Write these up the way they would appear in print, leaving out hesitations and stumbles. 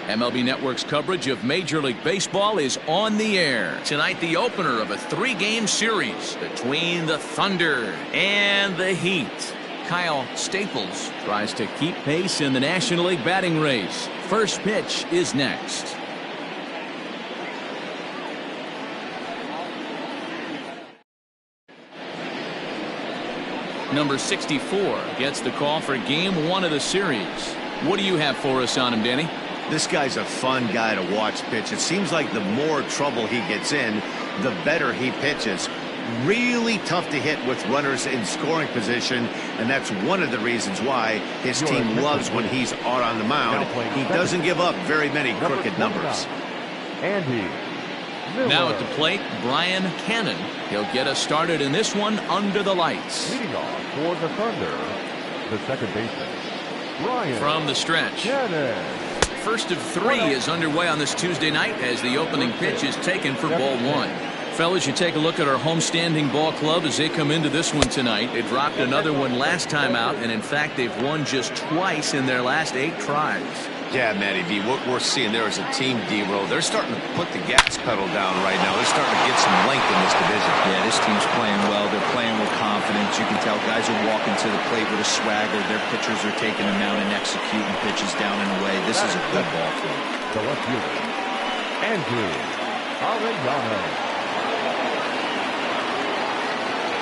MLB Network's coverage of Major League Baseball is on the air. Tonight, the opener of a 3-game series between the Thunder and the Heat. Kyle Staples tries to keep pace in the National League batting race. First pitch is next. Number 64 gets the call for game 1 of the series. What do you have for us on him, Danny? This guy's a fun guy to watch pitch. It seems like the more trouble he gets in, the better he pitches. Really tough to hit with runners in scoring position, and that's one of the reasons why his team loves when he's out on the mound. He doesn't give up very many crooked numbers. Now at the plate, Brian Cannon. He'll get us started in this one under the lights. Leading off for the Thunder, the second baseman, Brian from the stretch. Cannon. First of 3 is underway on this Tuesday night as the opening pitch is taken for ball 1. Fellas, you take a look at our homestanding ball club as they come into this one tonight. They dropped another one last time out, and in fact, they've won just twice in their last 8 tries. Yeah, Matty B, what we're seeing there is a team, D-Row. They're starting to put the gas pedal down right now. They're starting to get some length in this division. Yeah, this team's playing well. They're playing with confidence. You can tell guys are walking to the plate with a swagger. Their pitchers are taking them out and executing pitches down and away. This is a good ball club. The left fielder, Andrew Arellano.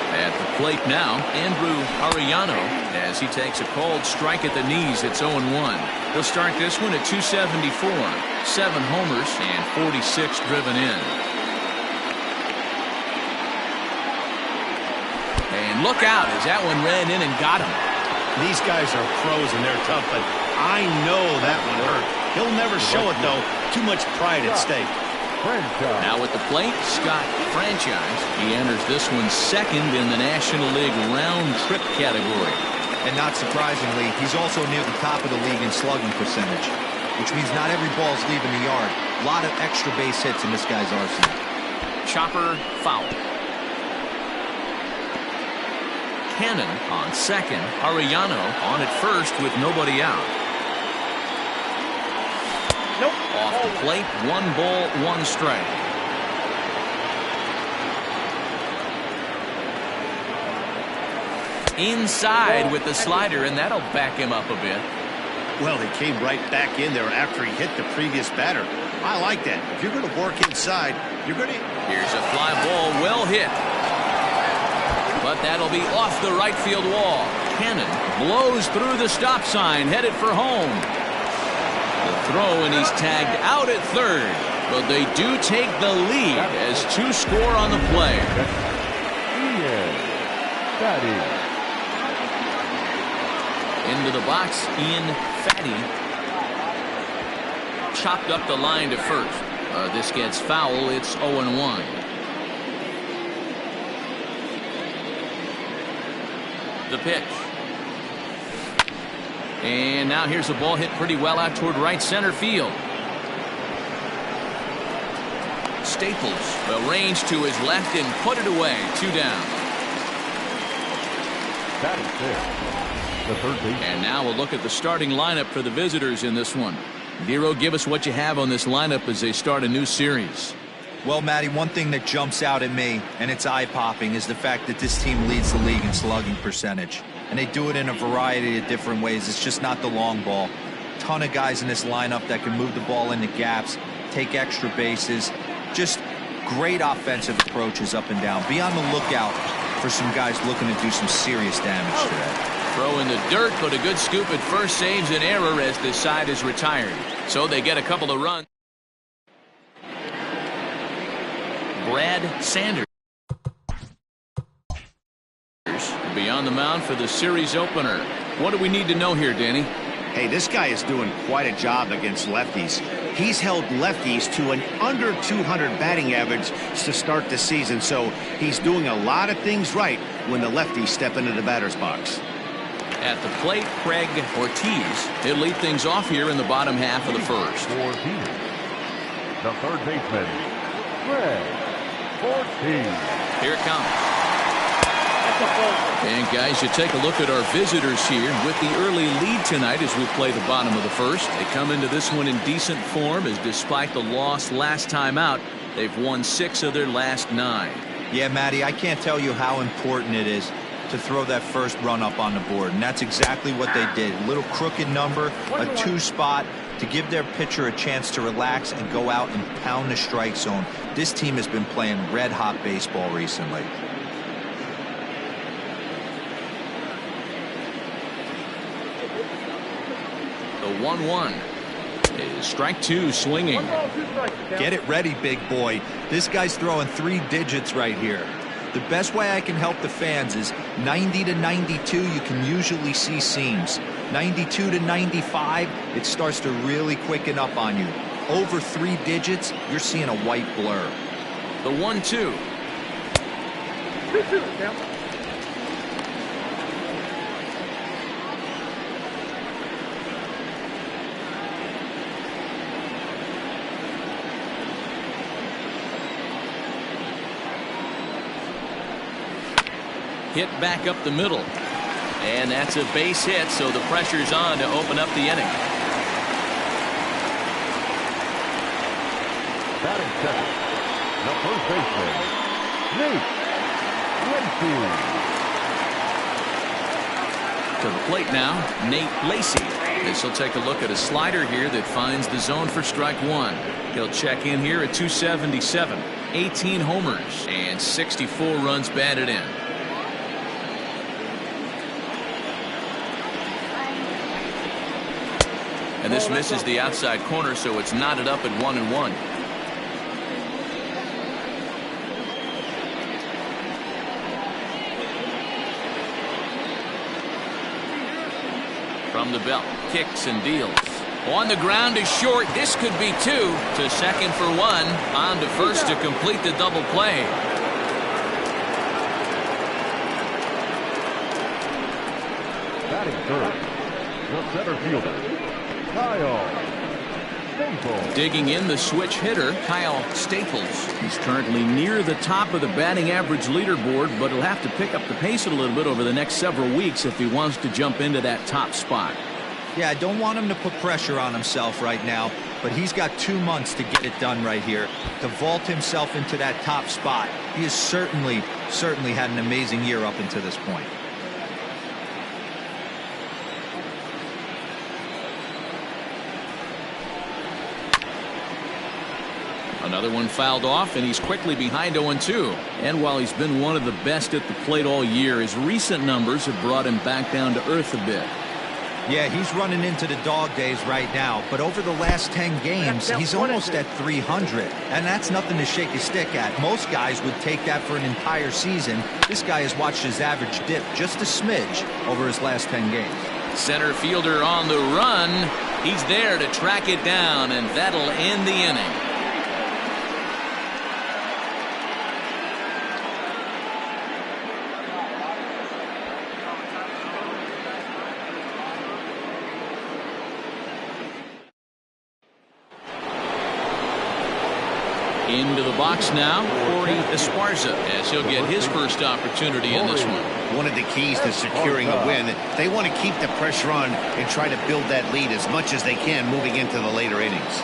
At the plate now, Andrew Arellano, as he takes a cold strike at the knees. It's 0-1. He'll start this one at 274. 7 homers and 46 driven in. And look out as that one ran in and got him. These guys are pros and they're tough, but I know that one hurt. He'll never show it, though. Too much pride at stake. Now at the plate, Scott Franchise. He enters this one second in the National League round trip category. And not surprisingly, he's also near the top of the league in slugging percentage, which means not every ball's leaving the yard. A lot of extra base hits in this guy's arsenal. Chopper foul. Cannon on second. Arellano on at first with nobody out. Nope. Off the plate, 1 ball, 1 strike. Inside with the slider, and that'll back him up a bit. Well, he came right back in there after he hit the previous batter. I like that. If you're going to work inside, you're going to... Here's a fly ball, well hit. But that'll be off the right field wall. Cannon blows through the stop sign, headed for home. The throw, and he's tagged out at third. But they do take the lead as 2 score on the play. Into the box, Ian Fatty chopped up the line to first. This gets foul. It's 0-1. The pitch. And now here's a ball hit pretty well out toward right center field. Staples will range to his left and put it away. 2 down. That is it. The third base. And now we'll look at the starting lineup for the visitors in this one. Nero, give us what you have on this lineup as they start a new series. Well, Matty, one thing that jumps out at me, and it's eye-popping, is the fact that this team leads the league in slugging percentage. And they do it in a variety of different ways. It's just not the long ball. Ton of guys in this lineup that can move the ball into gaps, take extra bases. Just great offensive approaches up and down. Be on the lookout for some guys looking to do some serious damage today. Throw in the dirt, but a good scoop at first saves an error as the side is retired. So they get a couple of runs. Brad Sanders will be on the mound for the series opener. What do we need to know here, Danny? Hey, this guy is doing quite a job against lefties. He's held lefties to an under 200 batting average to start the season, so he's doing a lot of things right when the lefties step into the batter's box. At the plate, Craig Ortiz. He'll lead things off here in the bottom half of the first. Ortiz. The third baseman, Craig Ortiz. Here it comes. And guys, you take a look at our visitors here with the early lead tonight as we play the bottom of the first. They come into this one in decent form, as despite the loss last time out, they've won 6 of their last 9. Yeah, Matty, I can't tell you how important it is to throw that first run up on the board, and that's exactly what they did. A little crooked number, a 2 spot to give their pitcher a chance to relax and go out and pound the strike zone. This team has been playing red-hot baseball recently. The 1-1 is strike 2 swinging. Get it ready, big boy. This guy's throwing 3 digits right here. The best way I can help the fans is 90 to 92, you can usually see seams. 92 to 95, it starts to really quicken up on you. Over 3 digits, you're seeing a white blur. The 1-2. Hit back up the middle. And that's a base hit, so the pressure's on to open up the inning. Batting second, the first baseman, Nate Lacy. To the plate now, Nate Lacy. This will take a look at a slider here that finds the zone for strike 1. He'll check in here at 277. 18 homers and 64 runs batted in. And this misses the outside corner, so it's knotted up at 1-1. From the belt, kicks and deals. On the ground is short. This could be 2. To second for 1. On to first to complete the double play. Batting third, the center fielder, Kyle Staples. Digging in, the switch hitter, Kyle Staples. He's currently near the top of the batting average leaderboard, but he'll have to pick up the pace a little bit over the next several weeks if he wants to jump into that top spot. Yeah, I don't want him to put pressure on himself right now, but he's got 2 months to get it done right here, to vault himself into that top spot. He has certainly had an amazing year up until this point. Another one fouled off, and he's quickly behind 0-2. And while he's been one of the best at the plate all year, his recent numbers have brought him back down to earth a bit. Yeah, he's running into the dog days right now, but over the last 10 games, he's almost at 300, and that's nothing to shake a stick at. Most guys would take that for an entire season. This guy has watched his average dip just a smidge over his last 10 games. Center fielder on the run. He's there to track it down, and that'll end the inning. Into the box now, Corey Esparza, as he'll get his first opportunity in this one. One of the keys to securing a win, they want to keep the pressure on and try to build that lead as much as they can moving into the later innings.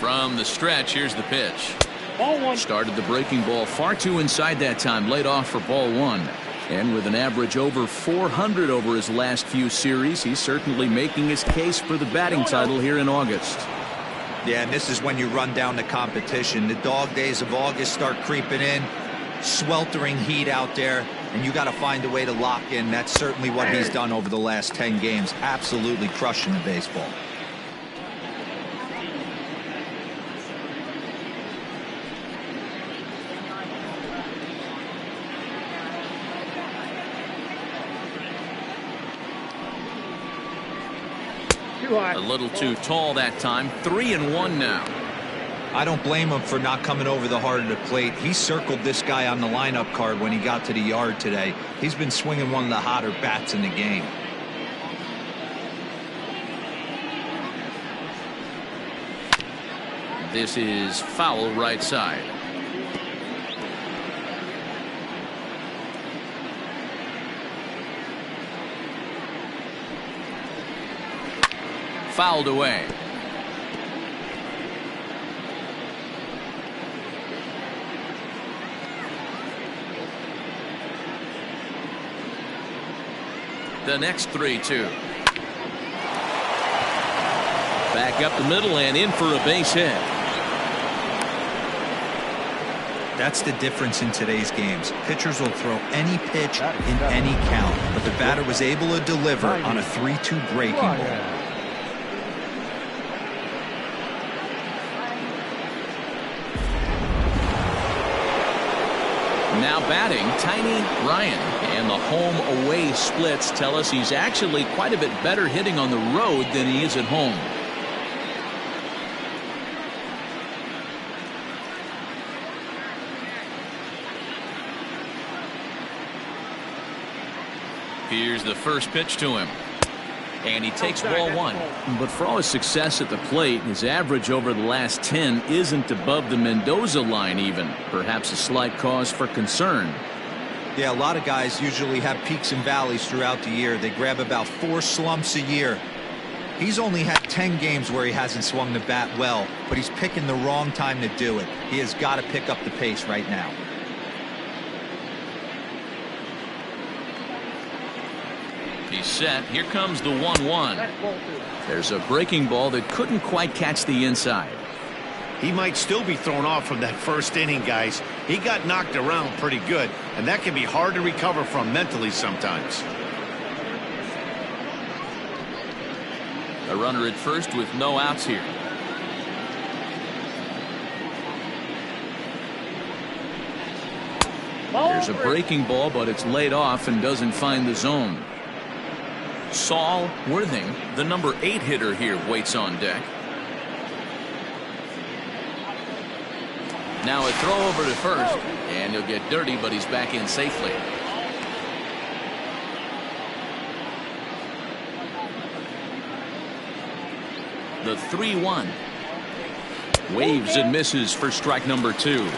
From the stretch, here's the pitch. Ball 1. Started the breaking ball far too inside that time, laid off for ball 1. And with an average over 400 over his last few series, he's certainly making his case for the batting title here in August. Yeah, and this is when you run down the competition. The dog days of August start creeping in, sweltering heat out there, and you got to find a way to lock in. That's certainly what he's done over the last 10 games, absolutely crushing the baseball. A little too tall that time. 3-1 now. I don't blame him for not coming over the heart of the plate. He circled this guy on the lineup card when he got to the yard today. He's been swinging one of the hotter bats in the game. This is foul right side. fouled away. The next 3-2. Back up the middle and in for a base hit. That's the difference in today's games. Pitchers will throw any pitch in any count, but the batter was able to deliver on a 3-2 breaking ball. Now batting, Tiny Ryan. And the home-away splits tell us he's actually quite a bit better hitting on the road than he is at home. Here's the first pitch to him. And he takes ball one. But for all his success at the plate, his average over the last 10 isn't above the Mendoza line even. Perhaps a slight cause for concern. Yeah, a lot of guys usually have peaks and valleys throughout the year. They grab about 4 slumps a year. He's only had 10 games where he hasn't swung the bat well, but he's picking the wrong time to do it. He has got to pick up the pace right now. He's set. Here comes the 1-1. There's a breaking ball that couldn't quite catch the inside. He might still be thrown off from that first inning, guys. He got knocked around pretty good, and that can be hard to recover from mentally sometimes. A runner at first with no outs here. There's a breaking ball, but it's laid off and doesn't find the zone. Saul Worthing, the number 8 hitter here, waits on deck. Now a throw over to first, and he'll get dirty, but he's back in safely. The 3-1. Waves and misses for strike number 2.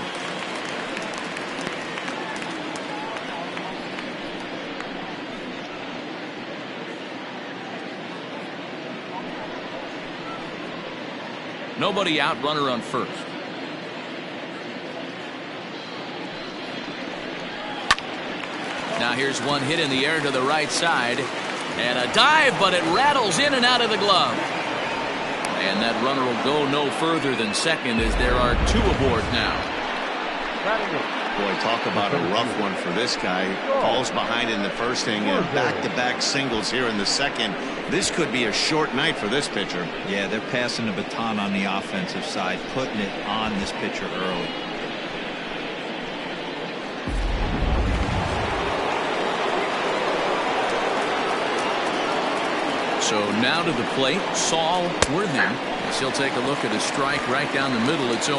Nobody out, runner on first. Now here's one hit in the air to the right side. And a dive, but it rattles in and out of the glove. And that runner will go no further than second as there are 2 aboard now. Boy, talk about a rough one for this guy. Falls behind in the first inning and back-to-back singles here in the second. This could be a short night for this pitcher. Yeah, they're passing the baton on the offensive side, putting it on this pitcher early. So now to the plate, Saul Worthing. As he'll take a look at a strike right down the middle. It's 0-1.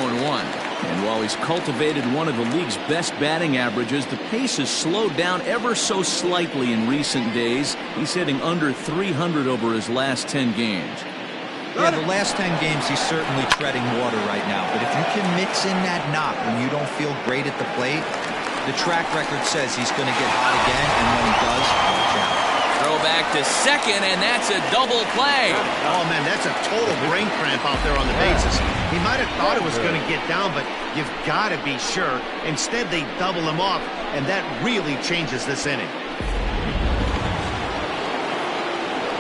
And while he's cultivated one of the league's best batting averages, the pace has slowed down ever so slightly in recent days. He's hitting under 300 over his last 10 games. Yeah, the last 10 games he's certainly treading water right now. But if you can mix in that knock when you don't feel great at the plate, the track record says he's going to get hot again, and when he does, watch out. Throw back to second, and that's a double play. Oh, man, that's a total brain cramp out there on the bases. He might have thought it was going to get down, but you've got to be sure. Instead, they double him off, and that really changes this inning.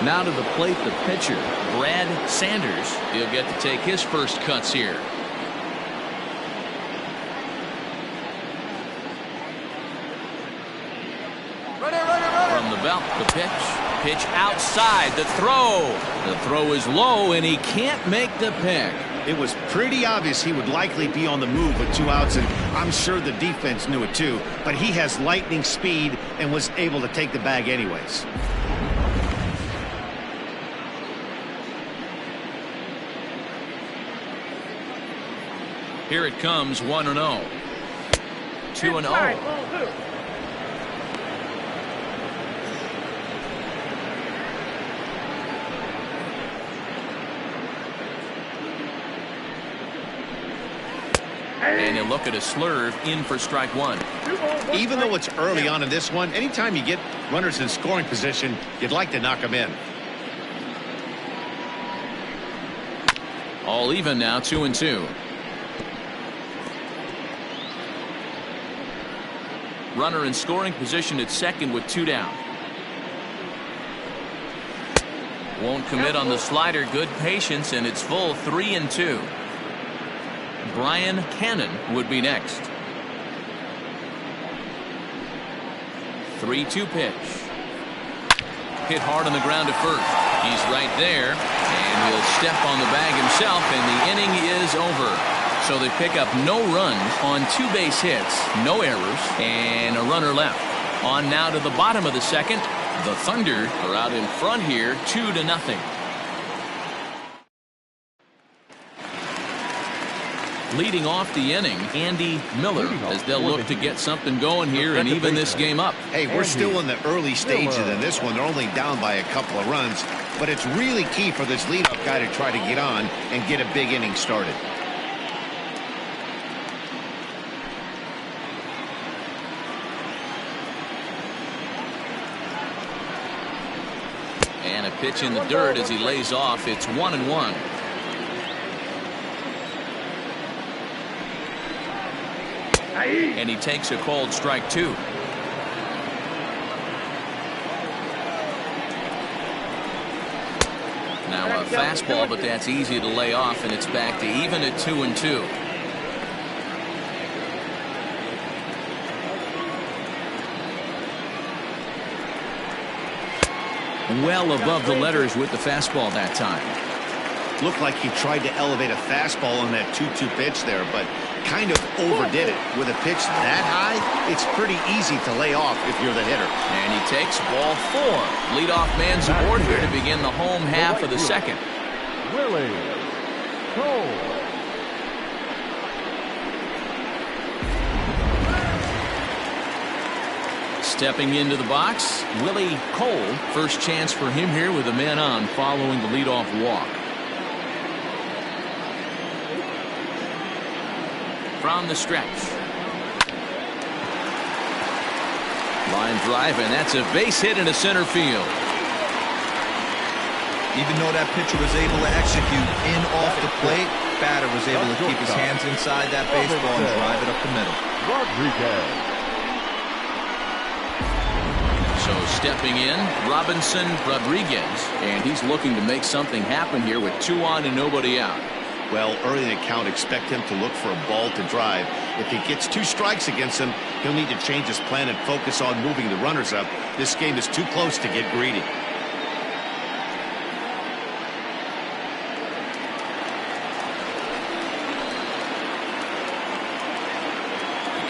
Now to the plate, the pitcher, Brad Sanders. He'll get to take his first cuts here. From the belt, the pitch outside, the throw. The throw is low, and he can't make the pick. It was pretty obvious he would likely be on the move with 2 outs, and I'm sure the defense knew it too. But he has lightning speed and was able to take the bag anyways. Here it comes, 1-0. 2-0. And you look at a slurve in for strike 1. Even though it's early on in this one, anytime you get runners in scoring position, you'd like to knock them in. All even now, 2-2. Runner in scoring position at second with 2 down. Won't commit on the slider. Good patience, and it's full 3-2. Brian Cannon would be next. 3-2 pitch. Hit hard on the ground at first. He's right there, and he'll step on the bag himself, and the inning is over. So they pick up no runs on 2 base hits, no errors, and a runner left. On now to the bottom of the second. The Thunder are out in front here, 2-0. Leading off the inning, Andy Miller, as they'll look to get something going here and even this game up. Hey, we're still in the early stages in this one. They're only down by a couple of runs, but it's really key for this leadoff guy to try to get on and get a big inning started. And a pitch in the dirt as he lays off. It's 1-1. And he takes a called strike 2. Now a fastball, but that's easy to lay off, and it's back to even at 2-2. Well above the letters with the fastball that time. Looked like he tried to elevate a fastball on that 2-2 pitch there, but kind of overdid it. With a pitch that high, it's pretty easy to lay off if you're the hitter. And he takes ball 4. Leadoff man's aboard here to begin the home half of the second. Willie Cole. Stepping into the box, Willie Cole. First chance for him here with a man on following the leadoff walk. From the stretch. Line drive, and that's a base hit into center field. Even though that pitcher was able to execute in off the plate, batter was able to keep his hands inside that baseball and drive it up the middle. Rodriguez. So stepping in, Robinson Rodriguez, and he's looking to make something happen here with 2 on and nobody out. Well, early in the count, expect him to look for a ball to drive. If he gets 2 strikes against him, he'll need to change his plan and focus on moving the runners up. This game is too close to get greedy.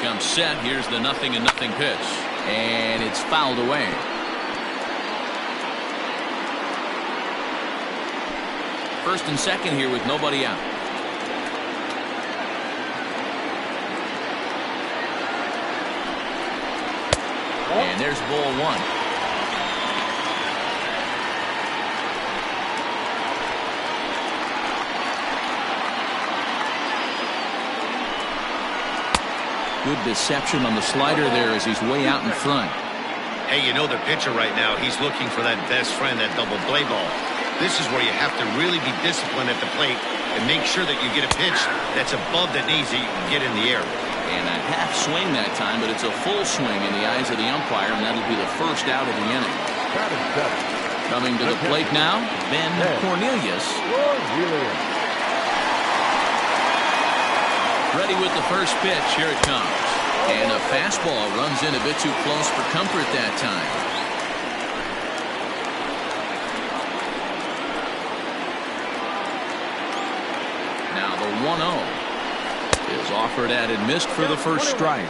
Comes set. Here's the 0-0 pitch, and it's fouled away. First and second here with nobody out. And there's ball 1. Good deception on the slider there as he's way out in front. Hey, you know the pitcher right now, he's looking for that best friend, that double play ball. This is where you have to really be disciplined at the plate and make sure that you get a pitch that's above the knees that you can get in the air. And a half swing that time, but it's a full swing in the eyes of the umpire, and that'll be the first out of the inning. Coming to the plate now, Ben Cornelius. Ready with the first pitch. Here it comes. And a fastball runs in a bit too close for comfort that time. Now the 1-0 is offered at and missed for the first strike.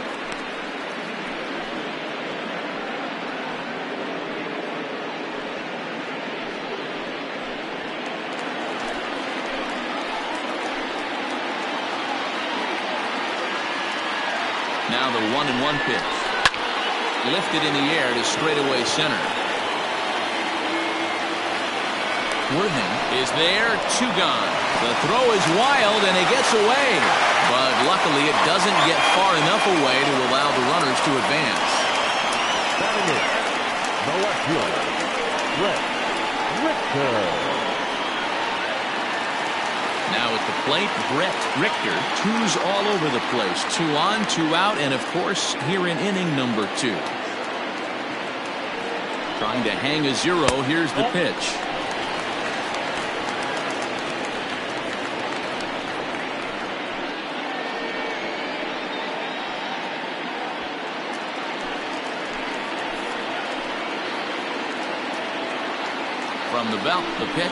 Now the 1-1 pitch. Lifted in the air to straightaway center. Worthing is there, 2 gone. The throw is wild and it gets away. But luckily it doesn't get far enough away to allow the runners to advance. Batting in, the left fielder, Brett Richter. Now at the plate, Brett Richter. Twos all over the place. 2 on, 2 out, and of course here in inning number 2. Trying to hang a 0. Here's the pitch. From the belt, the pitch.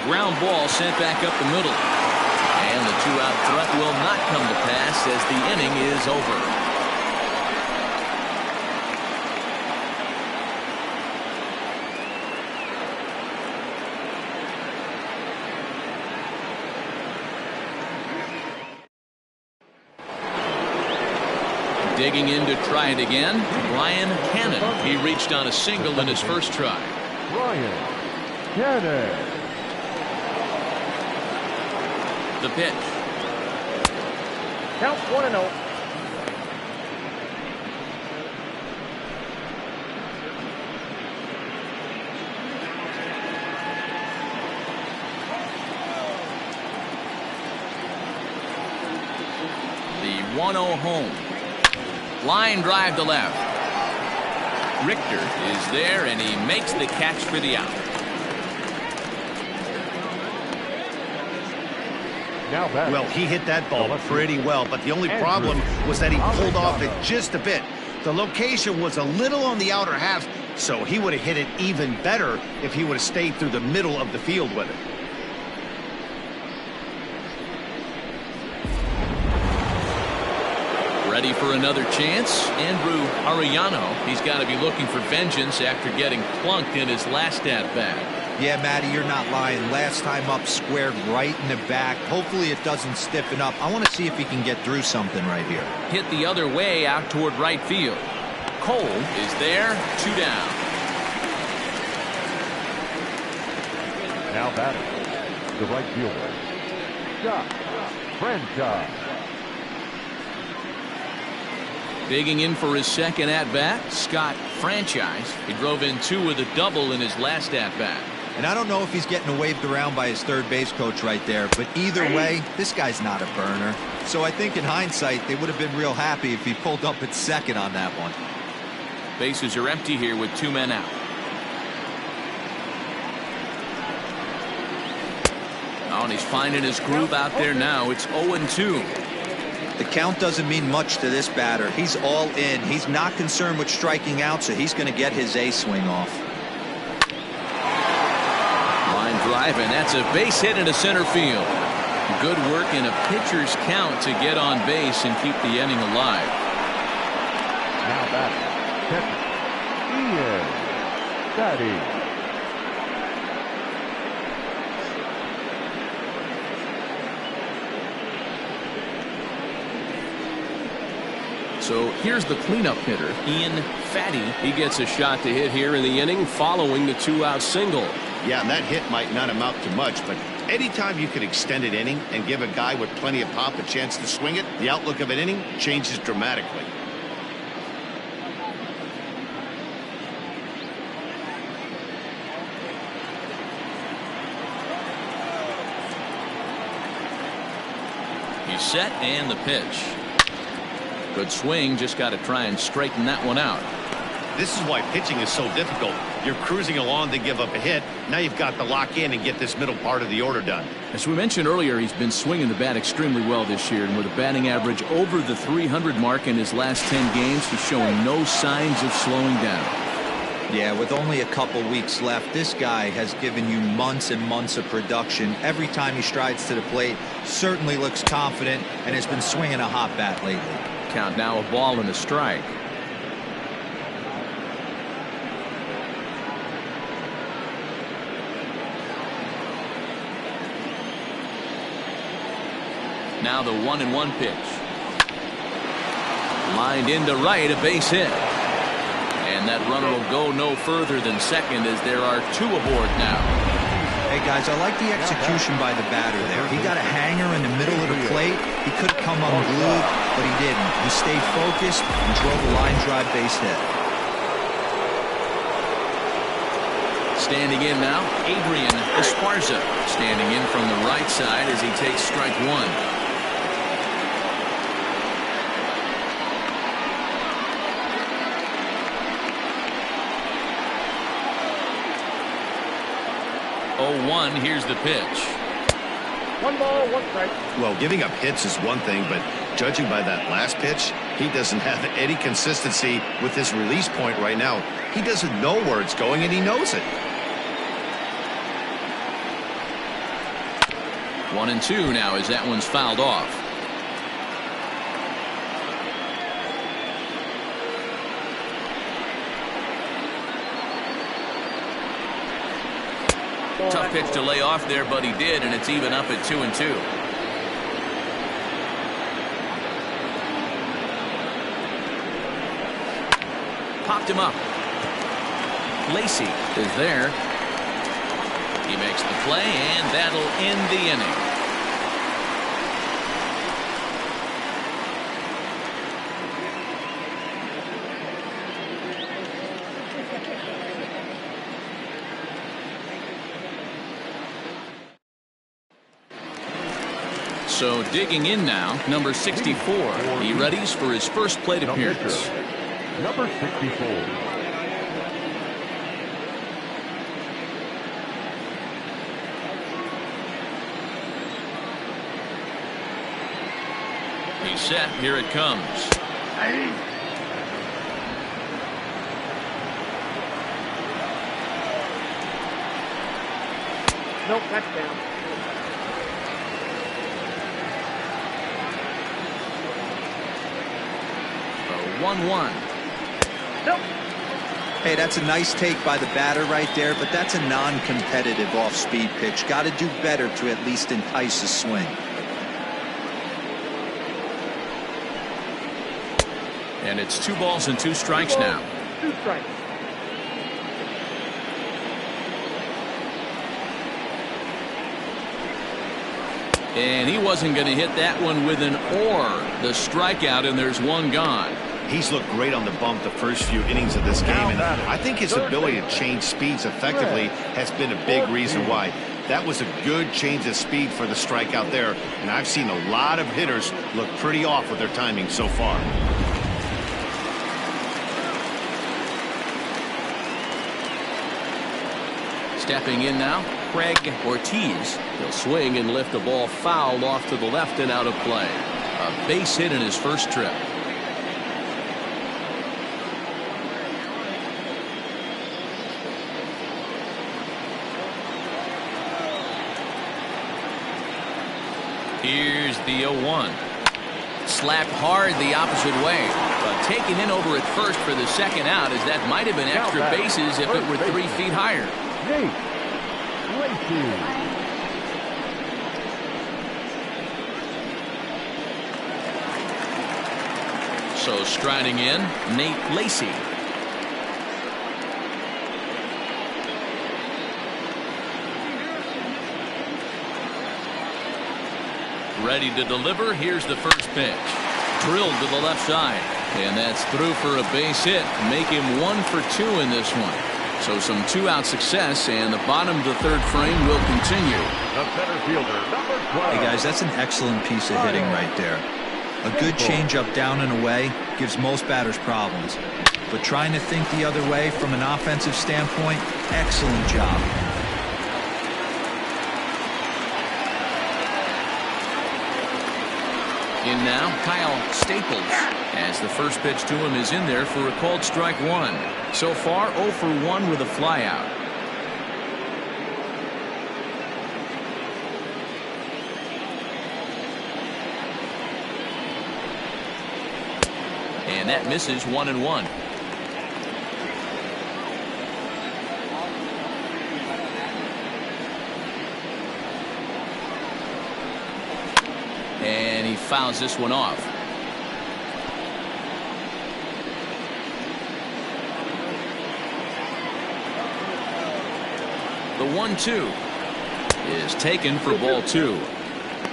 Ground ball sent back up the middle. And the 2-out threat will not come to pass as the inning is over. Digging in to try it again, Brian Cannon. He reached on a single in his first try. Brian Cannon. The pitch. Count 1-0. The 1-0 home. Line drive to left. Richter is there, and he makes the catch for the out. Well, he hit that ball pretty well, but the only problem was that he pulled off it just a bit. The location was a little on the outer half, so he would have hit it even better if he would have stayed through the middle of the field with it. Ready for another chance? Andrew Arellano. He's got to be looking for vengeance after getting plunked in his last at-bat. Yeah, Matty, you're not lying. Last time up, squared right in the back. Hopefully it doesn't stiffen up. I want to see if he can get through something right here. Hit the other way out toward right field. Cole is there. 2 down. Now batting, the right fielder, Scott Franchise. Digging in for his second at-bat, Scott Franchise. He drove in 2 with a double in his last at-bat. And I don't know if he's getting waved around by his third base coach right there, but either way, this guy's not a burner. So I think in hindsight, they would have been real happy if he pulled up at second on that one. Bases are empty here with 2 men out. Oh, and he's finding his groove out there now. It's 0-2. The count doesn't mean much to this batter. He's all in. He's not concerned with striking out, so he's going to get his A swing off. Line drive, and that's a base hit into center field. Good work in a pitcher's count to get on base and keep the inning alive. Now batting, catcher, Ian Batty. So here's the cleanup hitter, Ian Fatty. He gets a shot to hit here in the inning following the 2-out single. Yeah, and that hit might not amount to much, but anytime you can extend an inning and give a guy with plenty of pop a chance to swing it, the outlook of an inning changes dramatically. He's set, and the pitch. Good swing, just got to try and straighten that one out. This is why pitching is so difficult. You're cruising along to give up a hit. Now you've got to lock in and get this middle part of the order done. As we mentioned earlier, he's been swinging the bat extremely well this year, and with a batting average over the 300 mark in his last 10 games, he's showing no signs of slowing down. Yeah, with only a couple weeks left, this guy has given you months and months of production. Every time he strides to the plate, certainly looks confident and has been swinging a hot bat lately. Count now, a ball and a strike. Now the 1-1 pitch. Lined into right, a base hit. And that runner will go no further than second as there are 2 aboard now. Hey guys, I like the execution by the batter there. He got a hanger in the middle of the plate. He could have come unglued, but he didn't. He stayed focused and drove a line drive base hit. Standing in now, Adrian Esparza. Standing in from the right side as he takes strike one. Oh, 1, here's the pitch. 1 ball, 1 strike. Well, giving up hits is one thing, but judging by that last pitch, he doesn't have any consistency with his release point right now. He doesn't know where it's going, and he knows it. 1-2 now as that one's fouled off. Tough pitch to lay off there, but he did, and it's even up at 2-2. Popped him up. Lacy is there. He makes the play, and that'll end the inning. So digging in now, number 64. He readies for his first plate appearance. Number 64. He's set. Here it comes. Nope, that's down. 1-1. Nope. Hey, that's a nice take by the batter right there, but that's a non-competitive off-speed pitch. Got to do better to at least entice a swing. And it's 2 balls and 2 strikes now. 2 strikes. And he wasn't going to hit that one with an or. The strikeout, and there's 1 gone. He's looked great on the bump the first few innings of this game, and I think his ability to change speeds effectively has been a big reason why. That was a good change of speed for the strikeout there, and I've seen a lot of hitters look pretty off with their timing so far. Stepping in now, Craig Ortiz. He'll swing and lift the ball foul off to the left and out of play. A base hit in his first trip. Here's the 0-1. Slapped hard the opposite way, but taken in over at first for the second out, as that might have been extra bases if it were 3 feet higher. Nate Lacy. So striding in, Nate Lacy. Ready to deliver. Here's the first pitch. Drilled to the left side. And that's through for a base hit. Make him 1 for 2 in this one. So some 2-out success, and the bottom of the 3rd frame will continue. The center fielder, number 12. Hey, guys, that's an excellent piece of hitting right there. A good changeup down and away gives most batters problems. But trying to think the other way from an offensive standpoint, excellent job. In now, Kyle Staples, as the first pitch to him is in there for a called strike 1. So far, 0 for 1 with a flyout. And that misses 1-1. And he fouls this one off. The 1-2 is taken for ball 2.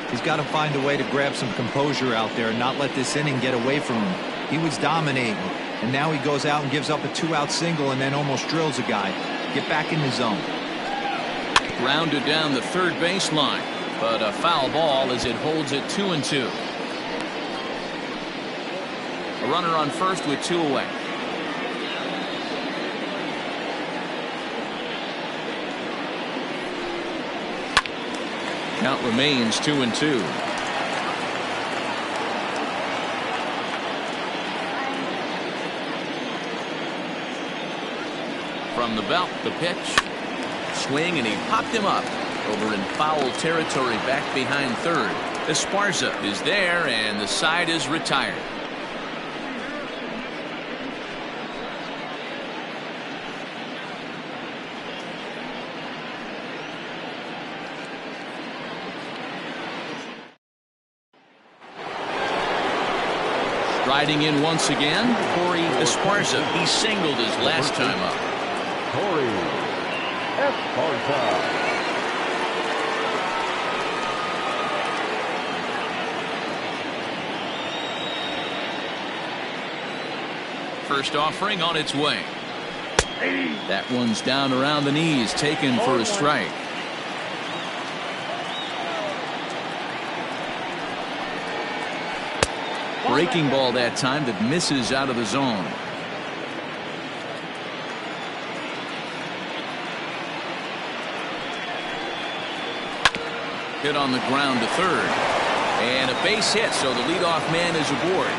He's got to find a way to grab some composure out there and not let this inning get away from him. He was dominating, and now he goes out and gives up a 2-out single and then almost drills a guy. Get back in the zone. Grounded down the third baseline, but a foul ball as it holds it 2-2. A runner on first with 2 away. Count remains 2-2. From the belt, the pitch. Swing, and he popped him up over in foul territory back behind third. Esparza is there, and the side is retired. Riding in once again, Corey Esparza. He singled his last time up. Corey Esparza. First offering on its way. That one's down around the knees, taken for a strike. Breaking ball that time that misses out of the zone. Hit on the ground to third. And a base hit, so the leadoff man is aboard.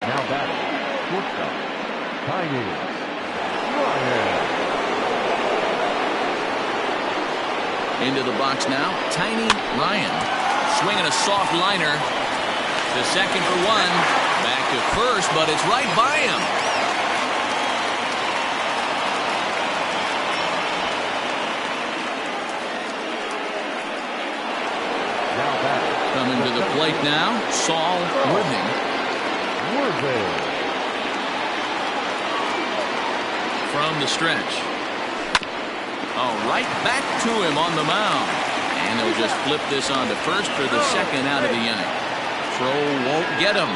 Now batting, shortstop, Tiny Ryan. Into the box now, Tiny Ryan. Swinging a soft liner. To second for one. Back to first, but it's right by him. Now batting, Coming to the plate now, Saul Worthing. From the stretch. Oh, right back to him on the mound. And they'll just flip this on to first for the second out of the inning. Throw won't get him.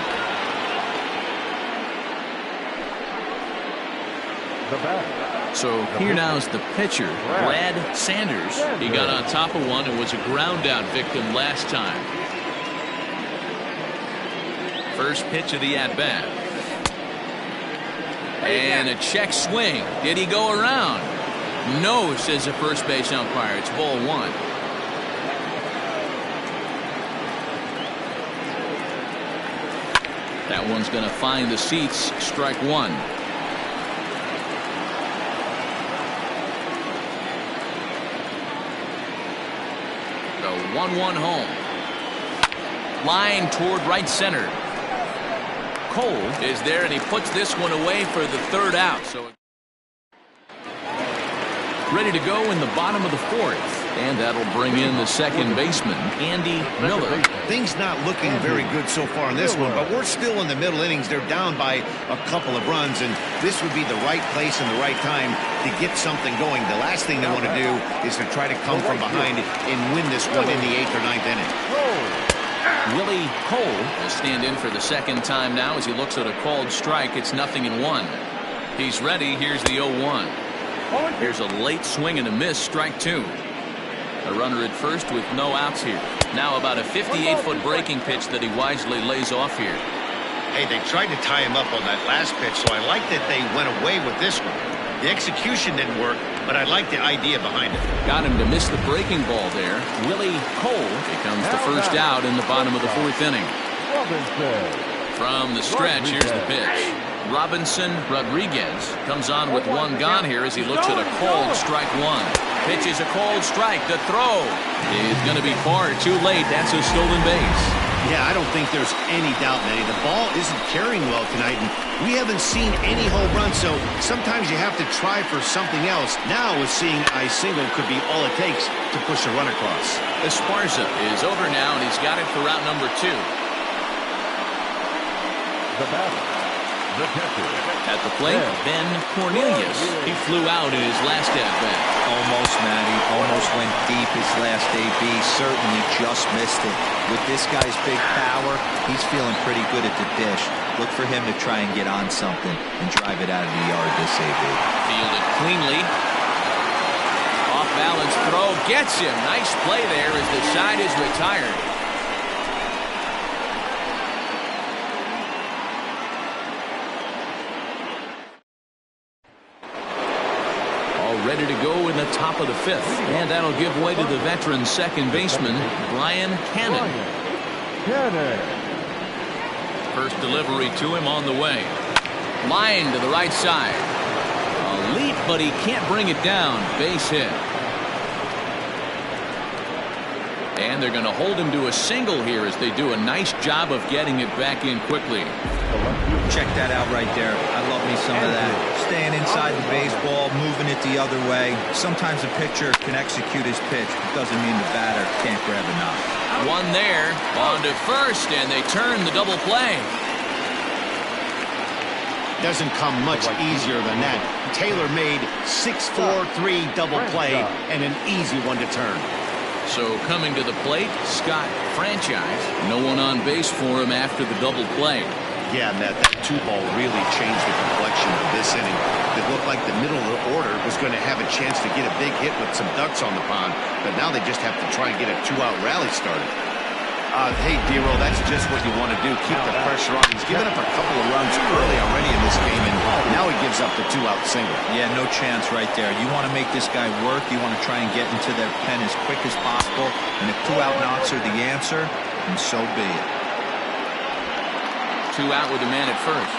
The batter. So here now's the pitcher, Brad Sanders. He got on top of one and was a ground out victim last time. First pitch of the at-bat. And a check swing. Did he go around? No, says the first base umpire. It's ball one. That one's going to find the seats. Strike one. The 1-1 home. Line toward right center. Cole is there, and he puts this one away for the third out. So ready to go in the bottom of the fourth, and that'll bring in the second baseman, Andy Miller. Things not looking very good so far in this one, but we're still in the middle innings. They're down by a couple of runs, and this would be the right place and the right time to get something going. The last thing they want to do is to try to come from behind and win this one in the 8th or 9th inning. Willie Cole will stand in for the second time now as he looks at a called strike. It's 0-1. He's ready. Here's the 0-1. Here's a late swing and a miss. Strike two. A runner at first with no outs here. Now about a 58-foot breaking pitch that he wisely lays off here. Hey, they tried to tie him up on that last pitch, so I like that they went away with this one. The execution didn't work, but I like the idea behind it. Got him to miss the breaking ball there. Willie Cole becomes the first out in the bottom of the fourth inning. From the stretch, here's the pitch. Robinson Rodriguez comes on with one gone here as he looks at a called strike one. Pitch is a called strike. The throw is going to be far too late. That's a stolen base. Yeah, I don't think there's any doubt, Manny. The ball isn't carrying well tonight, and we haven't seen any home runs, so sometimes you have to try for something else. Now, with seeing a single could be all it takes to push a run across. Esparza is over now, and he's got it for route number two. The batter, The catcher. At the plate, Ben Cornelius. He flew out in his last at-bat. Almost, Matty. Almost went deep his last AB. Certainly just missed it. With this guy's big power, he's feeling pretty good at the dish. Look for him to try and get on something and drive it out of the yard this AB. Fielded cleanly. Off-balance throw gets him. Nice play there as the side is retired. Ready to go in the top of the fifth. And that'll give way to the veteran second baseman, Brian Cannon. First delivery to him on the way. Line to the right side. A leap, but he can't bring it down. Base hit. And they're going to hold him to a single here as they do a nice job of getting it back in quickly. Check that out right there. I love me some of that. Staying inside the baseball, moving it the other way. Sometimes a pitcher can execute his pitch, but doesn't mean the batter can't grab a knock. One there, on to first, and they turn the double play. Doesn't come much easier than that. Taylor made 6-4-3 double play and an easy one to turn. So coming to the plate, Scott Franchise. No one on base for him after the double play. Yeah, Matt, that 2-ball really changed the complexion of this inning. It looked like the middle of the order was going to have a chance to get a big hit with some ducks on the pond, but now they just have to try and get a 2-out rally started. Hey, Dero, that's just what you want to do. Keep the pressure on. He's given up a couple of runs early already in this game, and now he gives up the 2-out single. Yeah, no chance right there. You want to make this guy work. You want to try and get into their pen as quick as possible, and if 2-out knocks are the answer, then so be it. 2 out with a man at first.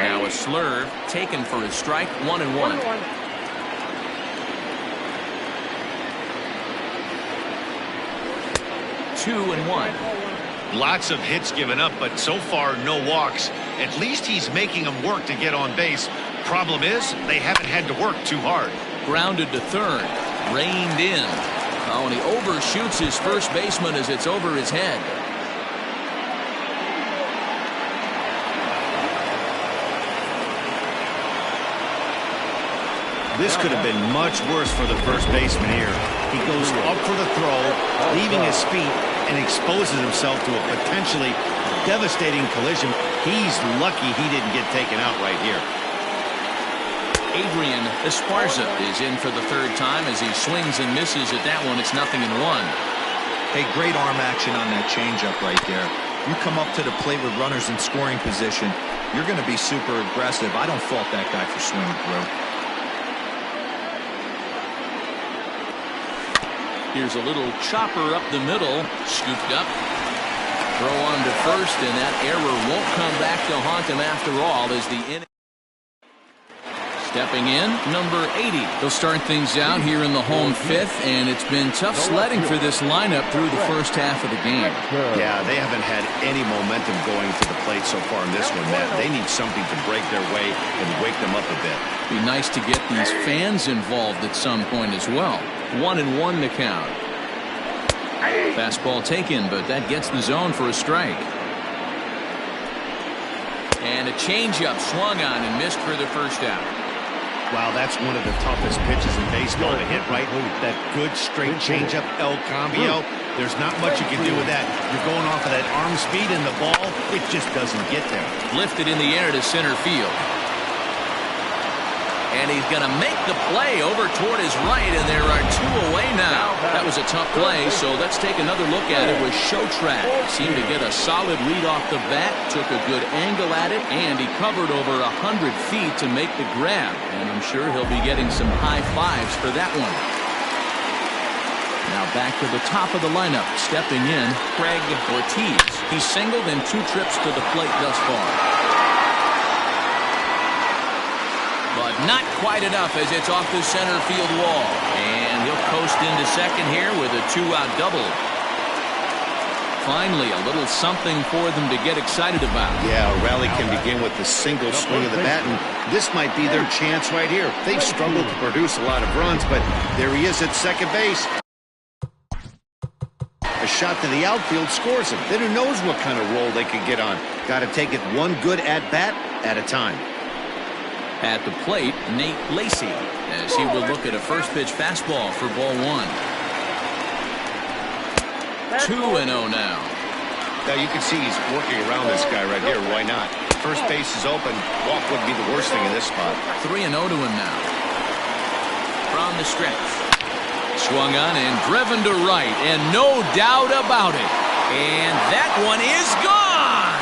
Now a slurve taken for a strike. 1-1. 2-1. Lots of hits given up, but so far no walks. At least he's making them work to get on base. Problem is, they haven't had to work too hard. Grounded to third. Reined in. Oh, and he overshoots his first baseman as it's over his head. This could have been much worse for the first baseman here. He goes up for the throw, leaving his feet, and exposes himself to a potentially devastating collision. He's lucky he didn't get taken out right here. Adrian Esparza is in for the third time as he swings and misses at that one. It's 0-1. Hey, great arm action on that changeup right there. You come up to the plate with runners in scoring position, you're going to be super aggressive. I don't fault that guy for swinging through. Here's a little chopper up the middle, scooped up. Throw on to first, and that error won't come back to haunt him after all as the inning. Stepping in, number 80. They'll start things out here in the home fifth, and it's been tough sledding for this lineup through the first half of the game. Yeah, they haven't had any momentum going to the plate so far in this one, Matt. They need something to break their way and wake them up a bit. Be nice to get these fans involved at some point as well. 1-1 to count. Fastball taken, but that gets the zone for a strike. And a changeup swung on and missed for the first out. Wow, that's one of the toughest pitches in baseball to hit, right? That good straight changeup, El Cambio. There's not much you can do with that. You're going off of that arm speed, and the ball, it just doesn't get there. Lifted in the air to center field. And he's going to make the play over toward his right, and there are 2 away now. That was a tough play, so let's take another look at it with Showtrack. Seemed to get a solid read off the bat, took a good angle at it, and he covered over 100 feet to make the grab. And I'm sure he'll be getting some high fives for that one. Now back to the top of the lineup, stepping in, Craig Ortiz. He's singled in 2 trips to the plate thus far. But not quite enough as it's off the center field wall. And he'll coast into second here with a 2-out double. Finally, a little something for them to get excited about. Yeah, a rally can begin with the single swing of the bat, and this might be their chance right here. They've struggled to produce a lot of runs, but there he is at second base. A A shot to the outfield scores him. Then who knows what kind of roll they could get on. Got to take it one good at-bat at a time. At the plate, Nate Lacy, as he will look at a first pitch fastball for ball 1. 2-0 now. Now you can see he's working around this guy right here. Why not? First base is open. Walk wouldn't be the worst thing in this spot. 3-0 to him now. From the stretch. Swung on and driven to right, and no doubt about it. And that one is gone.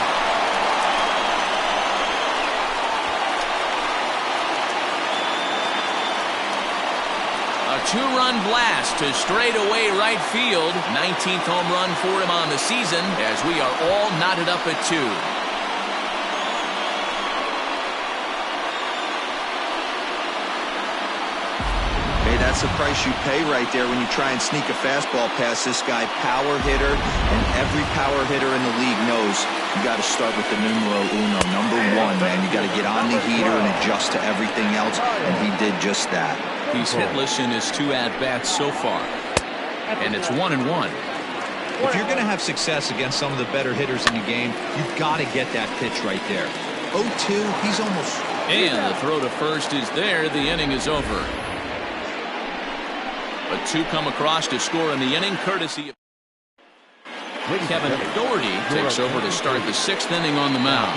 A 2-run blast to straightaway right field. 19th home run for him on the season, as we are all knotted up at 2. That's the price you pay right there when you try and sneak a fastball past this guy. Power hitter, and every power hitter in the league knows you got to start with the numero uno, number 1, man. You got to get on the heater and adjust to everything else, and he did just that. He's hitless in his 2 at-bats so far, and it's 1-1. If you're going to have success against some of the better hitters in the game, you've got to get that pitch right there. 0-2, he's almost... And the throw to first is there. The inning is over. But 2 come across to score in the inning, courtesy of Kevin Doherty. Takes over to start the 6th inning on the mound.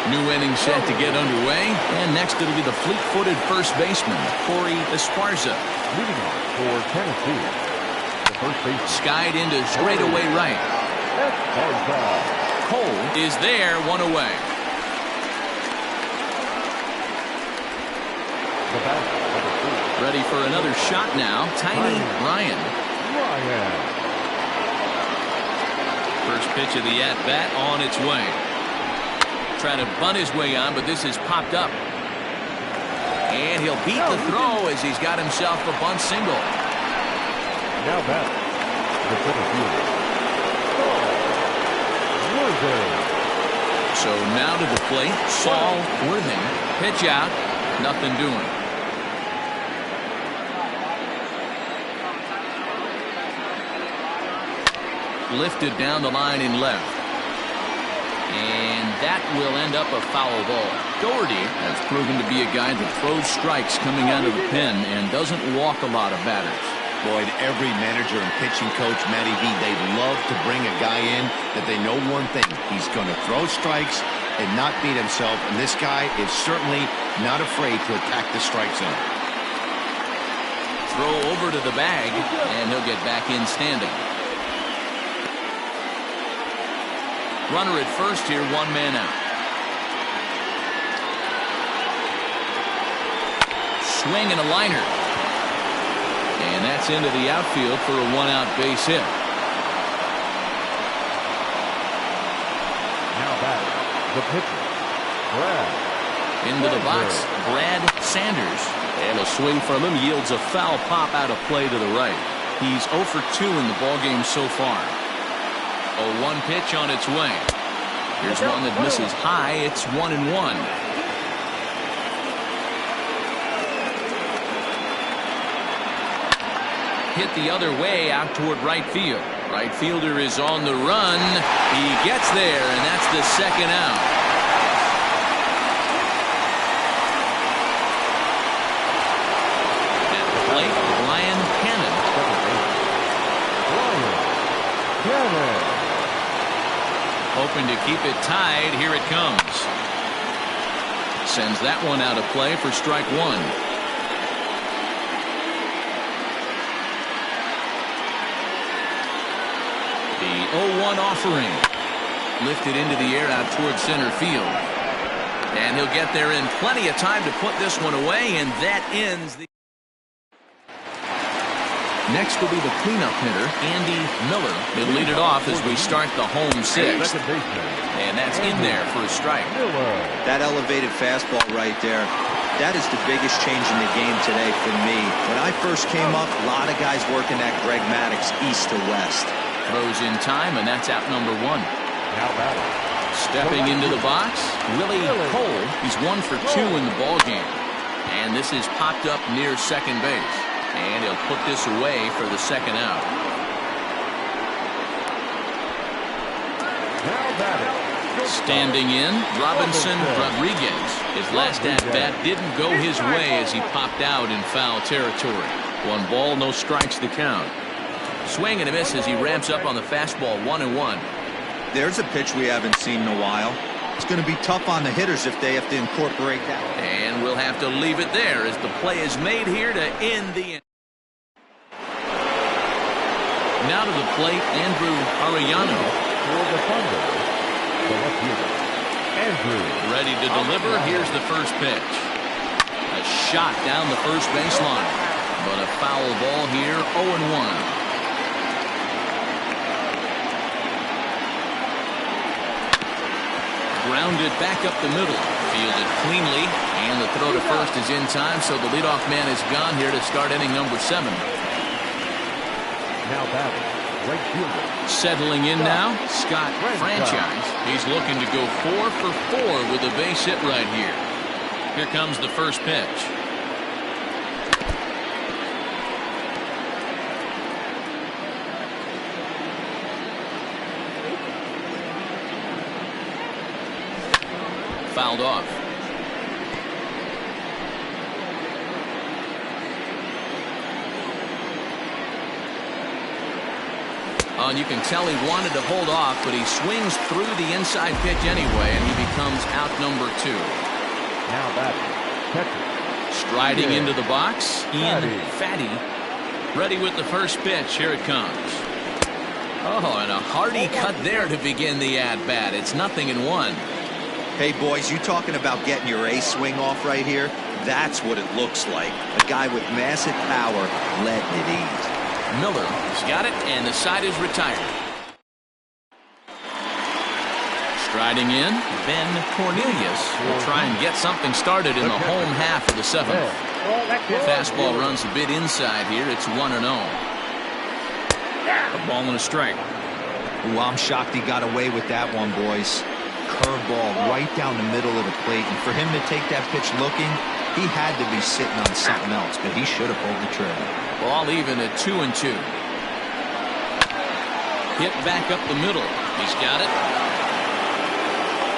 New inning set to get underway, and next it'll be the fleet-footed first baseman, Corey Esparza. Leading off for Tennessee, the first baseman. Skied into straightaway right. Cole is there, 1 away. The batter, number 4. Ready for another shot now, Tiny Ryan. First pitch of the at-bat on its way. Trying to bunt his way on, but this is popped up. And he'll beat the throw as he's got himself a bunt single. Now back, the center fielder. So now to the plate, Saul Worthing. Pitch out, nothing doing. Lifted down the line in left. And that will end up a foul ball. Doherty has proven to be a guy that throws strikes coming out of the pen and doesn't walk a lot of batters. Boyd, every manager and pitching coach, Matty V, they'd love to bring a guy in that they know one thing. He's going to throw strikes and not beat himself, and this guy is certainly not afraid to attack the strike zone. Throw over to the bag, and he'll get back in standing. Runner at first here, 1 man out. Swing and a liner. And that's into the outfield for a 1-out base hit. Now back, the pitcher, Brad. Into the box, Brad Sanders. And a swing from him yields a foul pop out of play to the right. He's 0 for 2 in the ballgame so far. 0-1 pitch on its way. Here's one that misses high. It's 1-1. Hit the other way out toward right field. Right fielder is on the run. He gets there, and that's the 2nd out. At the plate, Ryan Cannon. Hoping to keep it tied. Here it comes. Sends that one out of play for strike 1. The 0-1 offering. Lifted into the air out towards center field. And he'll get there in plenty of time to put this one away, and that ends the... Next will be the cleanup hitter, Andy Miller. He'll lead it off as we start the home 6th. And that's in there for a strike. That elevated fastball right there, that is the biggest change in the game today for me. When I first came up, a lot of guys working that Greg Maddux east to west. Throws in time, and that's out number 1. Now batter. Stepping into the box, Willie Cole. He's 1 for 2 in the ballgame. And this is popped up near second base. And he'll put this away for the second out. Now batting. Standing in, Robinson Rodriguez. His last at-bat didn't go his way as he popped out in foul territory. 1 ball, no strikes to count. Swing and a miss as he ramps up on the fastball. 1-1. There's a pitch we haven't seen in a while. It's going to be tough on the hitters if they have to incorporate that. And we'll have to leave it there as the play is made here to end the inning. Now to the plate, Andrew Arellano. For the Thunder, the left fielder, Andrew. Ready to deliver. Here's the first pitch. A shot down the first baseline. But a foul ball here, 0-1. Grounded back up the middle. Fielded cleanly. And the throw to first is in time, so the leadoff man is gone here to start inning number 7. Now batting, right fielder. Settling in now, Scott Franchise. He's looking to go 4 for 4 with a base hit right here. Here comes the first pitch. Fouled off. Oh, and you can tell he wanted to hold off, but he swings through the inside pitch anyway, and he becomes out number 2. Now batting, catcher. Striding into the box, Ian Fatty. Ready with the first pitch. Here it comes. Oh, and a hearty cut there to begin the at-bat. It's 0-1. Hey, boys, you talking about getting your ace swing off right here? That's what it looks like. A guy with massive power letting it eat. Miller has got it, and the side is retired. Striding in, Ben Cornelius will try and get something started in the home half of the 7th. Fastball runs a bit inside here. It's 1-0. A ball and a strike. Ooh, I'm shocked he got away with that one, boys. Curveball right down the middle of the plate, and for him to take that pitch looking, he had to be sitting on something else, but he should have pulled the trigger. Ball even at 2-2. Hit back up the middle. He's got it.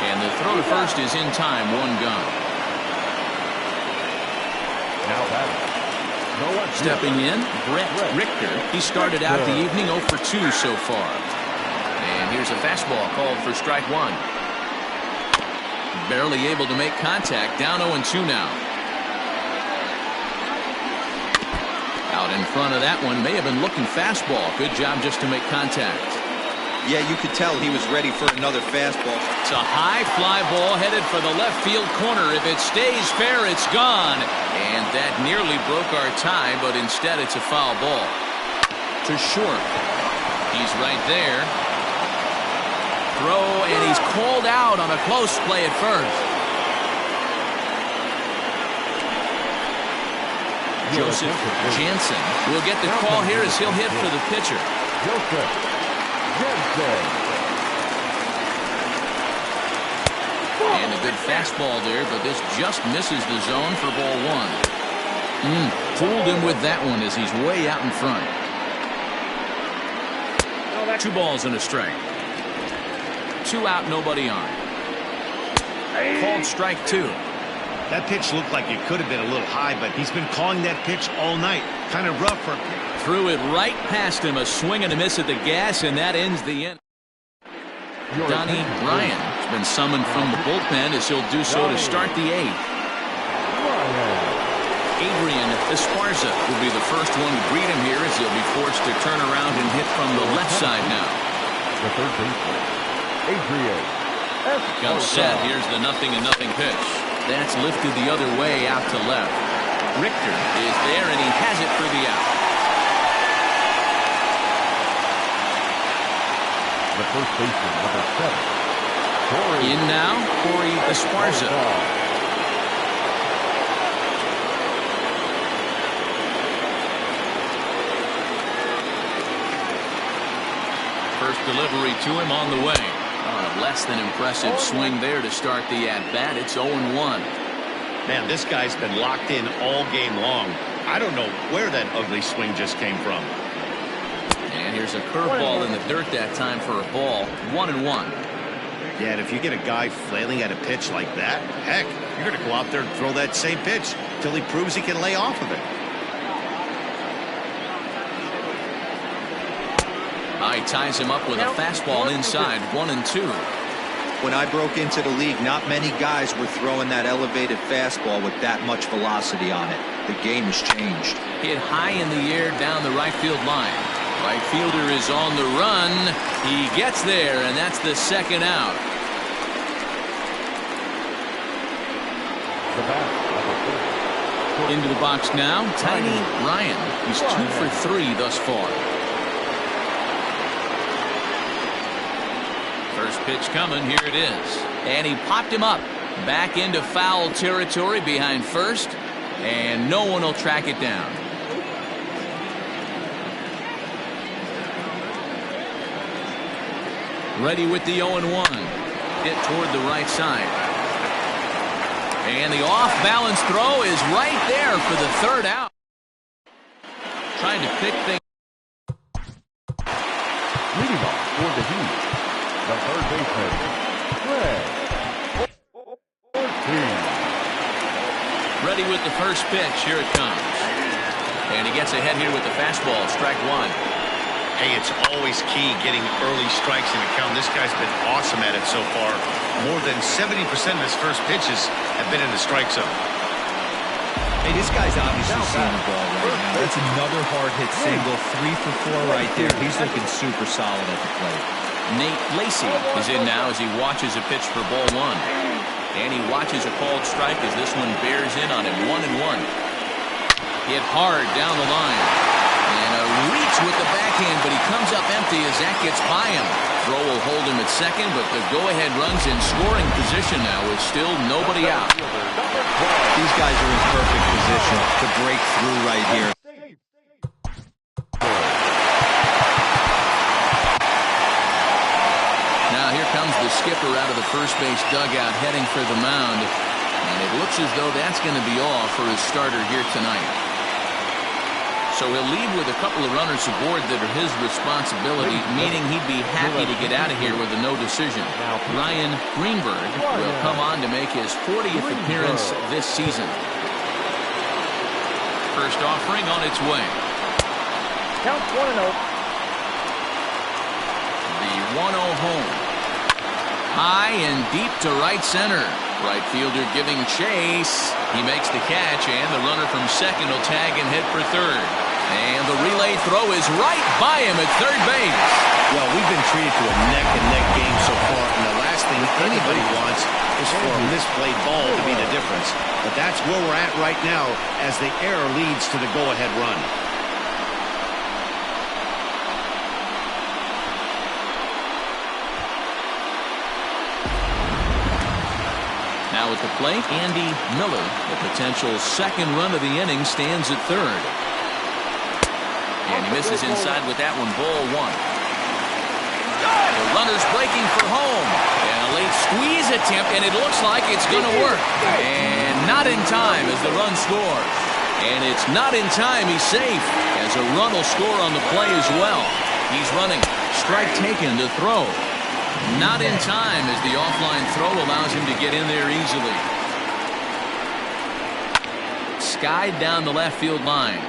And the throw to first is in time. 1 gone. Now batting. No one Stepping in, Brett Richter. He started out the evening 0 for 2 so far. And here's a fastball called for strike 1. Barely able to make contact. Down 0-2 now. Out in front of that one. May have been looking fastball. Good job just to make contact. Yeah, you could tell he was ready for another fastball. It's a high fly ball headed for the left field corner. If it stays fair, it's gone. And that nearly broke our tie, but instead it's a foul ball. To short. He's right there. Throw, and he's called out on a close play at first. Joseph Jansen will get the call here as he'll hit for the pitcher. Joseph Jansen. And a good fastball there, but this just misses the zone for ball 1. Fooled him with that one as he's way out in front. 2 balls and a strike. 2 out, nobody on. Called strike 2. That pitch looked like it could have been a little high, but he's been calling that pitch all night. Kind of rough for him. Threw it right past him. A swing and a miss at the gas, and that ends the inning. Donnie Ryan has been summoned from the bullpen as he'll do so to start the 8th. Adrian Esparza will be the first one to greet him here as he'll be forced to turn around and hit from the left side now. The third baseman, Adrian Esparza. Comes set. Here's the 0-0 pitch. That's lifted the other way out to left. Richter is there, and he has it for the out. The first baseman, number 7. Corey. In now, Corey Esparza. First delivery to him on the way. A less than impressive swing there to start the at-bat. It's 0-1. Man, this guy's been locked in all game long. I don't know where that ugly swing just came from. And here's a curveball in the dirt that time for a ball. 1-1. Yeah, and if you get a guy flailing at a pitch like that, heck, you're going to go out there and throw that same pitch till he proves he can lay off of it. He ties him up with a fastball inside. 1-2. When I broke into the league, not many guys were throwing that elevated fastball with that much velocity on it. The game has changed. Hit high in the air down the right field line. Right fielder is on the run. He gets there, and that's the second out. The bat, number 4. Into the box now, Tiny Ryan. He's 2 for 3 thus far. First pitch coming, here it is. And he popped him up. Back into foul territory behind first. And no one will track it down. Ready with the 0-1. Hit toward the right side. And the off-balance throw is right there for the third out. Trying to pick things. Leading off for the Heat, the third baseman, Greg Ortiz. Ready with the first pitch. Here it comes. And he gets ahead here with the fastball. Strike one. Hey, it's always key getting early strikes in the count. This guy's been awesome at it so far. More than 70% of his first pitches have been in the strike zone. Hey, this guy's obviously seeing the ball right now. That's another hard hit single. 3 for 4 right there. He's looking super solid at the plate. Nate Lacey is in now as he watches a pitch for ball one. And he watches a called strike as this one bears in on him. 1-1. Hit hard down the line. And a reach with the backhand, but he comes up empty as that gets by him. Throw will hold him at second, but the go-ahead run's in scoring position now with still nobody out. These guys are in perfect position to break through right here. Now here comes the skipper out of the first base dugout heading for the mound. And it looks as though that's going to be all for his starter here tonight. So he'll leave with a couple of runners aboard that are his responsibility, meaning he'd be happy to get out of here with a no decision. Ryan Greenberg will come on to make his 40th appearance this season. First offering on its way. Count 1-0. The 1-0 home. High and deep to right center. Right fielder giving chase. He makes the catch, and the runner from second will tag and head for third. And the relay throw is right by him at third base. Well, we've been treated to a neck-and-neck game so far, and the last thing anybody wants is for a misplayed ball to be the difference. But that's where we're at right now as the error leads to the go-ahead run. Now at the plate, Andy Miller, the potential second run of the inning, stands at third. And he misses inside with that one, ball one. The runner's breaking for home. And a late squeeze attempt, and it looks like it's going to work. And not in time as the run scores. And it's not in time, he's safe, as a run will score on the play as well. He's running. Strike taken to throw. Not in time as the offline throw allows him to get in there easily. Skied down the left field line.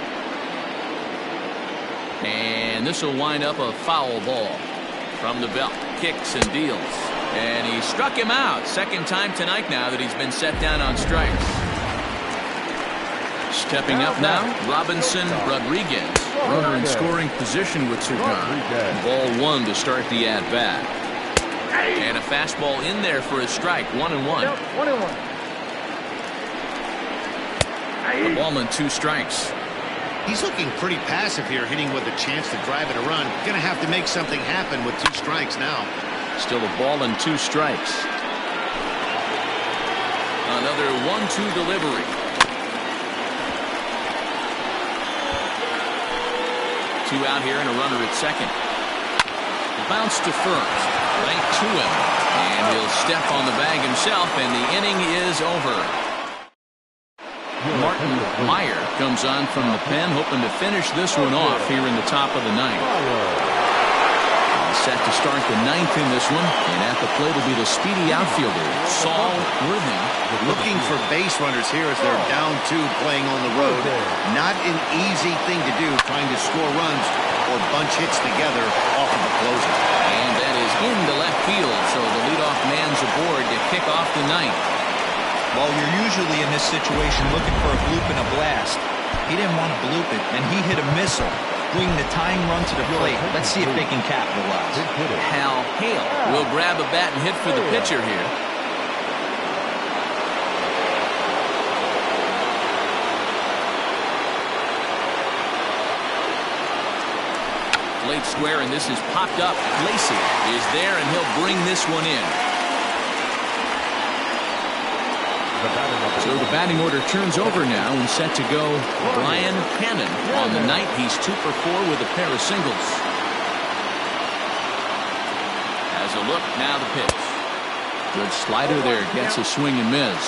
And this will wind up a foul ball. From the belt, kicks and deals. And he struck him out. Second time tonight now that he's been set down on strikes. Stepping up now, Robinson Rodriguez. Runner in scoring position with Cigar. Ball one to start the at-bat. And a fastball in there for a strike. 1-1. 1-1. A ball and 2 strikes. He's looking pretty passive here, hitting with a chance to drive it a run. Going to have to make something happen with 2 strikes now. Still a ball and 2 strikes. Another 1-2 delivery. Two out here and a runner at second. Bounce to first. Right to him. And he'll step on the bag himself, and the inning is over. Martin Meyer comes on from the pen, hoping to finish this one off here in the top of the ninth. Set to start the ninth in this one, and at the plate will be the speedy outfielder, Saul Worthing. Looking for base runners here as they're down 2 playing on the road. Not an easy thing to do, trying to score runs or bunch hits together off of the closer. And that is into left field, so the leadoff man's aboard to kick off the ninth. Well, you're usually in this situation looking for a bloop and a blast. He didn't want to bloop it, and he hit a missile, bringing the tying run to the plate. Let's see if they can capitalize. Hal Hale will grab a bat and hit for the pitcher here. Late square, and this is popped up. Lacey is there, and he'll bring this one in. So the batting order turns over now, and set to go Brian Cannon. On the night, he's 2 for 4 with a pair of singles. As a look, now the pitch. Good slider there, gets a swing and miss.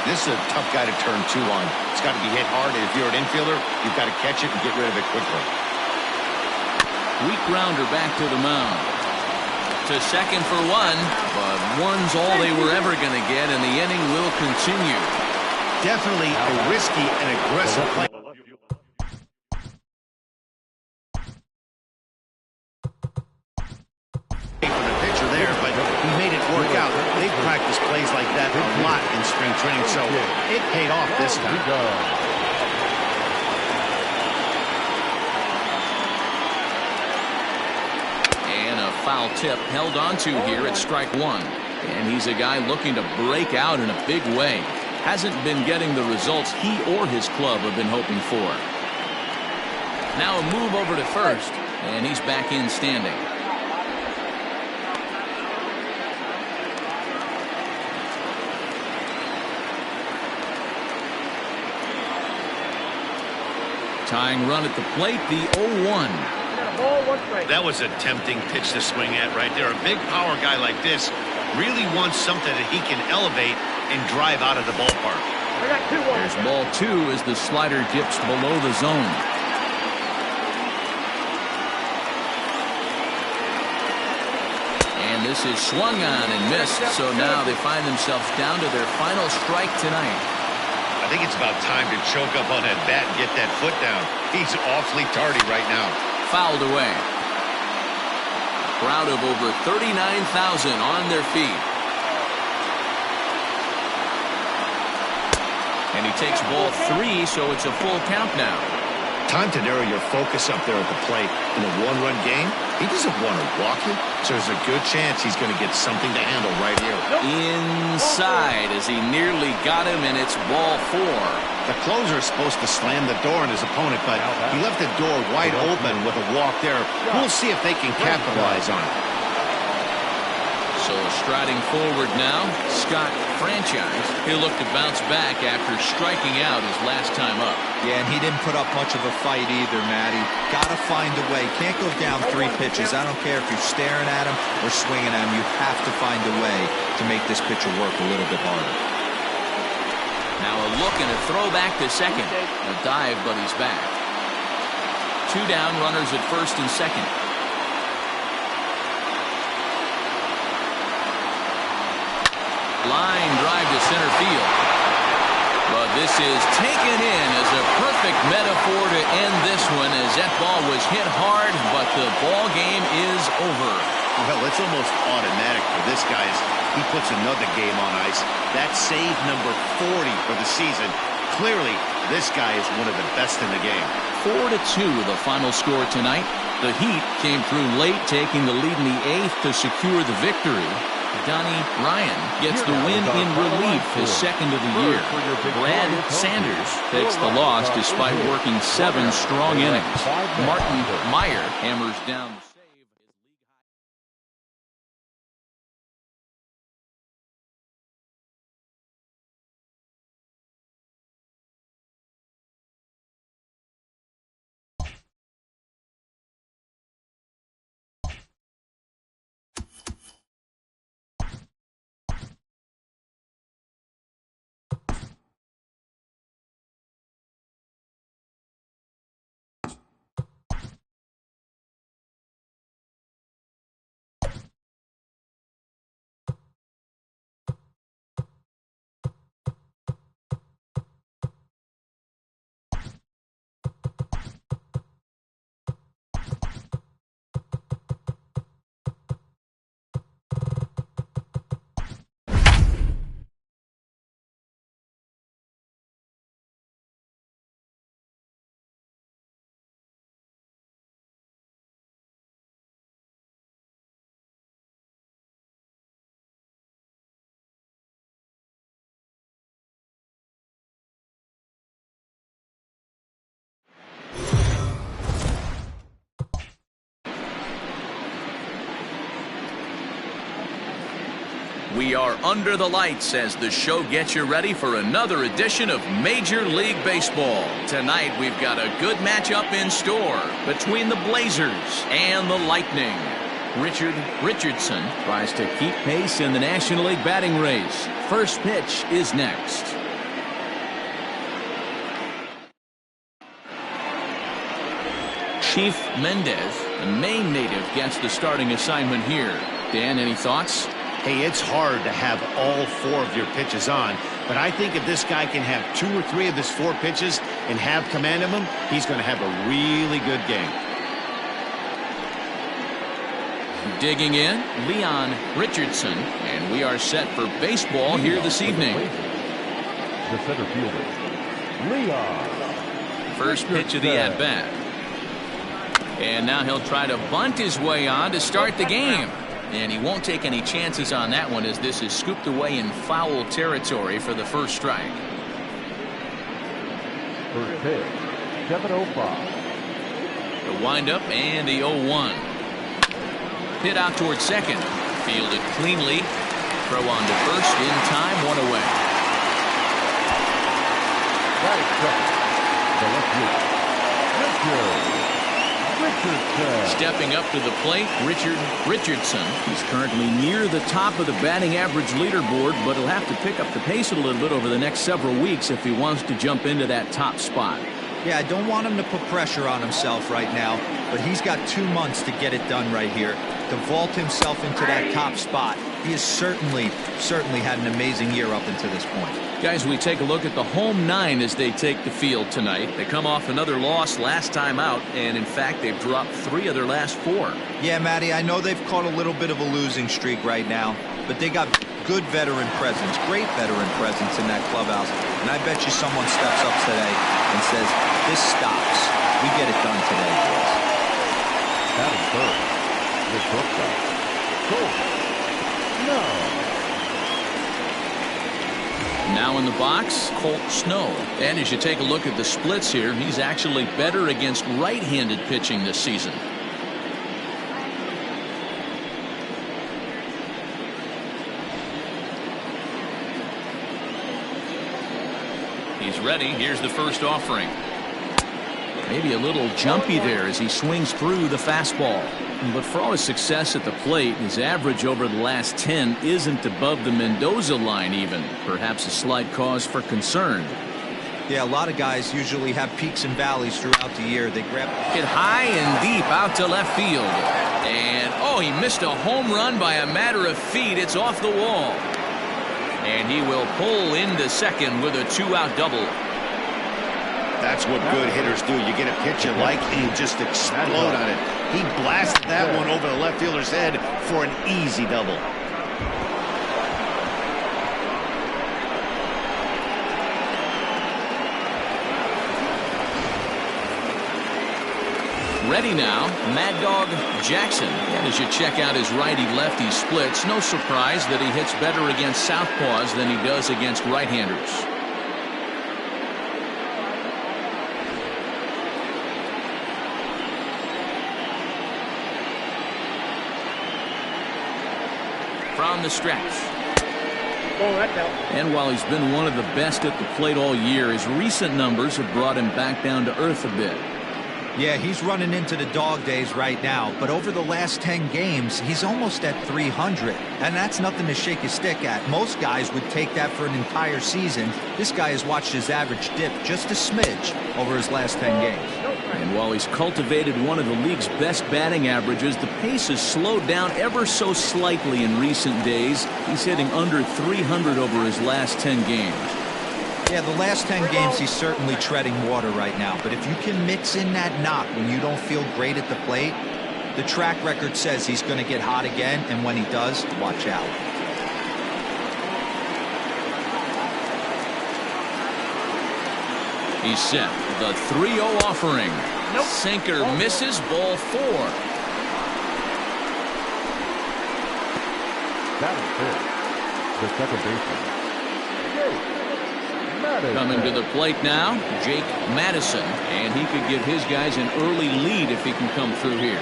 This is a tough guy to turn 2 on. It's got to be hit hard, and if you're an infielder, you've got to catch it and get rid of it quickly. Weak grounder back to the mound. To second for 1, but 1's all they were ever going to get, and the inning will continue. Definitely a risky and aggressive play for the pitcher there, but he made it work out. They've practiced plays like that a lot in spring training, so it paid off this time. Foul tip held onto here at strike 1. And he's a guy looking to break out in a big way. Hasn't been getting the results he or his club have been hoping for. Now a move over to first, and he's back in standing. Tying run at the plate, the 0-1. That was a tempting pitch to swing at right there. A big power guy like this really wants something that he can elevate and drive out of the ballpark. There's ball 2 as the slider dips below the zone. And this is swung on and missed, so now they find themselves down to their final strike tonight. I think it's about time to choke up on that bat and get that foot down. He's awfully tardy right now. Fouled away. A crowd of over 39,000 on their feet. And he takes ball 3, so it's a full count now. Time to narrow your focus up there at the plate. In a 1-run game, he doesn't want to walk it, so there's a good chance he's going to get something to handle right here. Inside as he nearly got him, and it's ball 4. The closer is supposed to slam the door on his opponent, but he left the door wide open with a walk there. We'll see if they can capitalize on it. So striding forward now, Scott Franchise. He'll look to bounce back after striking out his last time up. Yeah, and he didn't put up much of a fight either, Matty. Got to find a way. Can't go down 3 pitches. I don't care if you're staring at him or swinging at him. You have to find a way to make this pitcher work a little bit harder. Now a look and a throw back to second. A dive, but he's back. 2 down, runners at first and second. Line drive to center field. But this is taken in as a perfect metaphor to end this one, as that ball was hit hard, but the ball game is over. Well, it's almost automatic for this guy as he puts another game on ice. That's save number 40 for the season. Clearly, this guy is one of the best in the game. 4-2 the final score tonight. The Heat came through late, taking the lead in the 8th to secure the victory. Donnie Ryan gets the win in relief, his second of the year. Brad Sanders takes the loss despite working 7 strong innings. Martin Meyer hammers down We are under the lights as the show gets you ready for another edition of Major League Baseball. Tonight we've got a good matchup in store between the Blazers and the Lightning. Richard Richardson tries to keep pace in the National League batting race. First pitch is next. Chief Mendez, a Maine native, gets the starting assignment here. Dan, any thoughts? Hey, it's hard to have all 4 of your pitches on, but I think if this guy can have 2 or 3 of his 4 pitches and have command of them, he's going to have a really good game. Digging in, Leon Richardson, and we are set for baseball here this evening. The center fielder, Leon. First pitch of the at-bat. And now he'll try to bunt his way on to start the game. And he won't take any chances on that one as this is scooped away in foul territory for the first strike. First pitch, 7:05. The windup and the 0-1. Hit out towards second. Fielded cleanly. Throw on to first in time, 1 away. That is second. The left fielder, Richardson. Stepping up to the plate, Richard Richardson. He's currently near the top of the batting average leaderboard, but he'll have to pick up the pace a little bit over the next several weeks if he wants to jump into that top spot. Yeah, I don't want him to put pressure on himself right now, but he's got 2 months to get it done right here, to vault himself into that top spot. He has certainly had an amazing year up until this point. Guys, we take a look at the home 9 as they take the field tonight. They come off another loss last time out, and in fact, they've dropped 3 of their last 4. Yeah, Matty, I know they've caught a little bit of a losing streak right now, but they got good veteran presence, great veteran presence in that clubhouse. And I bet you someone steps up today and says, this stops. We get it done today, boys. That is third. The shortstop. Colt Snow. Now in the box, Colt Snow. And as you take a look at the splits here, he's actually better against right-handed pitching this season. He's ready. Here's the first offering. Maybe a little jumpy there as he swings through the fastball. But for all his success at the plate, his average over the last 10 isn't above the Mendoza line even. Perhaps a slight cause for concern. Yeah, a lot of guys usually have peaks and valleys throughout the year. They grab it high and deep out to left field. And, oh, he missed a home run by a matter of feet. It's off the wall. And he will pull into second with a 2-out double. That's what good hitters do. You get a pitch you like and you just explode on it. He blasted that one over the left fielder's head for an easy double. Ready now, Mad Dog Jackson. And as you check out his righty-lefty splits, no surprise that he hits better against southpaws than he does against right-handers. From the stretch. And while he's been one of the best at the plate all year, his recent numbers have brought him back down to earth a bit. Yeah, he's running into the dog days right now, but over the last 10 games, he's almost at 300, and that's nothing to shake a stick at. Most guys would take that for an entire season. This guy has watched his average dip just a smidge over his last 10 games. And while he's cultivated one of the league's best batting averages, the pace has slowed down ever so slightly in recent days. He's hitting under 300 over his last 10 games. Yeah, the last 10 games he's certainly treading water right now, but if you can mix in that knock when you don't feel great at the plate, the track record says he's going to get hot again, and when he does, watch out. He's set. The 3-0 offering. Nope. Sinker misses, ball 4. That is it. The second baseman. Coming to the plate now, Jake Madison, and he could give his guys an early lead if he can come through here.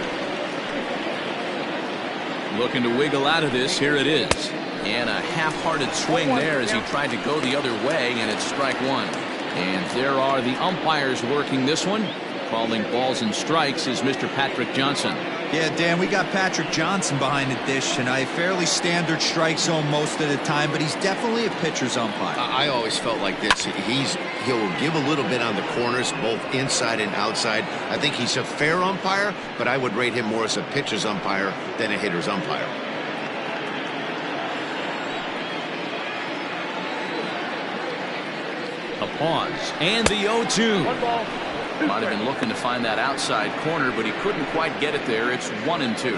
Looking to wiggle out of this. Here it is. And a half-hearted swing there as he tried to go the other way, and it's strike one. And there are the umpires working this one. Calling balls and strikes is Mr. Patrick Johnson. Yeah, Dan, we got Patrick Johnson behind the dish tonight. Fairly standard strike zone most of the time, but he's definitely a pitcher's umpire. I always felt like this. He'll give a little bit on the corners, both inside and outside. I think he's a fair umpire, but I would rate him more as a pitcher's umpire than a hitter's umpire. A pause, and the 0-2. One ball. Might have been looking to find that outside corner, but he couldn't quite get it there. It's 1-2.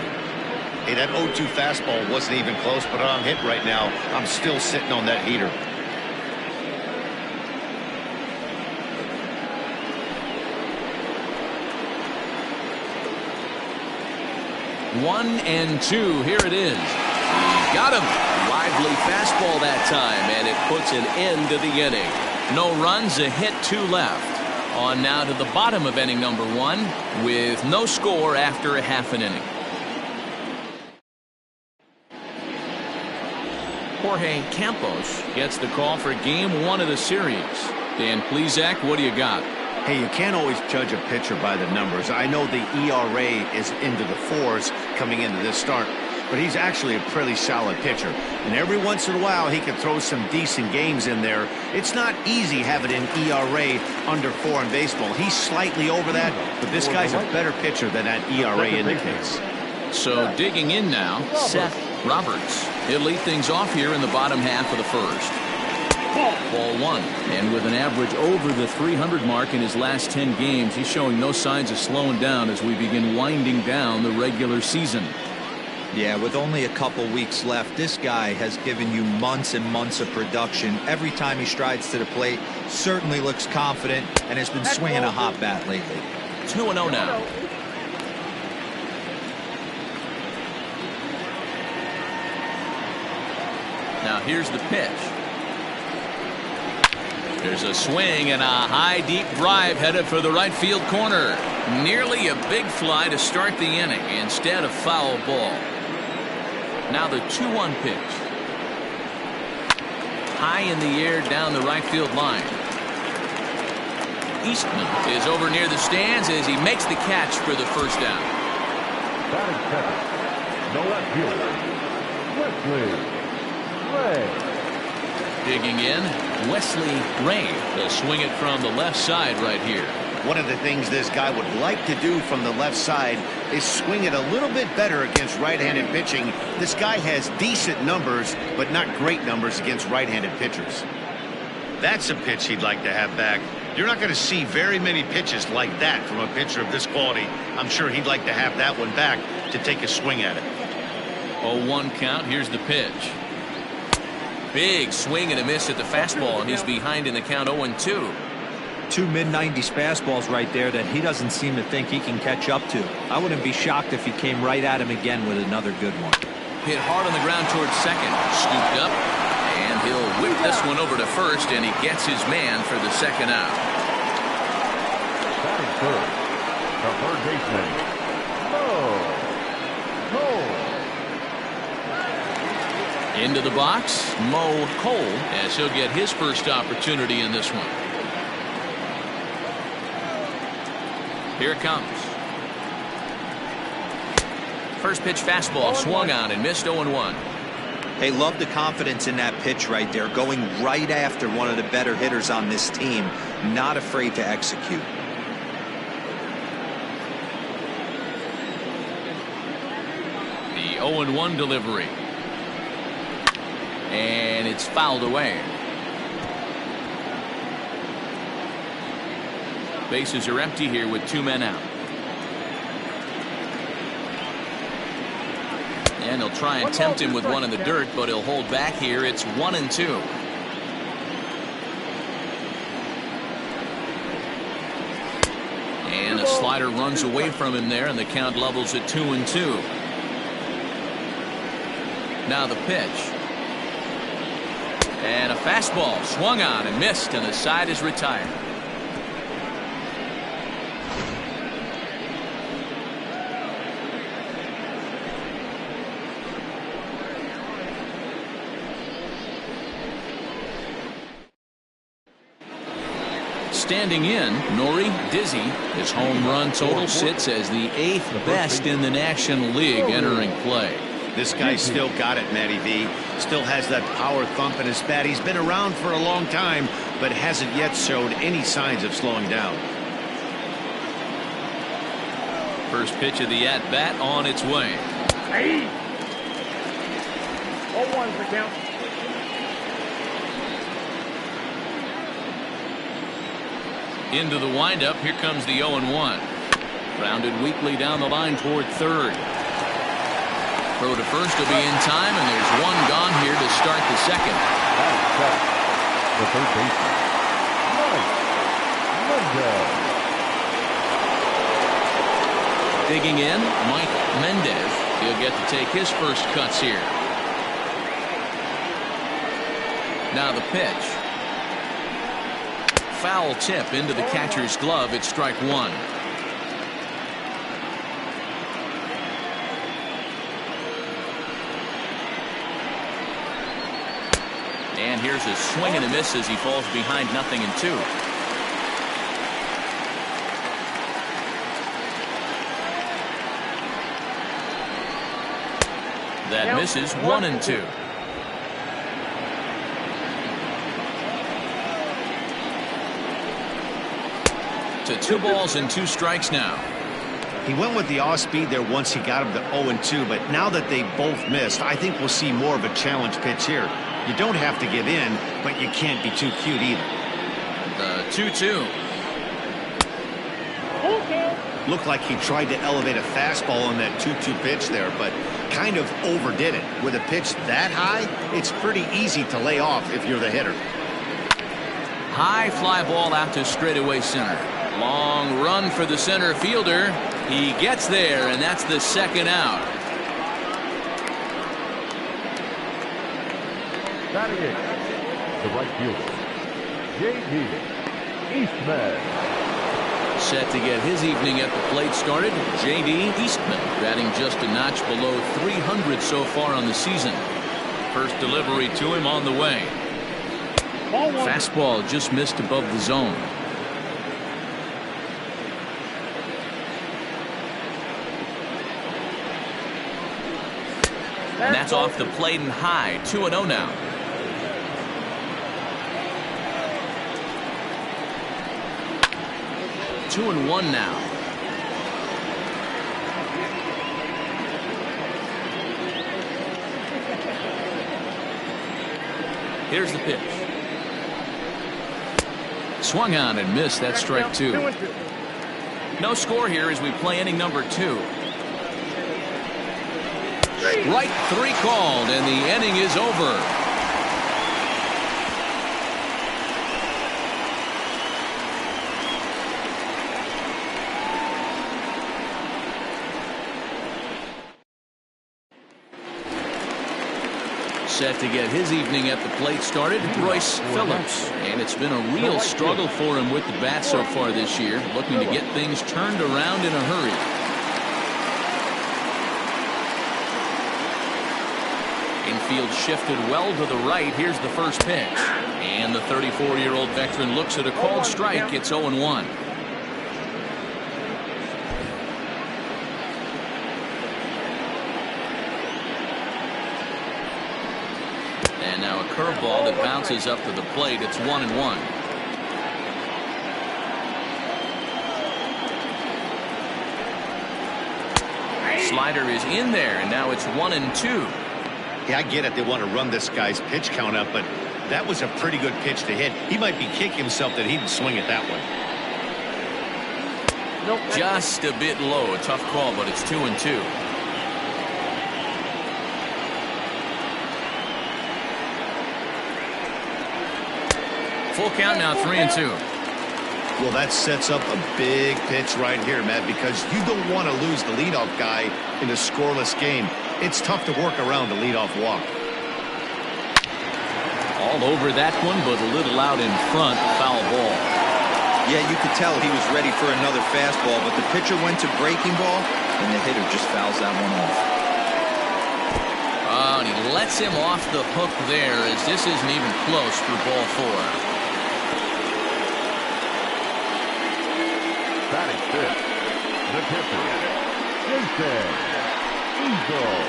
Hey, that 0-2 fastball wasn't even close, but on hit right now, I'm still sitting on that heater. One and two. Here it is. He got him. Lively fastball that time, and it puts an end to the inning. No runs, a hit, 2 left. On now to the bottom of inning number 1 with no score after a half an inning. Jorge Campos gets the call for game 1 of the series. Dan Plesac, what do you got? Hey, you can't always judge a pitcher by the numbers. I know the ERA is into the 4s coming into this start, but he's actually a pretty solid pitcher. And every once in a while, he can throw some decent games in there. It's not easy having an ERA under 4 in baseball. He's slightly over that, but this guy's a better pitcher than that ERA indicates. So digging in now, Seth Roberts. He'll lead things off here in the bottom half of the first. Ball 1. And with an average over the 300 mark in his last 10 games, he's showing no signs of slowing down as we begin winding down the regular season. Yeah, with only a couple weeks left, this guy has given you months and months of production. Every time he strides to the plate, certainly looks confident and has been swinging a hot bat lately. 2-0 now. Now here's the pitch. There's a swing and a high deep drive headed for the right field corner. Nearly a big fly to start the inning instead of foul ball. Now the 2-1 pitch. High in the air down the right field line. Eastman is over near the stands as he makes the catch for the first down. Batting second, the left fielder, Wesley Ray. Digging in, Wesley Ray will swing it from the left side right here. One of the things this guy would like to do from the left side is swing it a little bit better against right-handed pitching. This guy has decent numbers, but not great numbers against right-handed pitchers. That's a pitch he'd like to have back. You're not going to see very many pitches like that from a pitcher of this quality. I'm sure he'd like to have that one back to take a swing at it. 0-1 count. Here's the pitch. Big swing and a miss at the fastball, and he's behind in the count 0-2. 2 mid-90s fastballs right there that he doesn't seem to think he can catch up to. I wouldn't be shocked if he came right at him again with another good one. Hit hard on the ground towards second. Scooped up, and he'll whip this one over to first, and he gets his man for the second out. Batting third, the third baseman, Mo Cole. Into the box, Mo Cole, as he'll get his first opportunity in this one. Here it comes. First pitch fastball swung on and missed 0-1. They love the confidence in that pitch right there, going right after one of the better hitters on this team, not afraid to execute. The 0-1 delivery. And it's fouled away. Bases are empty here with 2 men out. And he'll try and tempt him with one in the dirt, but he'll hold back here. It's 1-2. And a slider runs away from him there, and the count levels at 2-2. Now the pitch. And a fastball swung on and missed, and the side is retired. Standing in, Nori Dizzy. His home run total sits as the 8th best in the National League entering play. This guy's still got it, Matty V. Still has that power thump in his bat. He's been around for a long time, but hasn't yet showed any signs of slowing down. First pitch of the at-bat on its way. Hey! 0-1 for count. Into the windup. Here comes the 0-1. Grounded weakly down the line toward third. Throw to first will be in time, and there's one gone here to start the second. The third baseman, Mike Mendez. Digging in, Mike Mendez. He'll get to take his first cuts here. Now the pitch. Foul tip into the catcher's glove. It's strike one. And here's a swing and a miss as he falls behind 0-2. That misses 1-2. To 2 balls and 2 strikes now. He went with the off speed there once he got him to 0-2, but now that they both missed, I think we'll see more of a challenge pitch here. You don't have to give in, but you can't be too cute either. The 2-2. Looked like he tried to elevate a fastball on that 2-2 pitch there, but kind of overdid it. With a pitch that high, it's pretty easy to lay off if you're the hitter. High fly ball out to straightaway center. Long run for the center fielder. He gets there, and that's the second out. Batting in, the right fielder, J.D. Eastman. Set to get his evening at the plate started, J.D. Eastman, batting just a notch below 300 so far on the season. First delivery to him on the way. Fastball just missed above the zone. And that's off the plate and high. 2-0 now. Two and one now. Here's the pitch. Swung on and missed. That's strike 2. No score here as we play inning number 2. Strike 3 called, and the inning is over. Set to get his evening at the plate started, Royce Phillips. And it's been a real struggle for him with the bat so far this year, looking to get things turned around in a hurry. Infield shifted well to the right. Here's the first pitch. And the 34-year-old veteran looks at a called strike. It's 0-1. And now a curveball that bounces up to the plate. It's 1-1. Slider is in there, and now it's 1-2. Yeah, I get it. They want to run this guy's pitch count up, but that was a pretty good pitch to hit. He might be kicking himself that he didn't swing at that one. Nope. Just a bit low. A tough call, but it's 2-2. Full count now, 3-2. Well, that sets up a big pitch right here, Matt, because you don't want to lose the leadoff guy in a scoreless game. It's tough to work around the leadoff walk. All over that one, but a little out in front. Foul ball. Yeah, you could tell he was ready for another fastball, but the pitcher went to breaking ball, and the hitter just fouls that one off. Oh, and he lets him off the hook there, as this isn't even close for ball 4. pitch. The pitcher, Jason Eagle.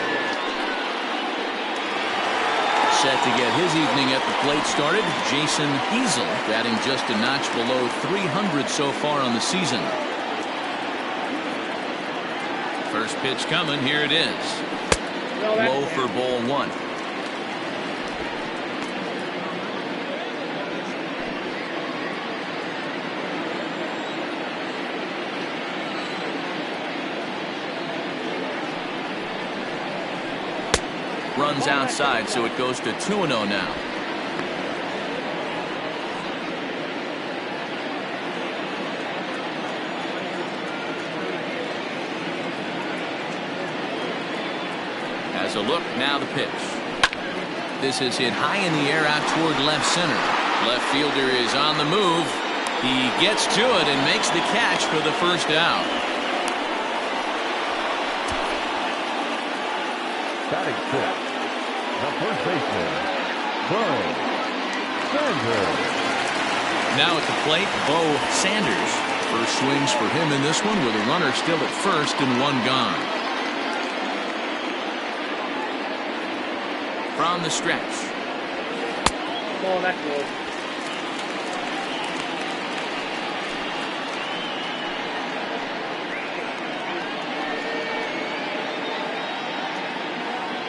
Set to get his evening at the plate started. Jason Eagle batting just a notch below 300 so far on the season. First pitch coming. Here it is. Low for ball one. Runs outside, so it goes to 2-0 now. Has a look, now the pitch. This is hit high in the air out toward left center. Left fielder is on the move. He gets to it and makes the catch for the first out. Batting fifth, the first baseman, Bo Sanders. Now at the plate, Bo Sanders. First swings for him in this one with a runner still at first and one gone. From the stretch. Ball, that's ball.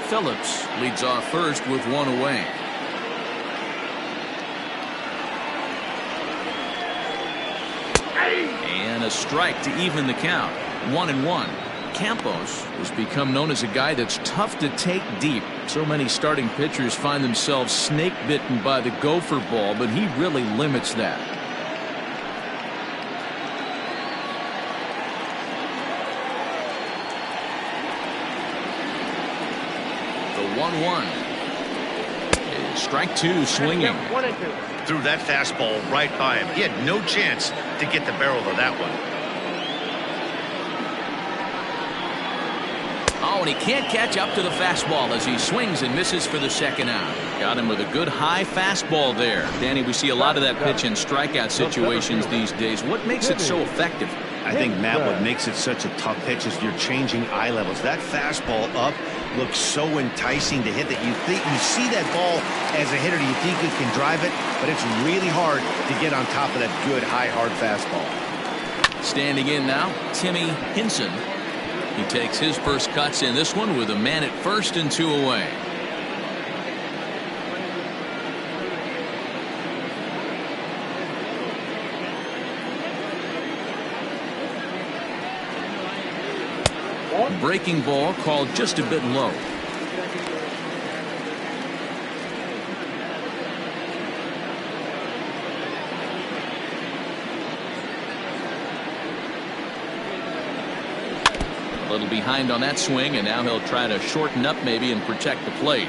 Phillips leads off first with one away. And a strike to even the count. 1-1. Campos has become known as a guy that's tough to take deep. So many starting pitchers find themselves snake bitten by the gopher ball, but he really limits that. The 1-1. Strike two, swinging. 1-2. Threw that fastball right by him. He had no chance to get the barrel of that one. Oh, and he can't catch up to the fastball as he swings and misses for the second out. Got him with a good high fastball there. Danny, we see a lot of that pitch in strikeout situations these days. What makes it so effective? I think, Matt, what makes it such a tough pitch is you're changing eye levels. That fastball up looks so enticing to hit that you see that ball as a hitter, you think you can drive it, but it's really hard to get on top of that good high hard fastball. Standing in now, Timmy Hinson. He takes his first cuts in this one with a man at first and two away. Breaking ball called just a bit low. A little behind on that swing, and now he'll try to shorten up maybe and protect the plate.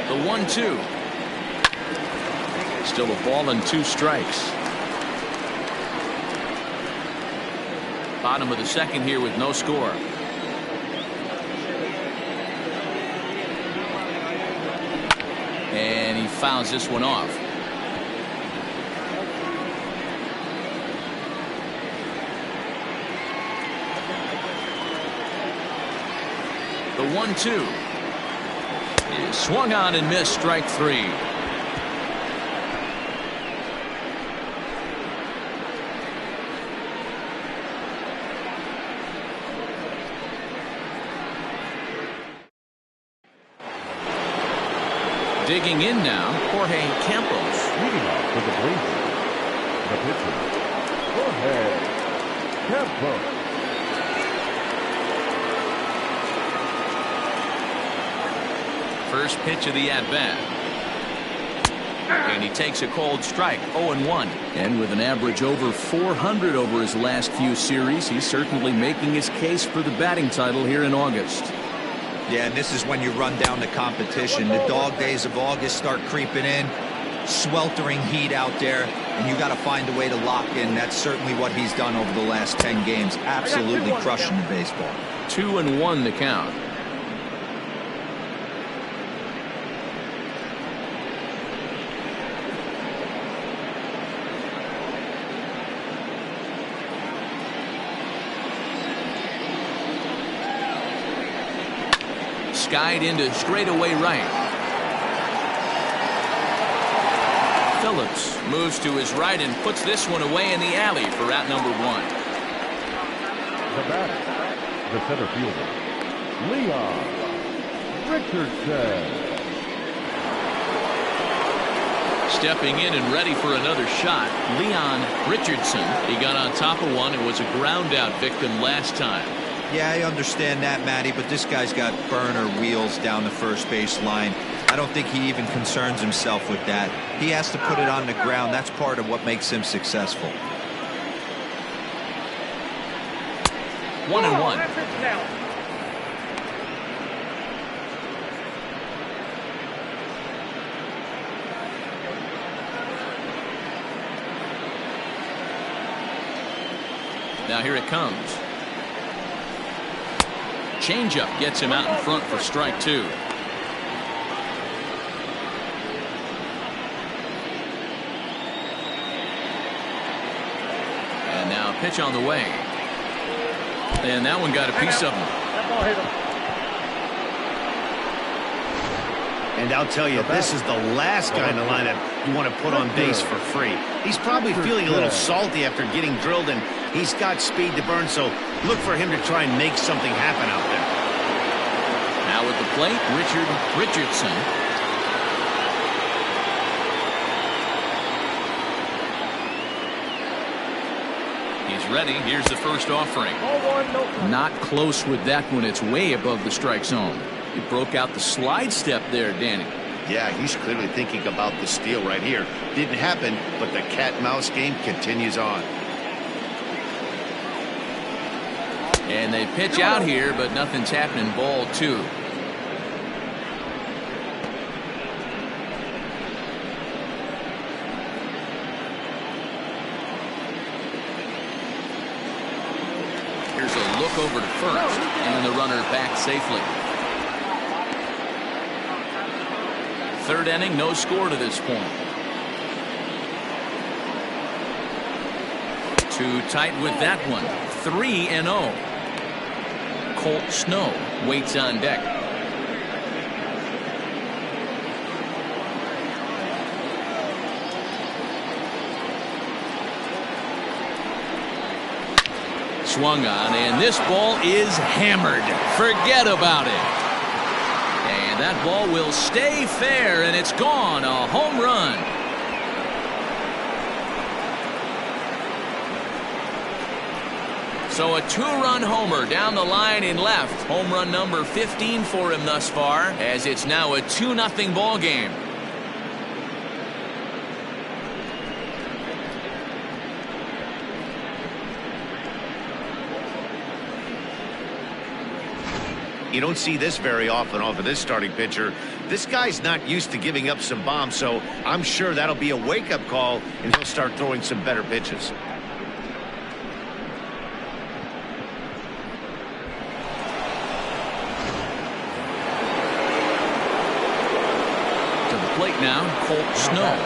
The 1-2. Still a ball and two strikes. Bottom of the second here with no score. And he fouls this one off. The 1-2 is swung on and missed, strike three. Digging in now, Jorge Campos. Leading off for the Blazers, the pitcher, Jorge Campos. First pitch of the at-bat. And he takes a cold strike, 0-1. And with an average over 400 over his last few series, he's certainly making his case for the batting title here in August. Yeah, and this is when you run down the competition. The dog days of August start creeping in. Sweltering heat out there, and you got to find a way to lock in. That's certainly what he's done over the last 10 games. Absolutely crushing the baseball. 2-1 the count. skied into straightaway right. Phillips moves to his right and puts this one away in the alley for out number 1. The batter, the center fielder, Leon Richardson. Stepping in and ready for another shot, Leon Richardson. He got on top of one and was a ground out victim last time. Yeah, I understand that, Matty, but this guy's got burner wheels down the first base line. I don't think he even concerns himself with that. He has to put it on the ground. That's part of what makes him successful. 1-1. Now here it comes. Changeup gets him out in front for strike 2. And now pitch on the way. And that one got a piece of him. That ball hit him. And I'll tell you, this is the last guy in the lineup you want to put on base for free. He's probably feeling a little salty after getting drilled, and he's got speed to burn, so look for him to try and make something happen out there. Now at the plate, Richard Richardson. He's ready. Here's the first offering. Not close with that one. It's way above the strike zone. He broke out the slide step there, Danny. Yeah, he's clearly thinking about the steal right here. Didn't happen, but the cat-mouse game continues on. And they pitch out here, but nothing's happening. Ball 2. Here's a look over to first, and the runner back safely. Third inning, no score to this point. Too tight with that one. 3-0. Colt Snow waits on deck. Swung on, and this ball is hammered. Forget about it. And that ball will stay fair, and it's gone. A home run. So a 2-run homer down the line in left. Home run number 15 for him thus far, as it's now a 2-0 ball game. You don't see this very often off of this starting pitcher. This guy's not used to giving up some bombs, so I'm sure that'll be a wake-up call, and he'll start throwing some better pitches. To the plate now, Colt Snow.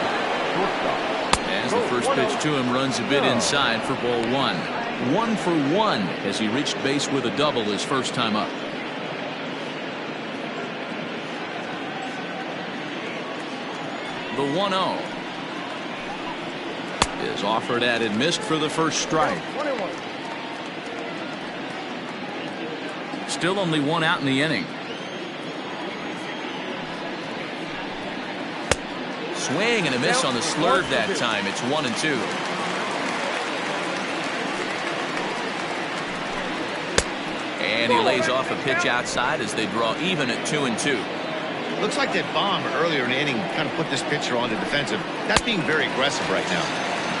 As the first pitch to him runs a bit inside for ball 1. 1 for 1 as he reached base with a double his first time up. The 1-0 is offered at and missed for the first strike. Still only one out in the inning. Swing and a miss on the slurve that time. It's 1-2. And he lays off a pitch outside as they draw even at 2-2. Looks like that bomb earlier in the inning kind of put this pitcher on the defensive. That's being very aggressive right now.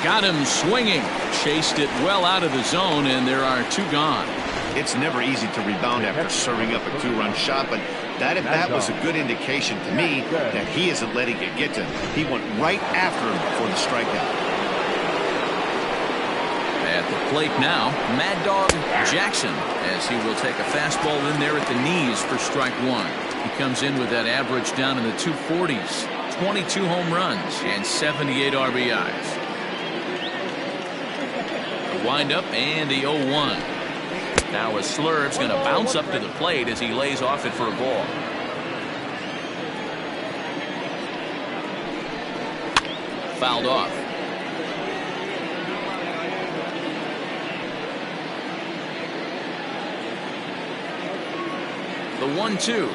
Got him swinging. Chased it well out of the zone, and there are 2 gone. It's never easy to rebound after serving up a 2-run shot, but that was a good indication to me that he isn't letting it get to him. He went right after him for the strikeout. At the plate now, Mad Dog Jackson, as he will take a fastball in there at the knees for strike 1. He comes in with that average down in the 240s. 22 home runs and 78 RBIs. The windup and the 0-1. Now a slurve's going to bounce up to the plate as he lays off it for a ball. fouled off. The 1-2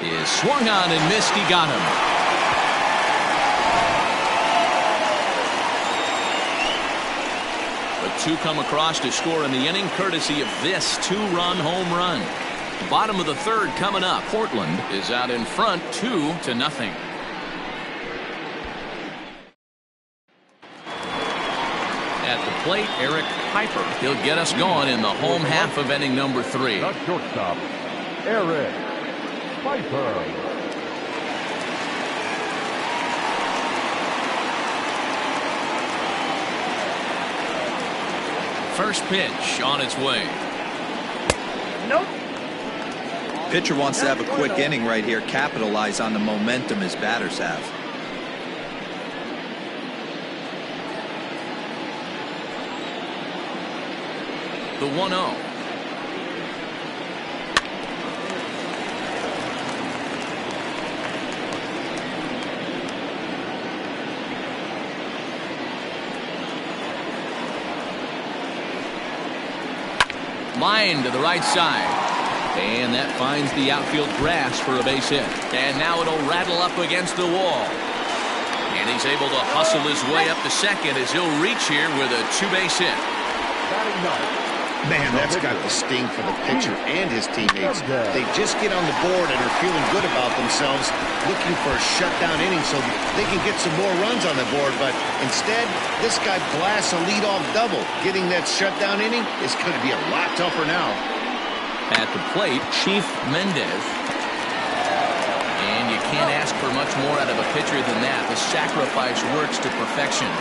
is swung on and missed. He got him. The two come across to score in the inning courtesy of this two-run home run. Bottom of the third coming up. Portland is out in front 2-0. At the plate, Eric Piper. He'll get us going in the home half of inning number 3. The shortstop, Eric Piper. First pitch on its way. Nope. Pitcher wants to have a quick inning right here, capitalize on the momentum his batters have. The 1-0. Line to the right side. And that finds the outfield grass for a base hit. And now it'll rattle up against the wall. And he's able to hustle his way up to second as he'll reach here with a two-base hit. Man, that's got the sting for the pitcher and his teammates. They just get on the board and are feeling good about themselves, looking for a shutdown inning so they can get some more runs on the board. But instead, this guy blasts a leadoff double. Getting that shutdown inning is going to be a lot tougher now. At the plate, Chief Mendez. And you can't ask for much more out of a pitcher than that. The sacrifice works to perfection.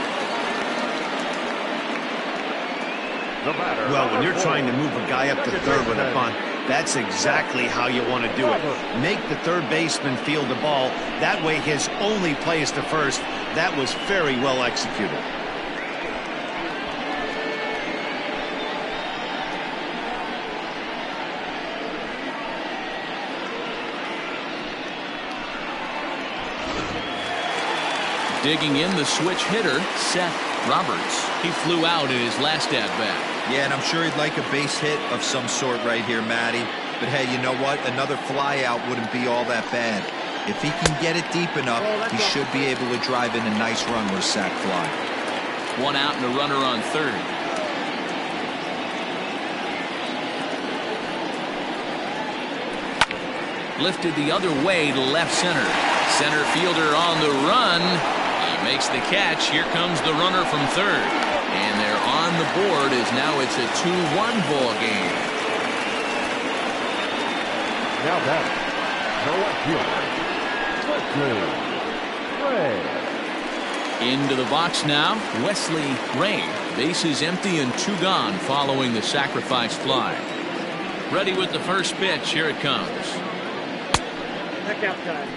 Well, when you're trying to move a guy up to third with a bunt, that's exactly how you want to do it. Make the third baseman field the ball. That way his only play is to first. That was very well executed. Digging in the switch hitter, Seth Roberts. He flew out in his last at-bat. Yeah, and I'm sure he'd like a base hit of some sort right here, Matty. But hey, you know what? Another fly out wouldn't be all that bad. If he can get it deep enough, he should be able to drive in a nice run with a sac fly. One out and a runner on third. Lifted the other way to left center. Center fielder on the run. He makes the catch. Here comes the runner from third. And they're on the board as now it's a 2-1 ball game. Now that Wesley Ray. Into the box now, Wesley Ray. Bases empty and two gone following the sacrifice fly. Ready with the first pitch. Here it comes. Heck out time.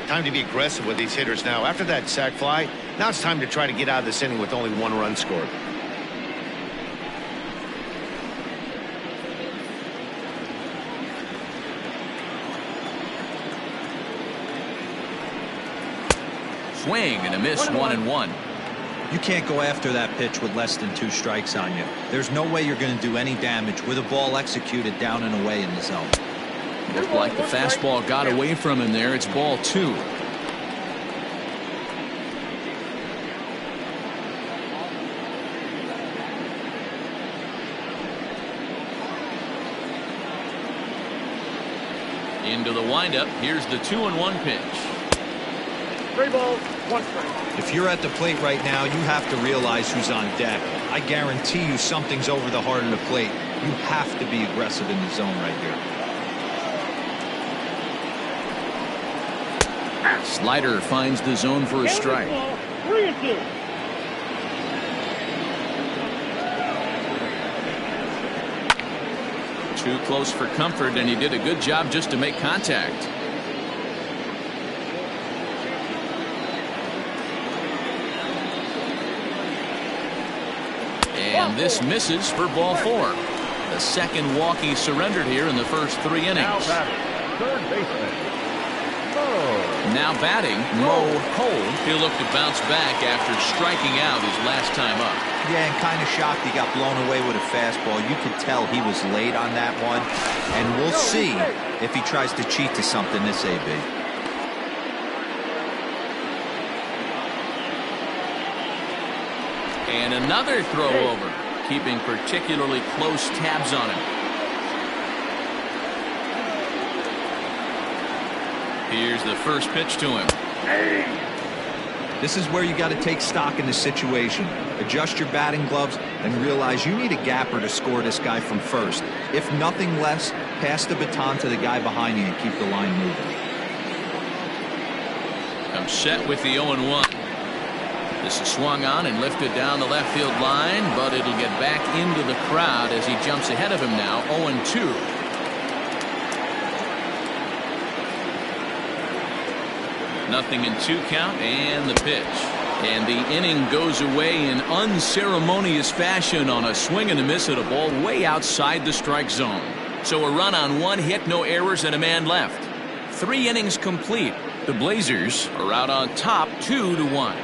Time to be aggressive with these hitters now. After that sac fly, now it's time to try to get out of this inning with only one run scored. Swing and a miss, 1-1. You can't go after that pitch with less than 2 strikes on you. There's no way you're going to do any damage with a ball executed down and away in the zone. Looked like the fastball got away from him there. It's ball 2. Into the windup. Here's the 2-1 pitch. 3 balls, 1 strike. If you're at the plate right now, you have to realize who's on deck. I guarantee you something's over the heart of the plate. You have to be aggressive in the zone right here. Slider finds the zone for a strike. 3-2. Too close for comfort, and he did a good job just to make contact. And this misses for ball 4. The second walk he surrendered here in the first 3 innings. Now batting, third baseman. Now batting, Mo Cole. He'll look to bounce back after striking out his last time up. Yeah, and kind of shocked he got blown away with a fastball. You could tell he was late on that one. And we'll see if he tries to cheat to something this AB. And another throw over, keeping particularly close tabs on him. Here's the first pitch to him. This is where you got to take stock in the situation. Adjust your batting gloves and realize you need a gapper to score this guy from first. If nothing less, pass the baton to the guy behind you and keep the line moving. I'm set with the 0-1. This is swung on and lifted down the left field line, but it'll get back into the crowd as he jumps ahead of him now. 0-2. Nothing in 2 count, and the pitch. And the inning goes away in unceremonious fashion on a swing and a miss at a ball way outside the strike zone. So a run on 1 hit, no errors, and a man left. 3 innings complete. The Blazers are out on top 2-1.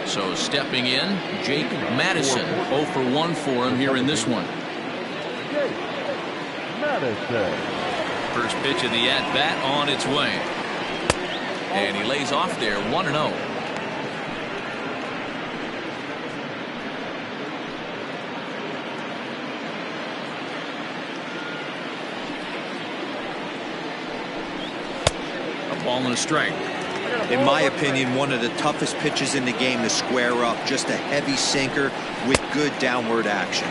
So stepping in, Jake Madison. 0 for 1 for him here in this one. First pitch of the at-bat on its way. And he lays off there, 1-0. A ball and a strike. In my opinion, one of the toughest pitches in the game to square up. Just a heavy sinker with good downward action.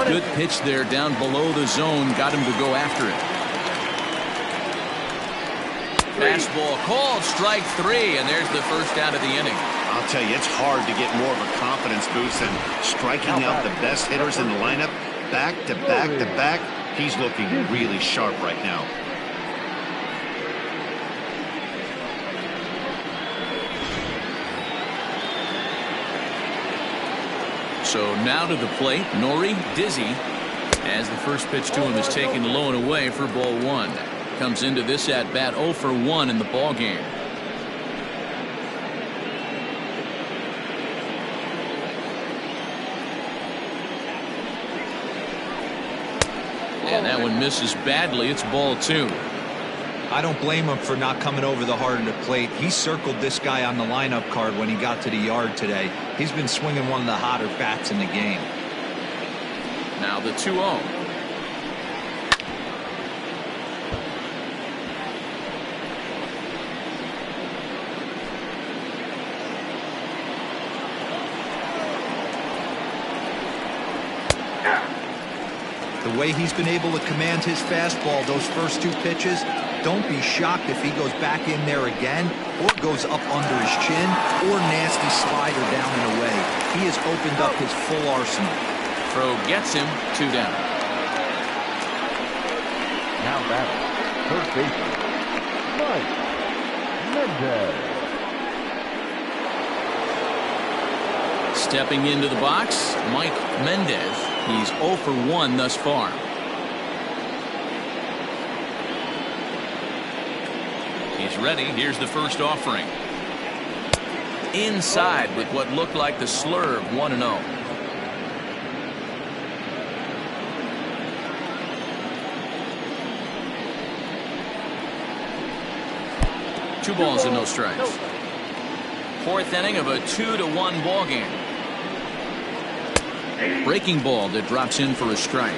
Good pitch there down below the zone. Got him to go after it. Fastball called, strike 3, and there's the first out of the inning. I'll tell you, it's hard to get more of a confidence boost than striking out the best hitters in the lineup back to back to back. He's looking really sharp right now. So now to the plate, Nori Dizzy, as the first pitch to him is taken low and away for ball 1. Comes into this at bat 0 for 1 in the ball game. And that one misses badly. It's ball 2. I don't blame him for not coming over the heart of the plate. He circled this guy on the lineup card when he got to the yard today. He's been swinging one of the hotter bats in the game. Now the 2-0. The way he's been able to command his fastball those first 2 pitches, don't be shocked if he goes back in there again or goes up under his chin or nasty slider down and away. He has opened up his full arsenal. Throw gets him, 2 down. Now batting, first baseman, Mike Mendez. Stepping into the box, Mike Mendez. He's 0 for 1 thus far. He's ready. Here's the first offering. Inside with what looked like the slurve, 1-0. Two balls and no strikes. 4th inning of a 2-1 ball game. Breaking ball that drops in for a strike.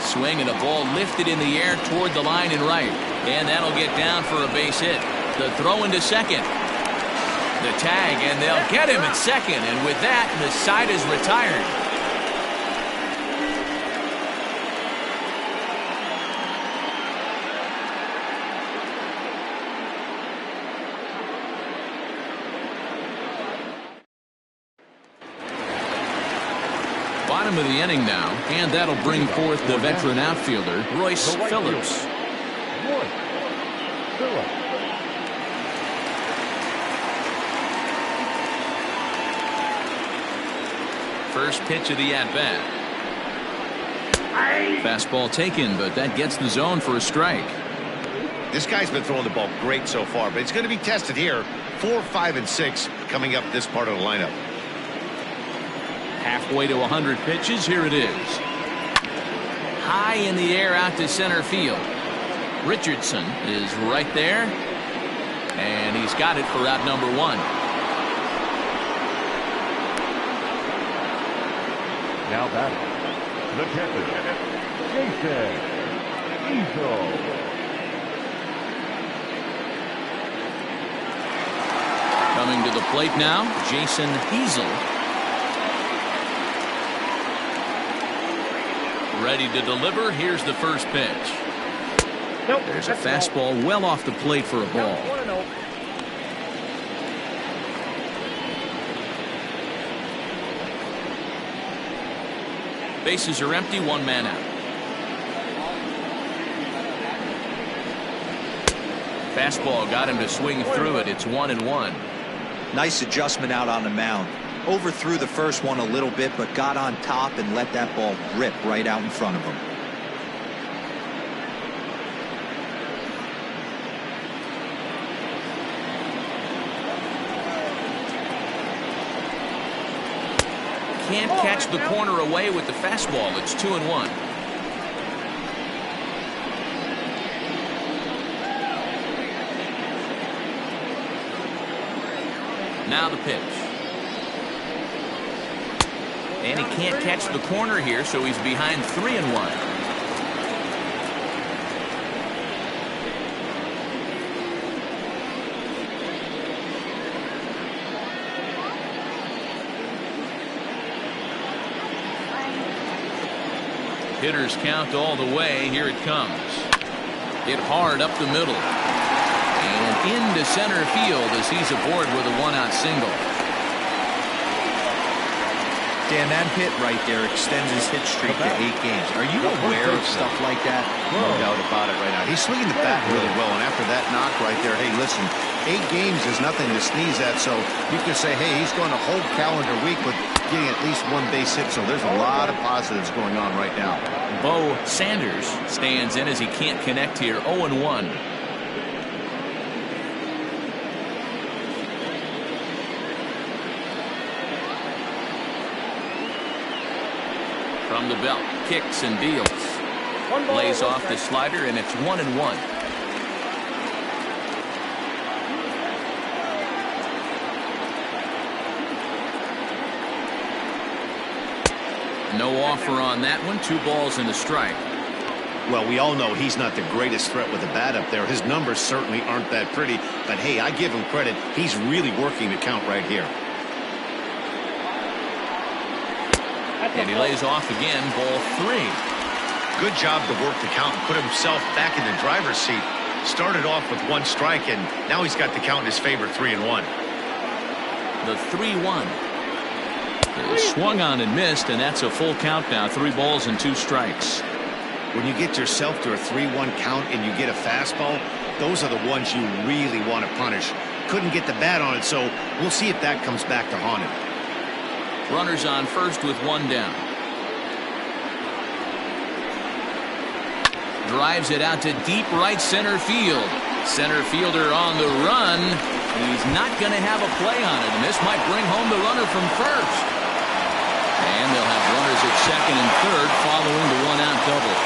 Swing and a ball lifted in the air toward the line and right. And that'll get down for a base hit. The throw into second. The tag, and they'll get him at second. And with that, the side is retired. Bottom of the inning now, and that'll bring forth the veteran outfielder, Royce Phillips. First pitch of the at-bat. Fastball taken, but that gets the zone for a strike. This guy's been throwing the ball great so far, but it's going to be tested here. 4, 5, and 6 coming up this part of the lineup. Halfway to 100 pitches. Here it is. High in the air out to center field. Richardson is right there, and he's got it for out number 1. Now batting, the catcher, Jason Easel. Coming to the plate now, Jason Hazel. Ready to deliver. Here's the first pitch. Nope, There's a that's fastball well off the plate for a ball. 1-0. Bases are empty, 1 man out. Fastball got him to swing through it. It's 1-1. Nice adjustment out on the mound. Overthrew the first one a little bit, but got on top and let that ball rip right out in front of him. Can't catch the corner away with the fastball. It's 2-1. Now the pitch. And he can't catch the corner here, so he's behind 3-1. Hitters count all the way. Here it comes. Hit hard up the middle. And into center field as he's aboard with a 1-out single. Dan, that hit right there extends his hit streak to 8 games. Are you aware of stuff like that? No doubt about it right now. He's swinging the bat really well, and after that knock right there, hey, listen, 8 games is nothing to sneeze at, so you can say, hey, he's going a whole calendar week with getting at least 1 base hit, so there's a lot of positives going on right now. Bo Sanders stands in as he can't connect here. 0-1. From the belt, kicks and deals. Lays off the slider, and it's 1-1. No offer on that one. 2 balls and a strike. Well, we all know he's not the greatest threat with the bat up there. His numbers certainly aren't that pretty, but hey, I give him credit. He's really working the count right here. And he lays off again. Ball 3. Good job to work the count and put himself back in the driver's seat. Started off with 1 strike, and now he's got the count in his favor, 3-1. The 3-1. Swung on and missed, and that's a full count now. 3 balls and 2 strikes. When you get yourself to a 3-1 count and you get a fastball, those are the ones you really want to punish. Couldn't get the bat on it, so we'll see if that comes back to haunt him. Runners on first with 1 down. Drives it out to deep right center field. Center fielder on the run. He's not going to have a play on it, and this might bring home the runner from first. And they'll have runners at second and third following the 1-out double.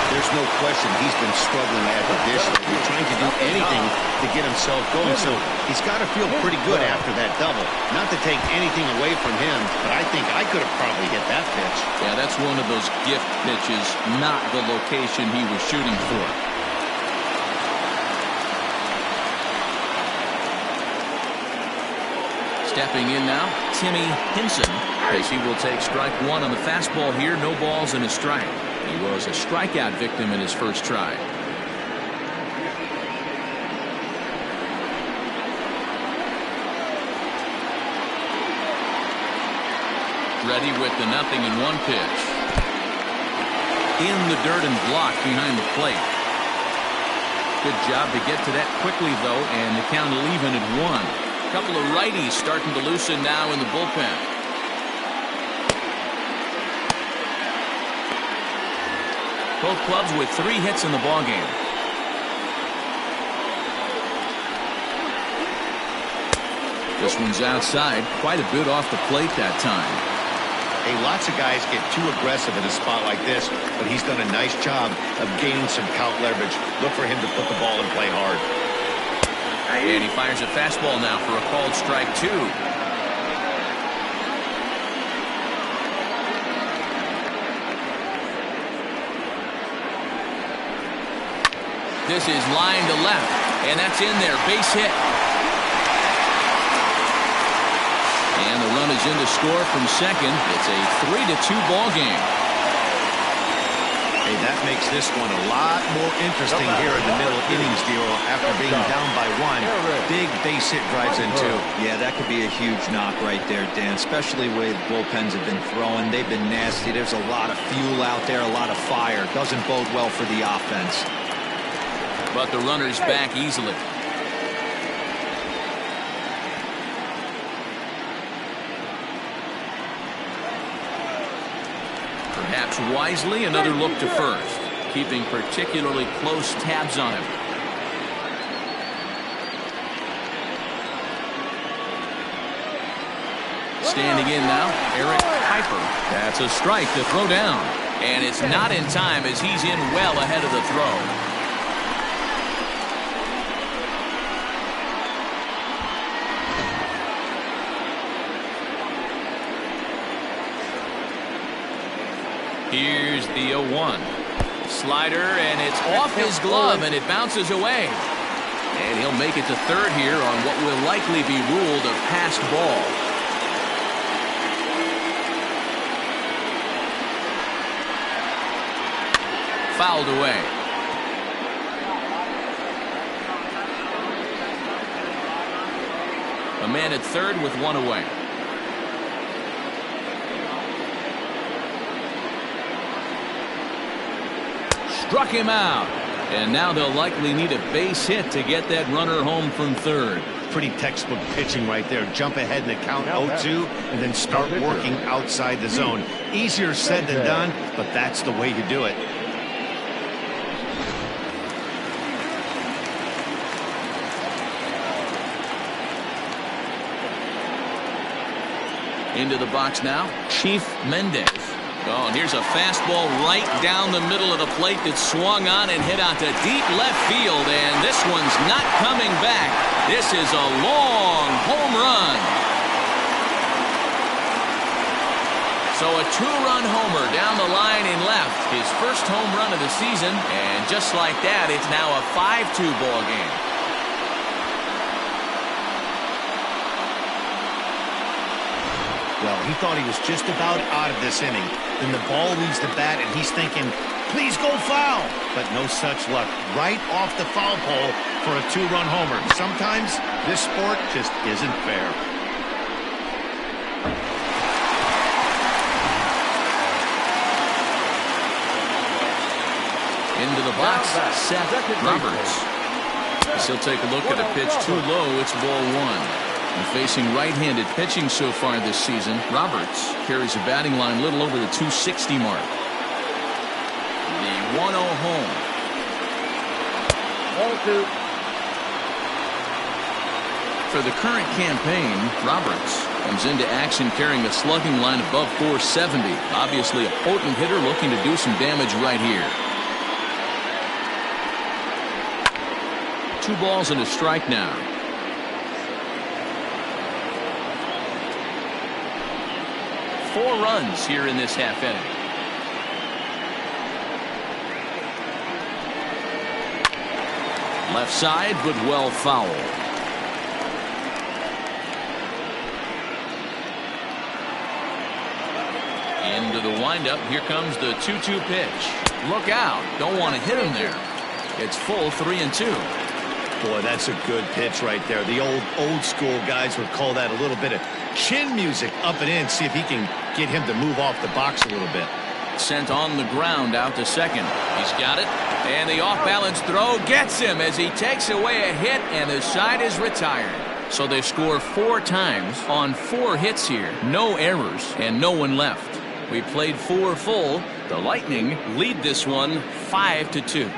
There's no question he's been struggling at the dish. He's trying to do anything to get himself going, so he's got to feel pretty good after that double. Not to take anything away from him, but I think I could have probably hit that pitch. Yeah, that's one of those gift pitches, not the location he was shooting for. Stepping in now, Timmy Henson, as he will take strike 1 on the fastball here. No balls and a strike. He was a strikeout victim in his first try. Ready with the 0-1 pitch. In the dirt and blocked behind the plate. Good job to get to that quickly, though, and the count even at 1. A couple of righties starting to loosen now in the bullpen. Both clubs with 3 hits in the ballgame. This one's outside, quite a bit off the plate that time. Hey, lots of guys get too aggressive in a spot like this, but he's done a nice job of gaining some count leverage. Look for him to put the ball and play hard. And he fires a fastball now for a called strike 2. This is line to left, and that's in there, base hit. And the run is in to score from second. It's a 3-2 ball game. Hey, that makes this one a lot more interesting here in the middle innings, Dero. After being down by 1, big base hit drives in 2. Yeah, that could be a huge knock right there, Dan, especially the way the bullpens have been throwing. They've been nasty. There's a lot of fuel out there, a lot of fire. Doesn't bode well for the offense. But the runner's back easily. Perhaps wisely, another look to first, keeping particularly close tabs on him. Standing in now, Eric Piper. That's a strike to throw down. And it's not in time as he's in well ahead of the throw. Here's the 0-1. Slider, and it's off his glove, and it bounces away. And he'll make it to third here on what will likely be ruled a passed ball. Fouled away. A man at third with 1 away. Struck him out. And now they'll likely need a base hit to get that runner home from third. Pretty textbook pitching right there. Jump ahead in the count 0-2 and then start working outside the zone. Easier said than done, but that's the way you do it. Into the box now, Chief Mendez. Oh, and here's a fastball right down the middle of the plate that swung on and hit out to deep left field, and this one's not coming back. This is a long home run. So a 2-run homer down the line in left, his first home run of the season, and just like that, it's now a 5-2 ball game. Well, he thought he was just about out of this inning. Then the ball leaves the bat, and he's thinking, please go foul. But no such luck. Right off the foul pole for a 2-run homer. Sometimes this sport just isn't fair. Into the box, Seth Roberts. He'll take a look at a pitch too low. It's ball 1. And facing right-handed pitching so far this season, Roberts carries a batting line a little over the 260 mark. The 1-0 home. 1-2. For the current campaign, Roberts comes into action carrying a slugging line above 470. Obviously a potent hitter looking to do some damage right here. 2 balls and a strike now. Four runs here in this half inning. Left side, but well fouled. Into the windup. Here comes the 2-2 pitch. Look out. Don't want to hit him there. It's full 3-2. Boy, that's a good pitch right there. The old school guys would call that a little bit of chin music up and in. See if he can get him to move off the box a little bit. Sent on the ground out to second. He's got it. And the off-balance throw gets him as he takes away a hit, and the side is retired. So they score 4 times on 4 hits here. No errors and no one left. We played 4 full. The Lightning lead this one 5-2.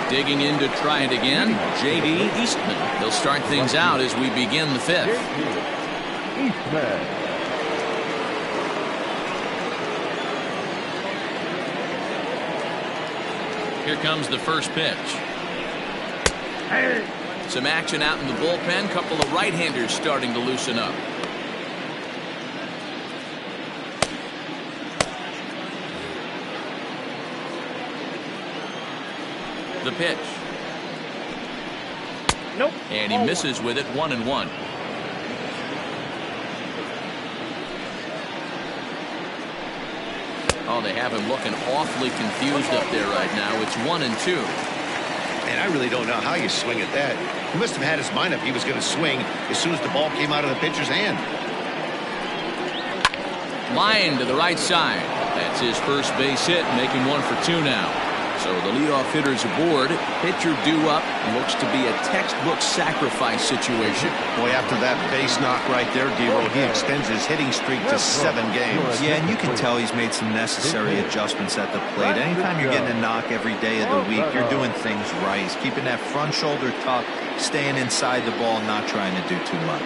Digging in to try it again, J.D. Eastman. He'll start things out as we begin the 5th. Eastman. Here comes the first pitch. Some action out in the bullpen. Couple of right-handers starting to loosen up. The pitch. Nope. And he misses with it, 1-1. Oh, they have him looking awfully confused up there right now. It's 1-2. And I really don't know how you swing at that. He must have had his mind up he was going to swing as soon as the ball came out of the pitcher's hand. Line to the right side. That's his first base hit, making 1 for 2 now. So the leadoff hitter's aboard. Pitcher due up. Looks to be a textbook sacrifice situation. Boy, after that base knock right there, D-Roll, he extends his hitting streak to 7 games. Yeah, and you can tell he's made some necessary adjustments at the plate. Anytime you're getting a knock every day of the week, you're doing things right. He's keeping that front shoulder tucked, staying inside the ball, not trying to do too much.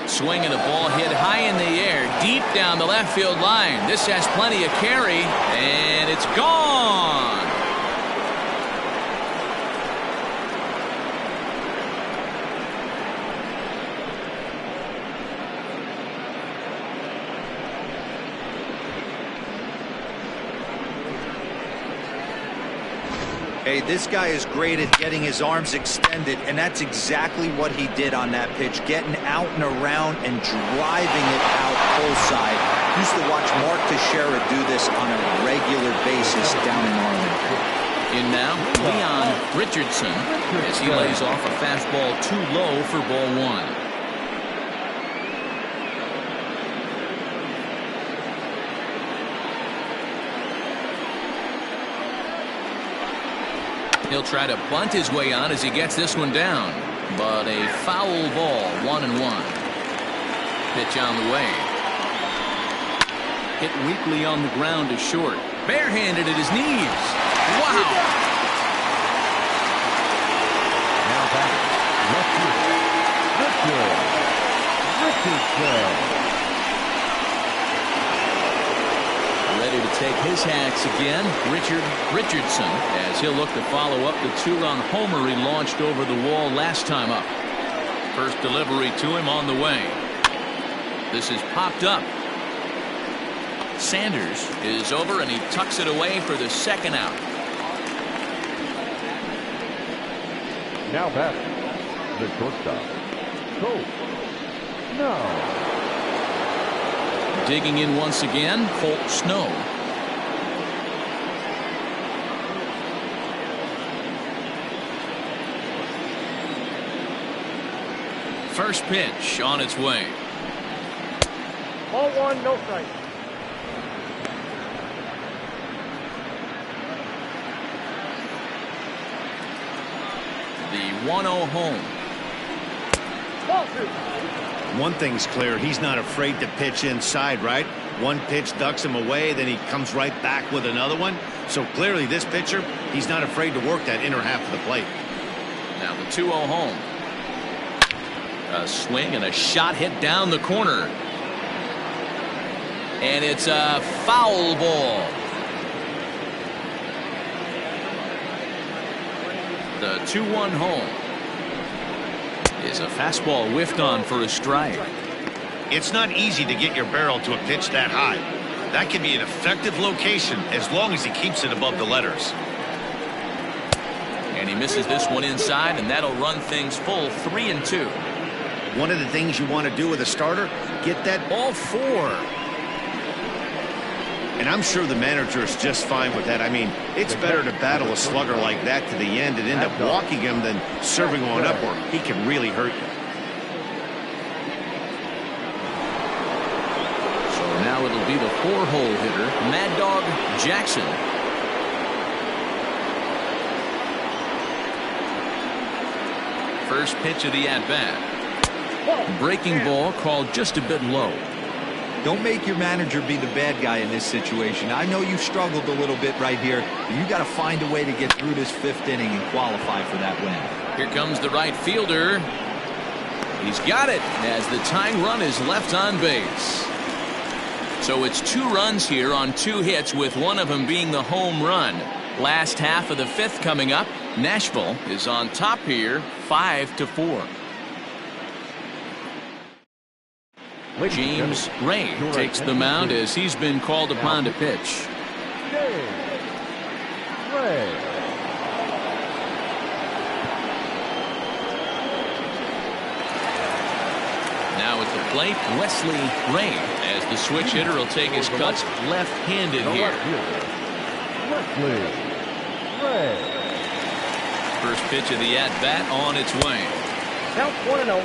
Swing and a ball hit high in the air, deep down the left field line. This has plenty of carry, and it's gone. Hey, this guy is great at getting his arms extended, and that's exactly what he did on that pitch, getting out and around and driving it out full side. Used to watch Mark Teixeira do this on a regular basis down in Arlington. In now, Leon Richardson, as he lays off a fastball too low for ball 1. He'll try to bunt his way on as he gets this one down. But a foul ball, 1-1. Pitch on the way. Hit weakly on the ground to short. Barehanded at his knees. Wow. Now back. Richardson. Ready to take his hacks again, Richard Richardson, as he'll look to follow up the 2-run homer he launched over the wall last time up. First delivery to him on the way. This is popped up. Sanders is over and he tucks it away for the second out. Now back. The shortstop. Colt. No. Digging in once again, Colt Snow. First pitch on its way. Ball 1, no strike. The 1-0 home. Ball 2. One thing's clear, he's not afraid to pitch inside, right? One pitch ducks him away, then he comes right back with another one. So clearly this pitcher, he's not afraid to work that inner half of the plate. Now the 2-0 home. A swing and a shot hit down the corner. And it's a foul ball. The 2-1 home is a fastball whiffed on for a strike. It's not easy to get your barrel to a pitch that high. That can be an effective location as long as he keeps it above the letters. And he misses this one inside, and that'll run things full 3-2. One of the things you want to do with a starter, get that ball 4. And I'm sure the manager is just fine with that. I mean, it's better to battle a slugger like that to the end and end up walking him than serving on up where he can really hurt you. So now it'll be the 4-hole hitter, Mad Dog Jackson. First pitch of the at-bat. Breaking ball called just a bit low. Don't make your manager be the bad guy in this situation. I know you struggled a little bit right here. You got to find a way to get through this 5th inning and qualify for that win. Here comes the right fielder. He's got it as the tying run is left on base. So it's 2 runs here on 2 hits, with one of them being the home run. Last half of the 5th coming up. Nashville is on top here, 5-4. James Ray takes the mound as he's been called upon to pitch. Now at the plate, Wesley Ray, as the switch hitter will take his cuts left-handed here. First pitch of the at-bat on its way. Count 1-0.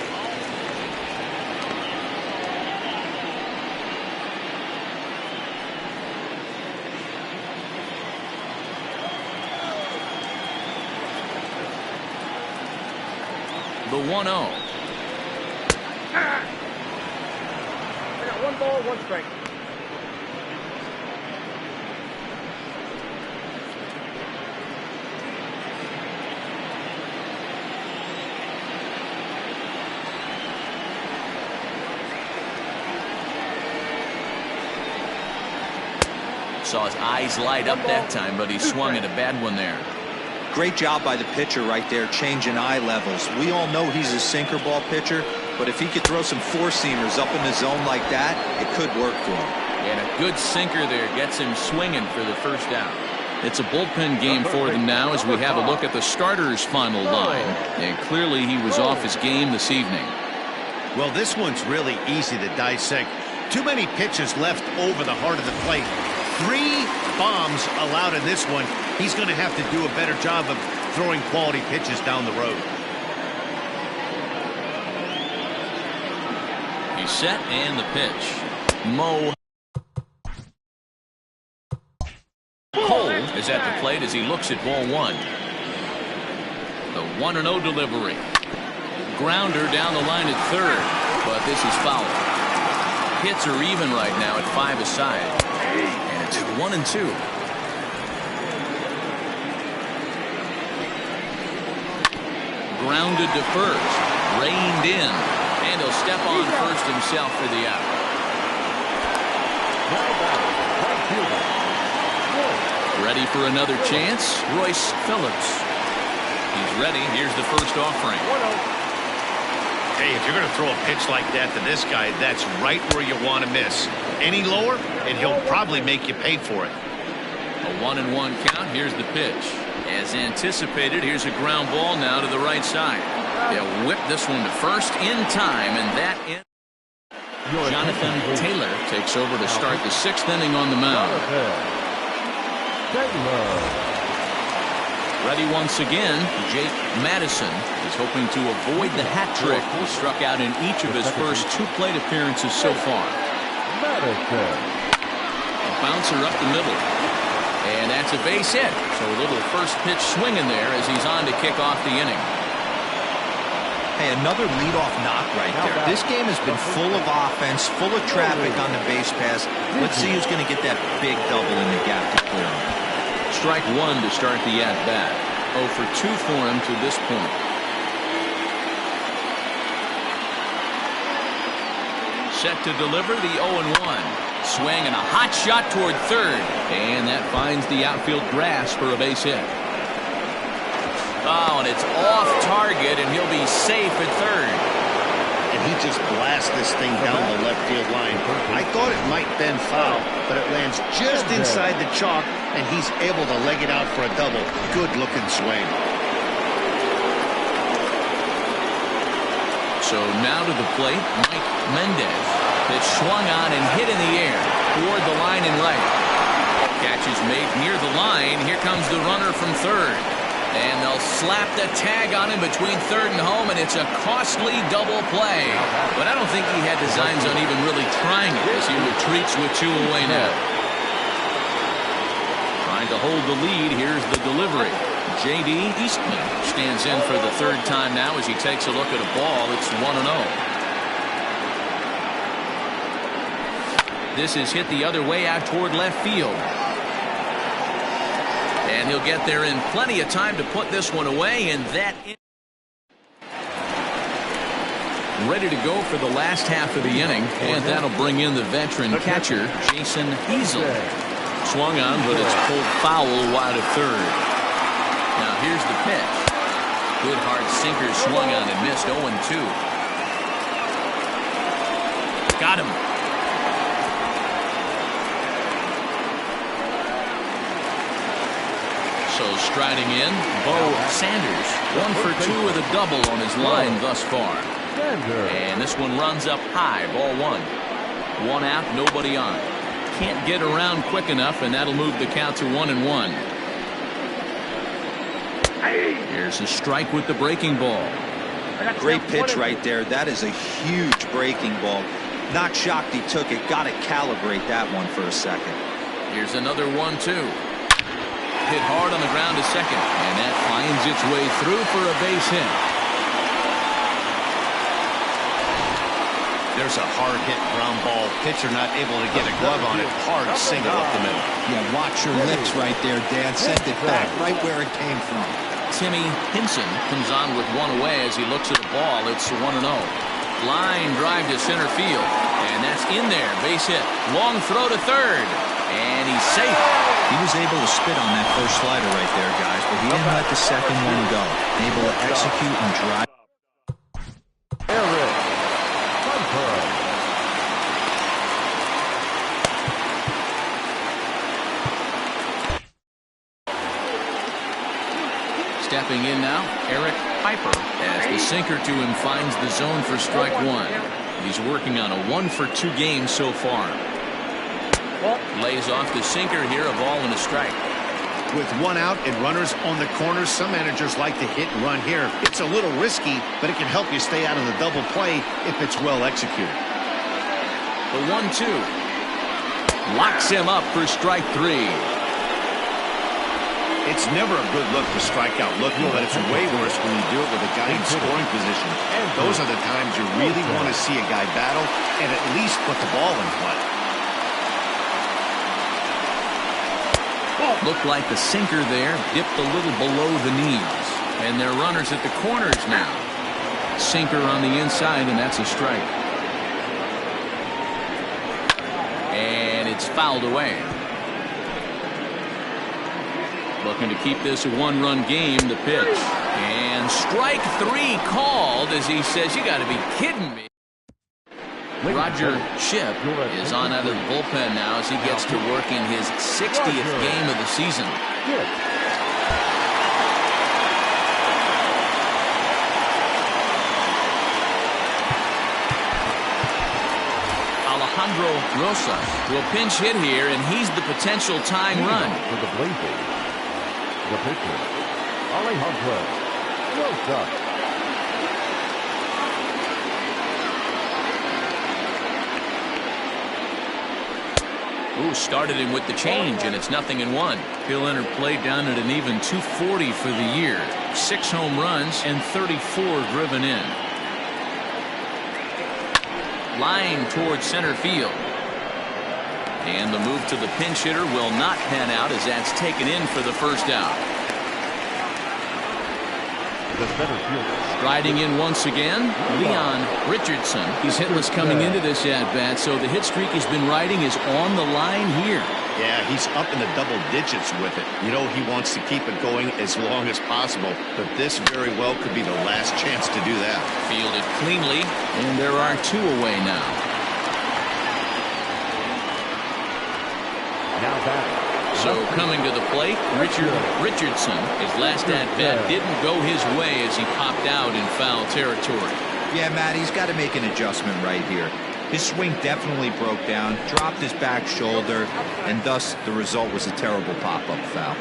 The 1-0. I got 1 ball, 1 strike. Saw his eyes light up that time, but he swung at a bad one there. Great job by the pitcher right there, changing eye levels. We all know he's a sinker ball pitcher, but if he could throw some 4-seamers up in the zone like that, it could work for him. And a good sinker there gets him swinging for the first out. It's a bullpen game for them now as we have a look at the starters' final line. And clearly he was off his game this evening. Well, this one's really easy to dissect. Too many pitches left over the heart of the plate. 3 bombs allowed in this one. He's going to have to do a better job of throwing quality pitches down the road. He's set and the pitch. Mo Cole is at the plate as he looks at ball 1. The 1-0 delivery. Grounder down the line at third, but this is foul. Hits are even right now at 5 aside. And it's 1-2. Grounded to first, reined in, and he'll step on first himself for the out. Ready for another chance, Royce Phillips. He's ready. Here's the first offering. Hey, if you're going to throw a pitch like that to this guy, that's right where you want to miss. Any lower, and he'll probably make you pay for it. A 1-1 count. Here's the pitch. As anticipated, here's a ground ball now to the right side. They'll whip this one to first in time, and that ends. Jonathan Taylor takes over to start the 6th inning on the mound. Ready once again, Jake Madison is hoping to avoid the hat trick. He struck out in each of his first 2 plate appearances so far. A bouncer up the middle. And that's a base hit. So a little first pitch swinging there as he's on to kick off the inning. Hey, another leadoff knock right there. This game has been full of offense, full of traffic on the base pass. Let's see who's going to get that big double in the gap to clear him. Strike 1 to start the at-bat. 0 for 2 for him to this point. Set to deliver the 0-1. Swing and a hot shot toward third. And that finds the outfield grass for a base hit. Oh, and it's off target, and he'll be safe at third. And he just blasts this thing down the left field line. I thought it might bend foul, but it lands just inside the chalk, and he's able to leg it out for a double. Good-looking swing. So now to the plate, Mike Mendez. Pitch swung on and hit in the air toward the line and right. Catch is made near the line. Here comes the runner from third. And they'll slap the tag on him between third and home, and it's a costly double play. But I don't think he had designs on even really trying it as he retreats with 2 away now. Trying to hold the lead. Here's the delivery. J.D. Eastman stands in for the third time now as he takes a look at a ball. It's 1-0. This is hit the other way out toward left field. And he'll get there in plenty of time to put this one away, and that ready to go for the last half of the inning, and that'll bring in the veteran catcher, Jason Hazel. Swung on, but it's pulled foul wide of third. Now here's the pitch. Good hard sinker swung on and missed. 0-2. Got him. So striding in, Bo Sanders, 1 for 2 with a double on his line thus far. And this one runs up high, ball 1. 1 out, nobody on. Can't get around quick enough, and that'll move the count to 1-1. Here's a strike with the breaking ball. Great pitch right there. That is a huge breaking ball. Not shocked he took it. Got to calibrate that one for a second. Here's another 1-2. Hit hard on the ground to second, and that finds its way through for a base hit. There's a hard hit ground ball. Pitcher not able to get a glove on it. Hard single up the middle. Yeah, watch your lips right there, Dan. Sent it back right where it came from. Timmy Hinson comes on with one away as he looks at the ball. It's 1-0. Line drive to center field, and that's in there. Base hit. Long throw to third, and he's safe. He was able to spit on that first slider right there, guys, but he didn't let the second one go. Able to execute and drive. Stepping in now, Eric Piper, as the sinker to him finds the zone for strike 1. He's working on a 1 for 2 game so far. Lays off the sinker here, a ball and a strike. With 1 out and runners on the corners, some managers like to hit and run here. It's a little risky, but it can help you stay out of the double play if it's well executed. The 1-2 locks him up for strike 3. It's never a good look to strike out looking, but it's way worse when you do it with a guy in scoring position. And those are the times you really want to see a guy battle and at least put the ball in play. Looked like the sinker there dipped a little below the knees. And they're runners at the corners now. Sinker on the inside, and that's a strike. And it's fouled away. Looking to keep this a 1-run game, the pitch. And strike 3 called as he says, you got to be kidding me. Roger Shipp is on out of the bullpen now as he gets to work in his 60th game of the season. Alejandro Rosas will pinch hit here, and he's the potential tying run. For the Blazers, the pitcher, Alejandro Rosas. Ooh, started him with the change, and it's 0-1. He'll enter play down at an even 240 for the year. 6 home runs and 34 driven in. Line towards center field. And the move to the pinch hitter will not pan out as that's taken in for the first out. Striding in once again, Leon Richardson. He's hitless coming into this at-bat, so the hit streak he's been riding is on the line here. Yeah, he's up in the double digits with it. You know he wants to keep it going as long as possible, but this very well could be the last chance to do that. Fielded cleanly, and there are 2 away now. Now back. So coming to the plate, Richard Richardson. His last at-bat didn't go his way as he popped out in foul territory. Yeah, Matt, he's got to make an adjustment right here. His swing definitely broke down, dropped his back shoulder, and thus the result was a terrible pop-up foul.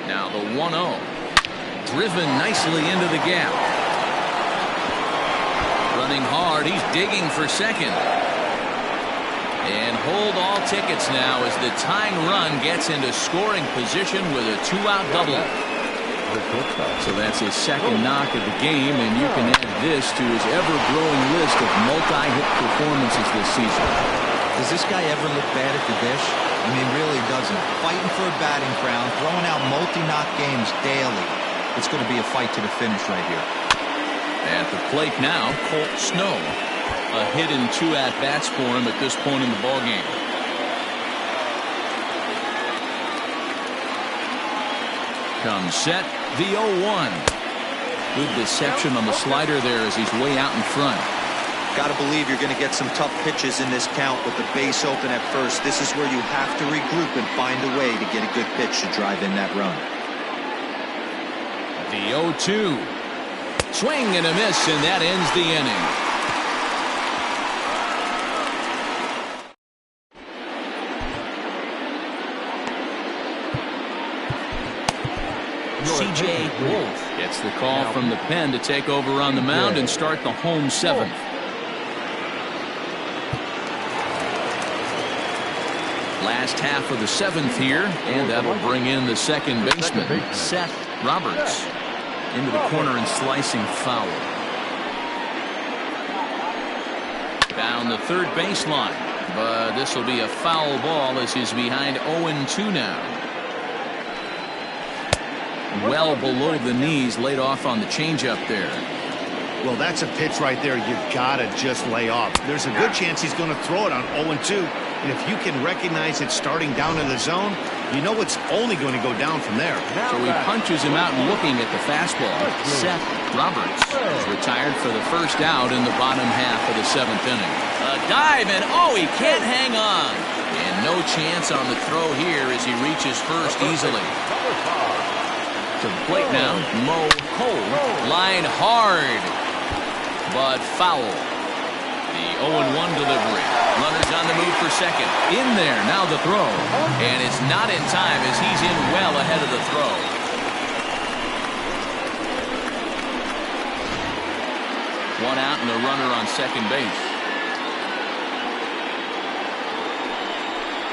Now the 1-0. Driven nicely into the gap. Running hard, he's digging for second. And hold all tickets now as the tying run gets into scoring position with a 2-out double. So that's his second knock of the game, and you can add this to his ever-growing list of multi-hit performances this season. Does this guy ever look bad at the dish? I mean, really doesn't. Fighting for a batting crown, throwing out multi-knock games daily. It's going to be a fight to the finish right here. At the plate now, Colt Snow. A hit in 2 at-bats for him at this point in the ballgame. Comes set, the 0-1. Good deception on the slider there as he's way out in front. Got to believe you're going to get some tough pitches in this count with the base open at first. This is where you have to regroup and find a way to get a good pitch to drive in that run. The 0-2. Swing and a miss, and that ends the inning. C.J. Wolf gets the call from the pen to take over on the mound and start the home 7th. Last half of the 7th here, and that'll bring in the second baseman, Seth Roberts, into the corner and slicing foul. Down the third baseline, but this will be a foul ball as he's behind 0-2 now. Well below the knees, laid off on the changeup there. Well, that's a pitch right there you've got to just lay off. There's a good chance he's going to throw it on 0-2. And if you can recognize it starting down in the zone, you know it's only going to go down from there. So he punches him out looking at the fastball. Seth Roberts is retired for the first out in the bottom half of the 7th inning. A dive, and oh, he can't hang on. And no chance on the throw here as he reaches first easily. To the plate now, Mo Cole, line hard, but foul. The 0-1 delivery. Runners on the move for second. In there, now the throw. And it's not in time as he's in well ahead of the throw. One out and a runner on second base.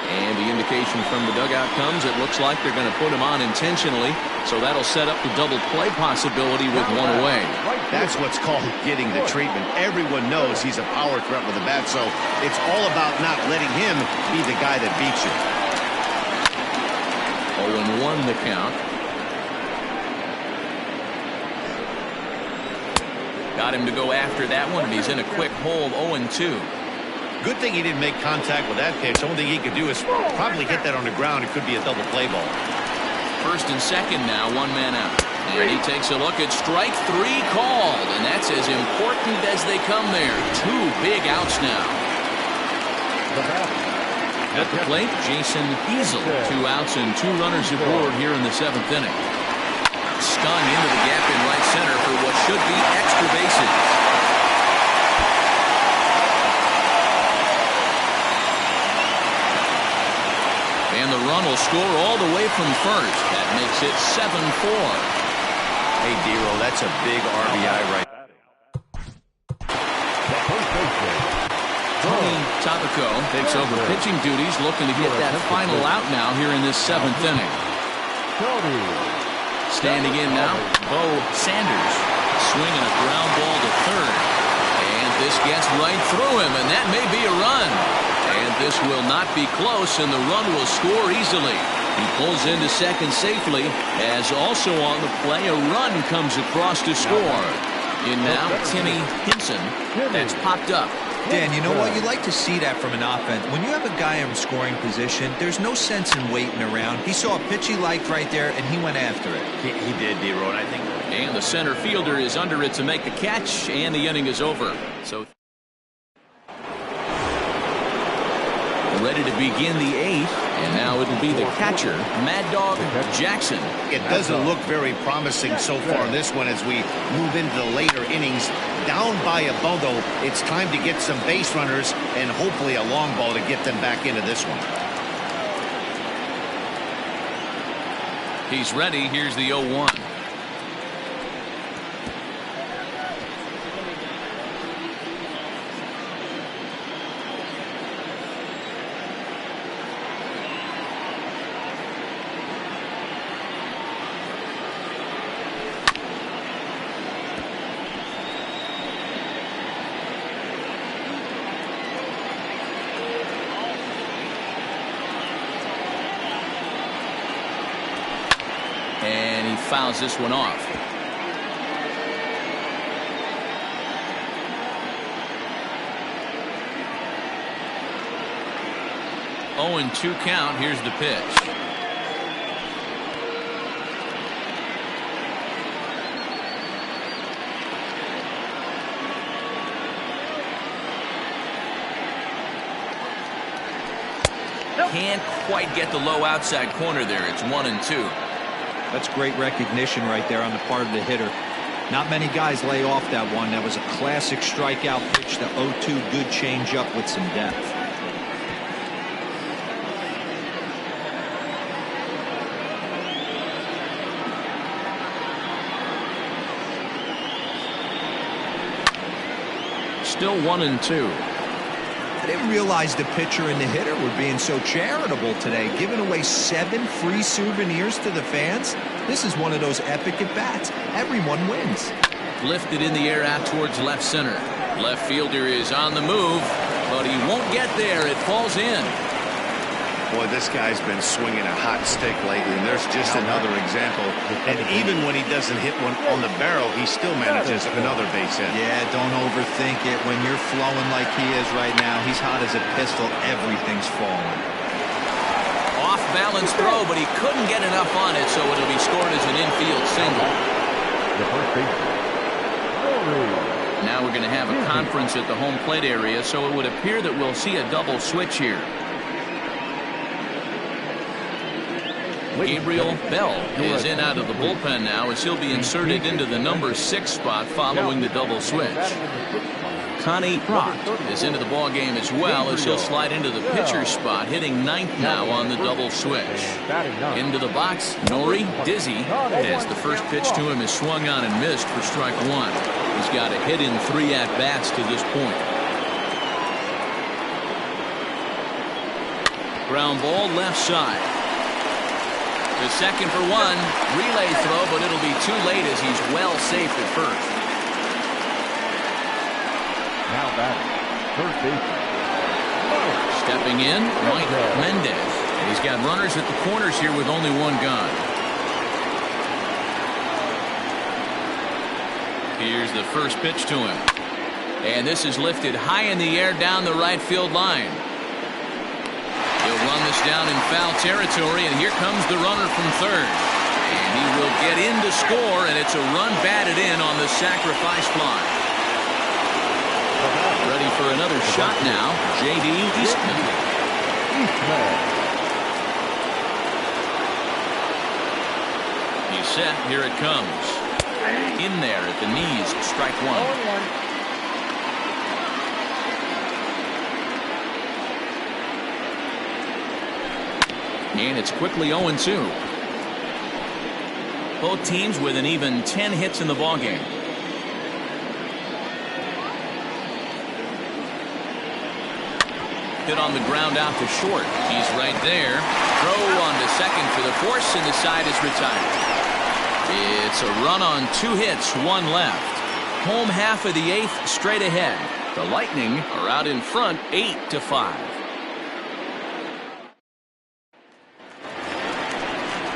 And the indication from the dugout comes, it looks like they're going to put him on intentionally. So that'll set up the double play possibility with one away. That's what's called getting the treatment. Everyone knows he's a power threat with the bat, so it's all about not letting him be the guy that beats you. 0-1 the count. Got him to go after that one, and he's in a quick hold. 0-2. Good thing he didn't make contact with that pitch. The only thing he could do is probably hit that on the ground. It could be a double play ball. First and second now, 1 man out. And he takes a look at strike 3 called, and that's as important as they come there. 2 big outs now. At the plate, Jason Easel. 2 outs and 2 runners aboard here in the 7th inning. Stung into the gap in right center for what should be extra bases. And the run will score all the way from first. That makes it 7-4. Hey, Dero, that's a big RBI right. Tony Tabaco takes over pitching duties, looking to get that final out now here in this 7th inning. Standing in now, Bo Sanders, swinging a ground ball to third. And this gets right through him, and that may be a run. And this will not be close, and the run will score easily. He pulls into second safely, as also on the play, a run comes across to score. In now, Timmy Henson, that's popped up. Dan, you know what? You like to see that from an offense. When you have a guy in scoring position, there's no sense in waiting around. He saw a pitch he liked right there, and he went after it. He did, Dero, and I think. And the center fielder is under it to make the catch, and the inning is over. So ready to begin the 8th, and now it'll be the catcher, Mad Dog Jackson. It doesn't look very promising so far in this one as we move into the later innings. Down by a bundle, it's time to get some base runners and hopefully a long ball to get them back into this one. He's ready. Here's the 0-1. fouls this one off. 0-2 count. Here's the pitch. Can't quite get the low outside corner there. It's 1-2. That's great recognition right there on the part of the hitter. Not many guys lay off that one. That was a classic strikeout pitch. The 0-2 good changeup with some depth. Still 1-2. I didn't realize the pitcher and the hitter were being so charitable today, giving away 7 free souvenirs to the fans. This is one of those epic at-bats. Everyone wins. Lifted in the air out towards left center. Left fielder is on the move, but he won't get there. It falls in. Boy, this guy's been swinging a hot stick lately, and there's just another example. And even when he doesn't hit one on the barrel, he still manages another base hit. Yeah, don't overthink it. When you're flowing like he is right now, he's hot as a pistol. Everything's falling. Off balance throw, but he couldn't get enough on it, so it'll be scored as an infield single. The first baseman, Now we're going to have a conference at the home plate area, so it would appear that we'll see a double switch here. Gabriel Bell is in out of the bullpen now as he'll be inserted into the number 6 spot following the double switch. Connie Rock is into the ball game as well as he'll slide into the pitcher's spot, hitting 9th now on the double switch. Into the box, Nori Dizzy, as the first pitch to him is swung on and missed for strike 1. He's got a hit in 3 at-bats to this point. Ground ball left side. The second for 1, relay throw, but it'll be too late as he's well safe at first. now batting, first baseman. Stepping in, Mike Mendez. And he's got runners at the corners here with only 1 gone. Here's the first pitch to him. And this is lifted high in the air down the right field line. He'll run this down in foul territory, and here comes the runner from third. And he will get in to score, and it's a run batted in on the sacrifice fly. Ready for another shot now, J.D. Eastman. He's set, here it comes. In there at the knees, strike 1. And it's quickly 0-2. Both teams with an even 10 hits in the ballgame. Hit on the ground out to short. He's right there. Throw on to second for the force, and the side is retired. It's a run on 2 hits, 1 left. Home half of the 8th straight ahead. The Lightning are out in front 8-5.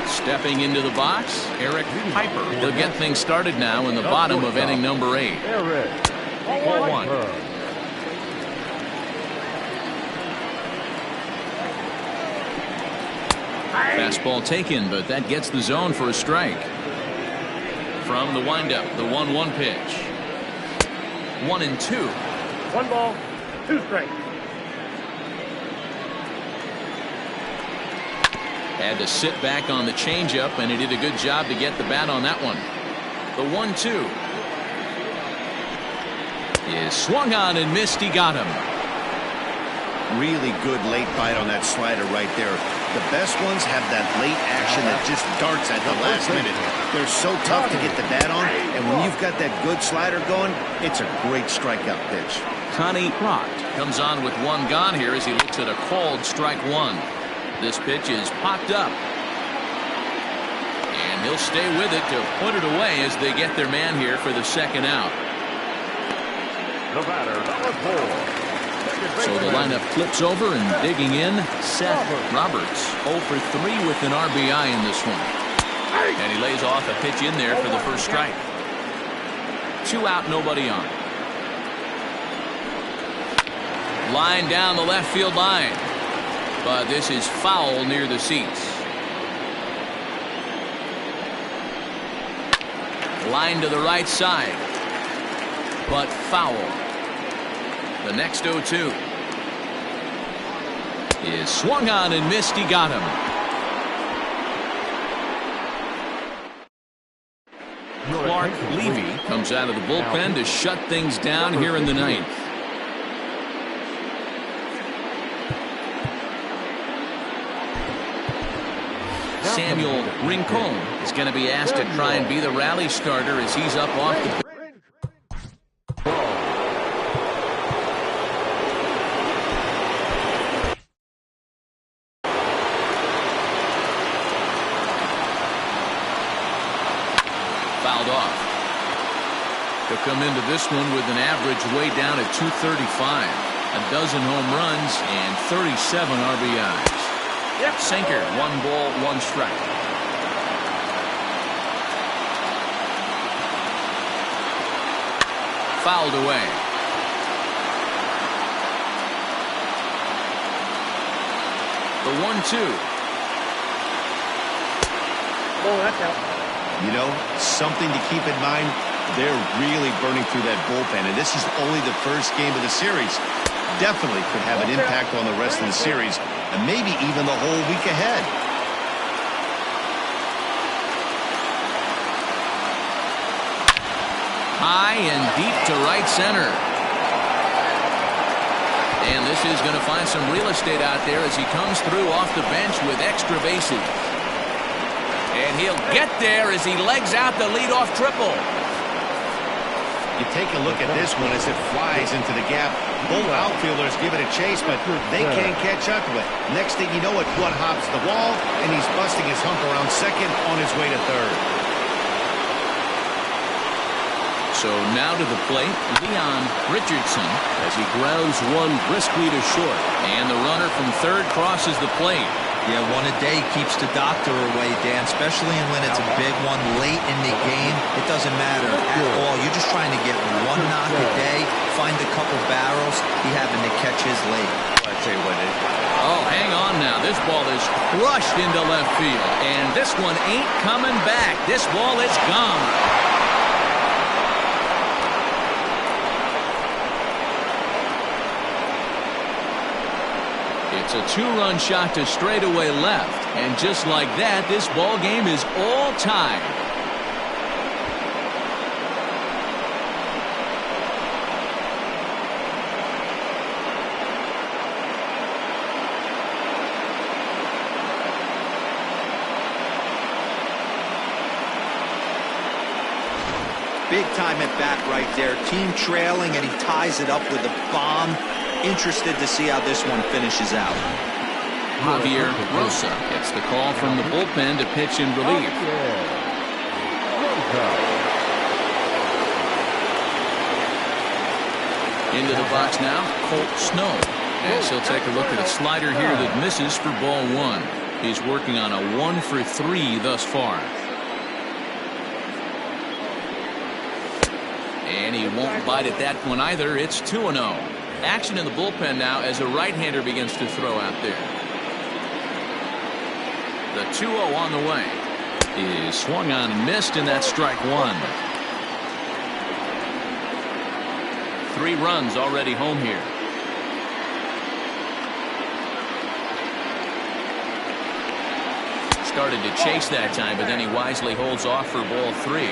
Stepping into the box, Eric Piper. He'll get things started now in the bottom of inning number 8. Eric 1. Fastball taken, but that gets the zone for a strike. From the windup, the 1-1 pitch. 1-2. 1 ball, 2 strikes. Had to sit back on the changeup, and he did a good job to get the bat on that one. The 1-2 is swung on and missed. He got him. Really good late bite on that slider right there. The best ones have that late action that just darts at the last minute. They're so tough to get the bat on, and when you've got that good slider going, it's a great strikeout pitch. Connie Rock comes on with 1 gone here as he looks at a called strike 1. This pitch is popped up. And he'll stay with it to put it away as they get their man here for the second out. The batter, number 4. So the lineup flips over, and digging in, Seth Roberts. 0 for 3 with an RBI in this one. And he lays off a pitch in there for the first strike. 2 out, nobody on. Line down the left field line. But this is foul near the seats. Line to the right side. But foul. The next 0-2 is swung on and missed. He got him. Clark Levy comes out of the bullpen to shut things down here in the ninth. Samuel Rincon is going to be asked to try and be the rally starter as he's up off the bench. Fouled off. He'll come into this one with an average way down at 235. A dozen home runs and 37 RBIs. Yep. Sinker, 1 ball, 1 strike. Fouled away. The 1-2. Oh, that's out. You know, something to keep in mind, they're really burning through that bullpen, and this is only the first game of the series. Definitely could have an impact on the rest of the series, and maybe even the whole week ahead. High and deep to right center. And this is going to find some real estate out there as he comes through off the bench with extra bases. And he'll get there as he legs out the leadoff triple. You take a look at this one as it flies into the gap. Both outfielders give it a chase, but they can't catch up to it. Next thing you know, it one hops the wall, and he's busting his hump around second on his way to third. So now to the plate, Leon Richardson as he grounds one briskly to short. And the runner from third crosses the plate. Yeah, one a day keeps the doctor away, Dan, especially when it's a big one late in the game. It doesn't matter at all. You're just trying to get one knock a day, find a couple barrels. He happened to catch his late. I tell you what, Oh, hang on now. This ball is crushed into left field. And this one ain't coming back. This ball is gone. It's a 2-run shot to straightaway left. And just like that, this ball game is all tied. Big time at bat right there. Team trailing, and he ties it up with a bomb. Interested to see how this one finishes out. Javier Rosa gets the call from the bullpen to pitch in relief. Into the box now, Colt Snow. As he'll take a look at a slider here that misses for ball 1. He's working on a 1 for 3 thus far. And he won't bite at that one either. It's 2-0. Action in the bullpen now as a right-hander begins to throw out there. The 2-0 on the way is swung on and missed, and that's strike 1. 3 runs already home here. Started to chase that time, but then he wisely holds off for ball 3.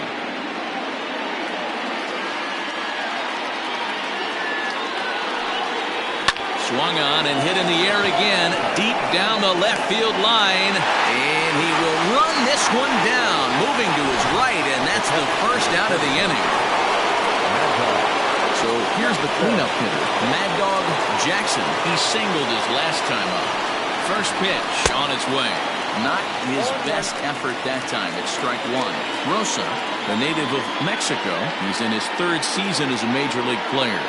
Swung on and hit in the air again, deep down the left field line, and he will run this one down, moving to his right, and that's the first out of the inning. So here's the cleanup hitter, Mad Dog Jackson. He singled his last time up. First pitch on its way. Not his best effort that time. It's strike 1. Rosa, the native of Mexico, he's in his 3rd season as a major league player.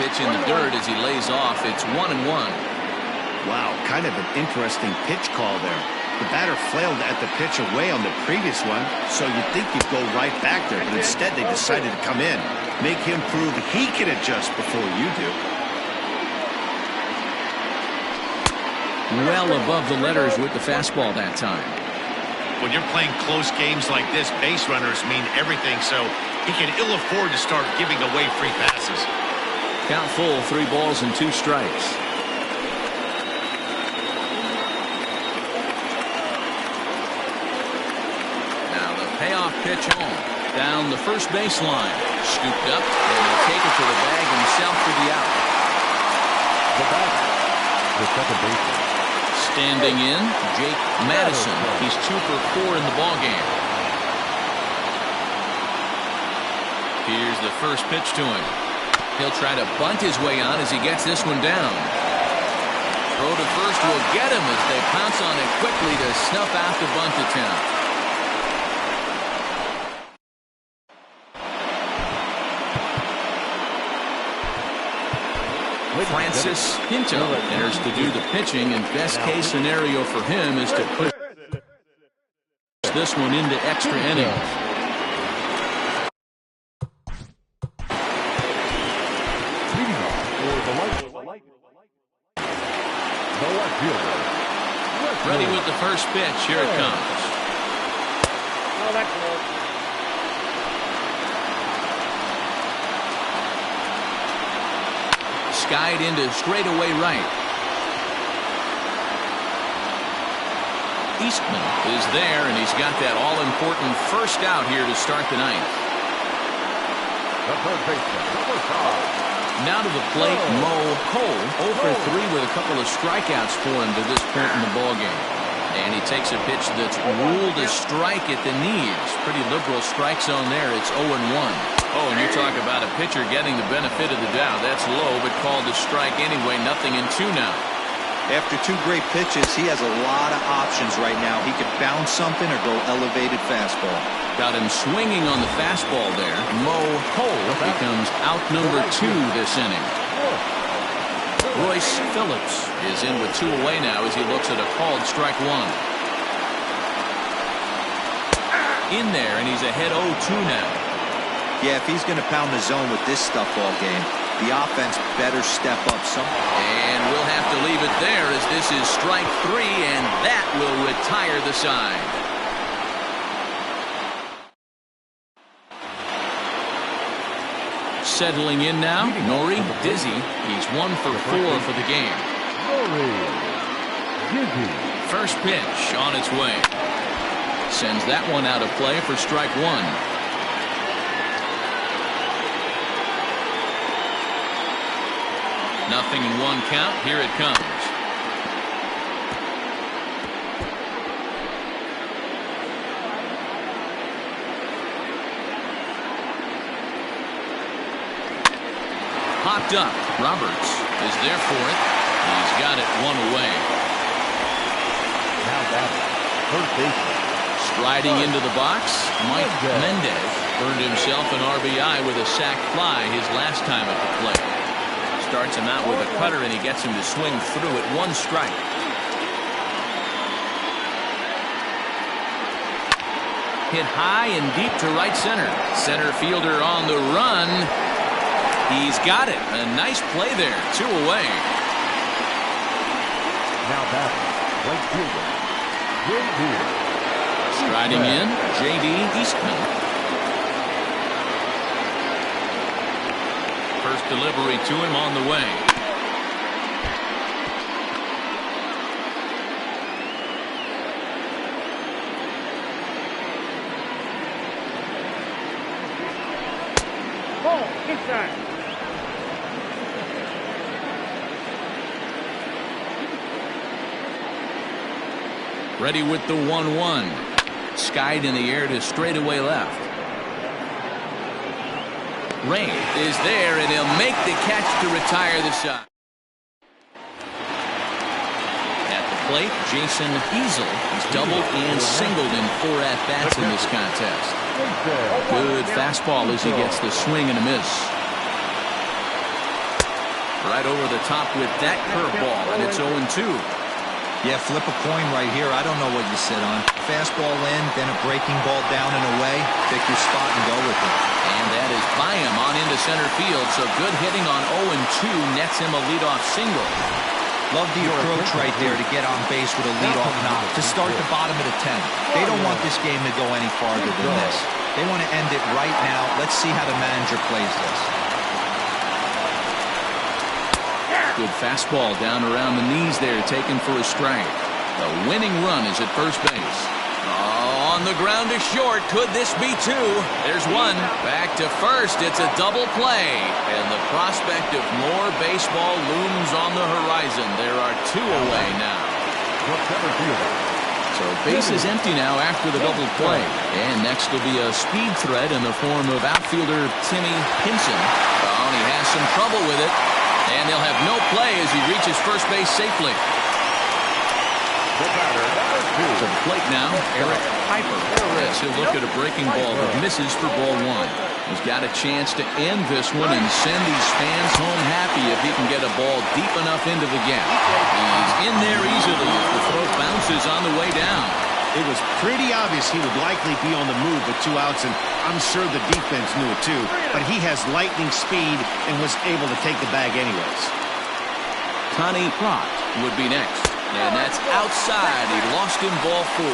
Pitch in the dirt as he lays off. It's 1-1. Wow, kind of an interesting pitch call there. The batter flailed at the pitch away on the previous one, so you'd think you'd go right back there, but instead they decided to come in. Make him prove he can adjust before you do. Well above the letters with the fastball that time. When you're playing close games like this, base runners mean everything, so he can ill afford to start giving away free passes. Count full, 3 balls and 2 strikes. Now the payoff pitch home. Down the first baseline. Scooped up, and he'll take it to the bag himself for the out. The batter, the second baseman. Standing in, Jake Madison. He's 2 for 4 in the ballgame. Here's the first pitch to him. He'll try to bunt his way on as he gets this one down. Throw to first will get him as they pounce on it quickly to snuff out the bunt attempt. Francis Pinto enters to do the pitching, and best case scenario for him is to push this one into extra innings. Ready with the first pitch. Here it comes. Oh, that's low. Skied into straightaway right. Eastman is there, and he's got that all-important first out here to start the ninth. The third baseman, number 5. Now to the plate, Mo Cole, 0 for 3 with a couple of strikeouts for him to this point in the ballgame. And he takes a pitch that's ruled a strike at the knees. Pretty liberal strike zone there. It's 0-1. Oh, and you talk about a pitcher getting the benefit of the doubt. That's low, but called a strike anyway. 0-2 now. After 2 great pitches, he has a lot of options right now. He could bounce something or go elevated fastball. Got him swinging on the fastball there. Mo Cole becomes out number 2 this inning. Royce Phillips is in with 2 away now as he looks at a called strike 1. In there, and he's ahead 0-2 now. Yeah, if he's going to pound the zone with this stuff all game, the offense better step up some. And we'll have to leave it there as this is strike 3, and that will retire the side. Settling in now, Nori Dizzy. He's 1 for 4 for the game. Nori Dizzy. First pitch on its way. Sends that one out of play for strike 1. Nothing in 1 count. Here it comes. Popped up. Roberts is there for it. He's got it 1 away. Now that first baseman. Striding into the box, Mike Mendez earned himself an RBI with a sac fly his last time at the plate. Starts him out with a cutter, and he gets him to swing through at 1 strike. Hit high and deep to right center. Center fielder on the run. He's got it. A nice play there. 2 away. Now back, right fielder, J.D. Striding in, J.D. Eastman. First delivery to him on the way. Ball, inside. Ready with the 1-1. Skied in the air to straightaway left. Rain is there, and he'll make the catch to retire the side. At the plate, Jason Easel. He's doubled and singled in 4 at-bats in this contest. Good fastball as he gets the swing and a miss. Right over the top with that curveball, and it's 0-2. Yeah, flip a coin right here. I don't know what you sit on. Fastball in, then a breaking ball down and away. Pick your spot and go with it. And that is by him on into center field. So good hitting on 0-2 nets him a leadoff single. Love the approach right there to get on base with a leadoff knock to start the bottom of the 10th. They don't want this game to go any farther than this. They want to end it right now. Let's see how the manager plays this. Good fastball down around the knees there, taken for a strike. The winning run is at first base. Oh, on the ground to short. Could this be two? There's one. Back to first. It's a double play. And the prospect of more baseball looms on the horizon. There are two away now. So base is empty now after the double play. And next will be a speed threat in the form of outfielder Timmy Pinson. Oh, and he has some trouble with it. And they'll have no play as he reaches first base safely. To the plate now, Eric Piper. As he'll look at a breaking ball that misses for ball one. He's got a chance to end this one and send these fans home happy if he can get a ball deep enough into the gap. He's in there easily as the throw bounces on the way down. It was pretty obvious he would likely be on the move with 2 outs, and I'm sure the defense knew it too. But he has lightning speed and was able to take the bag anyways. Connie Pratt would be next. And that's outside. He lost him ball 4.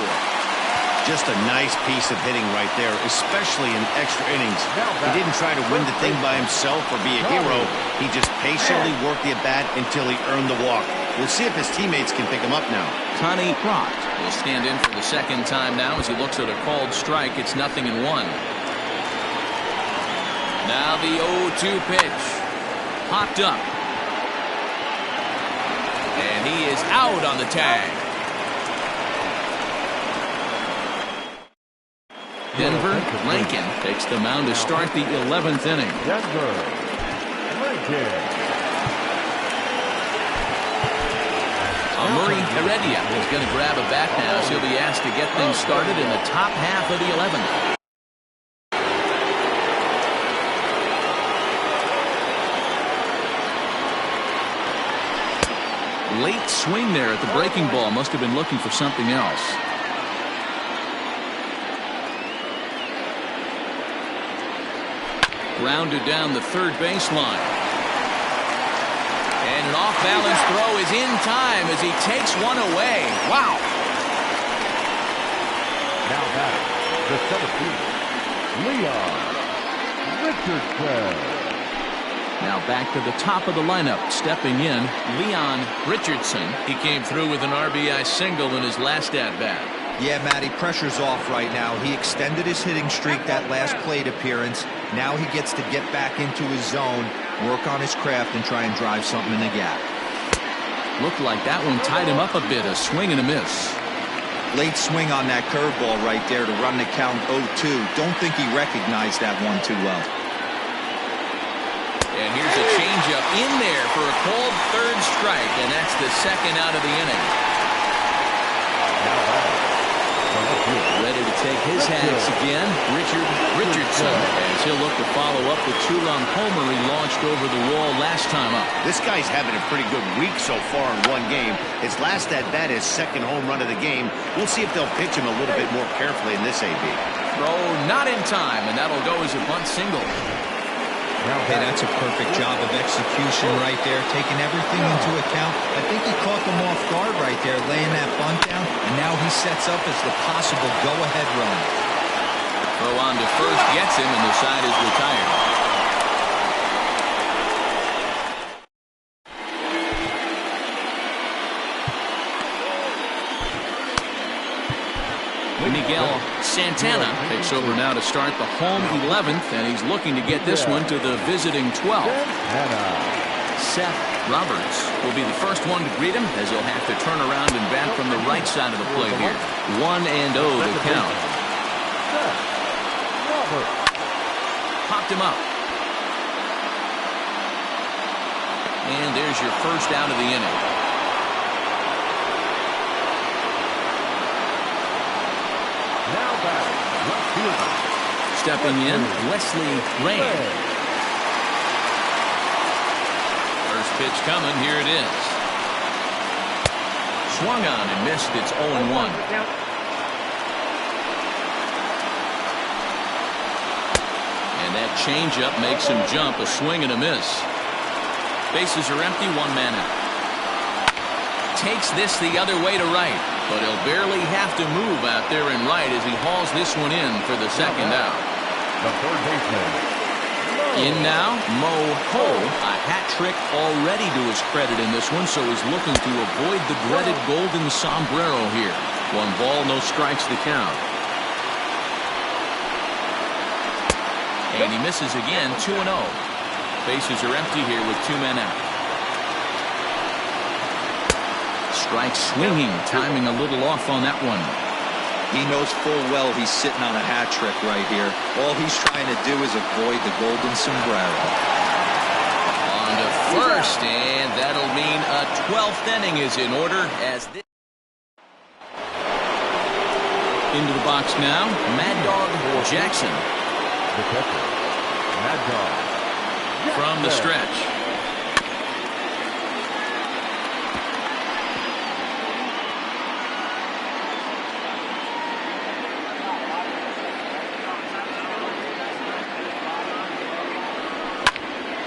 Just a nice piece of hitting right there, especially in extra innings. He didn't try to win the thing by himself or be a hero. He just patiently worked the at-bat until he earned the walk. We'll see if his teammates can pick him up now. Connie Pratt will stand in for the second time now as he looks at a called strike. It's 0-1. Now the 0-2 pitch. Popped up. And he is out on the tag. Denver Lincoln takes the mound to start the 11th inning. Denver Lincoln. Murray Heredia is going to grab a bat now, so he'll be asked to get things started in the top half of the 11th. Late swing there at the breaking ball. Must have been looking for something else. Grounded down the third baseline. And an off-balance throw is in time as he takes one away. Wow. Now batting, the center fielder, Leon Richardson. Now back to the top of the lineup. Stepping in, Leon Richardson. He came through with an RBI single in his last at-bat. Yeah, Matty, pressure's off right now. He extended his hitting streak that last plate appearance. Now he gets to get back into his zone, work on his craft, and try and drive something in the gap. Looked like that one tied him up a bit. A swing and a miss. Late swing on that curveball right there to run the count 0-2. Don't think he recognized that one too well. And here's a changeup in there for a called third strike, and that's the second out of the inning. Ready to take his hats again, Richard Richardson, as he'll look to follow up the 2-run homer he launched over the wall last time up. This guy's having a pretty good week so far in one game. His last at-bat is second home run of the game. We'll see if they'll pitch him a little bit more carefully in this AB. Throw not in time, and that'll go as a bunt single. Hey, that's a perfect job of execution right there, taking everything into account. I think he caught them off guard right there, laying that bunt down, and now he sets up as the possible go-ahead run. Throw on to first gets him, and the side is retired. Miguel Santana takes over now to start the home 11th, and he's looking to get this one to the visiting 12th. Seth Roberts will be the first one to greet him, as he'll have to turn around and bat from the right side of the plate here. 1-0 the count. Popped him up. And there's your first out of the inning. Stepping in, Wesley Rain. First pitch coming, here it is. Swung on and missed. It's 0-1. Count. And that changeup makes him jump. A swing and a miss. Bases are empty. One man out. Takes this the other way to right, but he'll barely have to move out there in right as he hauls this one in for the second out. The third baseman. In now, Mo Ho, a hat trick already to his credit in this one, so he's looking to avoid the dreaded golden sombrero here. 1 ball, no strikes to count. And he misses again, 2-0. Bases are empty here with 2 men out. Strike swinging, timing a little off on that one. He knows full well he's sitting on a hat trick right here. All he's trying to do is avoid the golden sombrero. On to first, and that'll mean a 12th inning is in order as this. Into the box now, Mad Dog Jackson. The catcher, Mad Dog. From the stretch.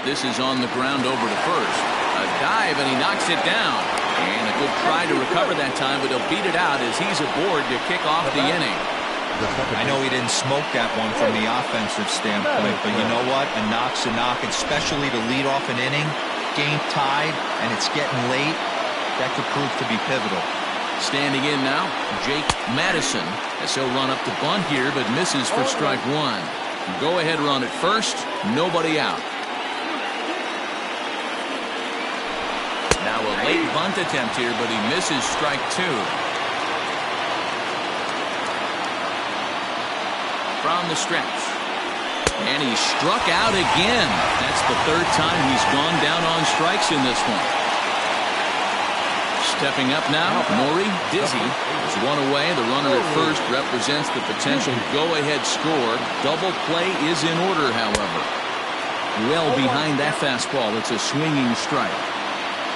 This is on the ground over to first. A dive, and he knocks it down. And a good try to recover that time, but he'll beat it out as he's aboard to kick off the inning. I know he didn't smoke that one from the offensive standpoint, but you know what? A knock's a knock, especially to lead off an inning. Game tied, and it's getting late. That could prove to be pivotal. Standing in now, Jake Madison, as he'll run up to bunt here, but misses for strike 1. Go ahead run at first, nobody out. Now a late bunt attempt here, but he misses strike 2. From the stretch. And he struck out again. That's the 3rd time he's gone down on strikes in this one. Stepping up now, Nori Dizzy is 1 away. The runner at first represents the potential go-ahead score. Double play is in order, however. Well behind that fastball. It's a swinging strike.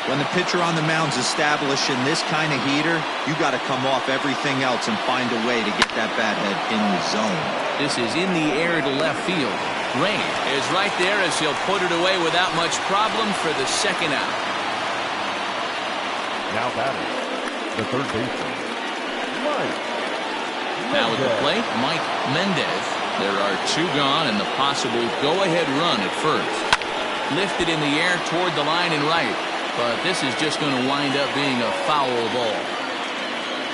When the pitcher on the mound's establishing this kind of heater, you got to come off everything else and find a way to get that bat head in the zone. This is in the air to left field. Rain is right there as he'll put it away without much problem for the second out. Now batting, the third baseman, Mike. Now at the plate, Mike Mendez. There are 2 gone and the possible go-ahead run at first. Lifted in the air toward the line and right. But this is just going to wind up being a foul ball.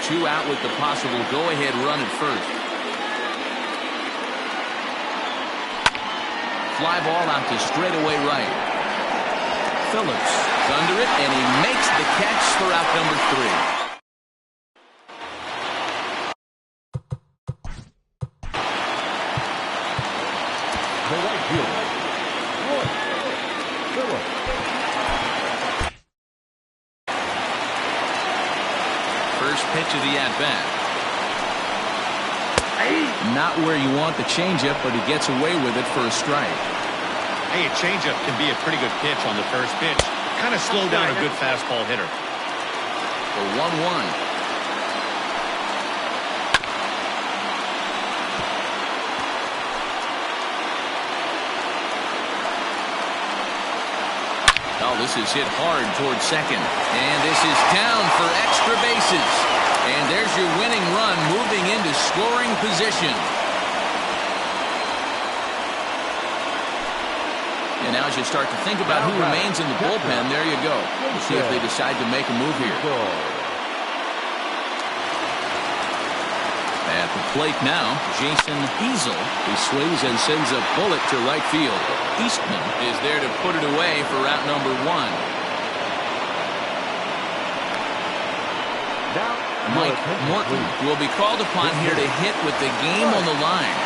2 out with the possible go-ahead run at first. Fly ball out to straightaway right. Phillips under it, and he makes the catch for out number 3. The right fielder, Phillips. First pitch of the at-bat. Not where you want the changeup, but he gets away with it for a strike. Hey, a changeup can be a pretty good pitch on the first pitch. Kind of slow down a good fastball hitter. The 1-1. Oh, this is hit hard towards second. And this is down for extra bases. And there's your winning run moving into scoring position. And now as you start to think about who remains in the bullpen, there you go. We'll see if they decide to make a move here. At the plate now, Jason Easel. He swings and sends a bullet to right field. Eastman is there to put it away for out number 1. Mike Morton will be called upon here to hit with the game on the line.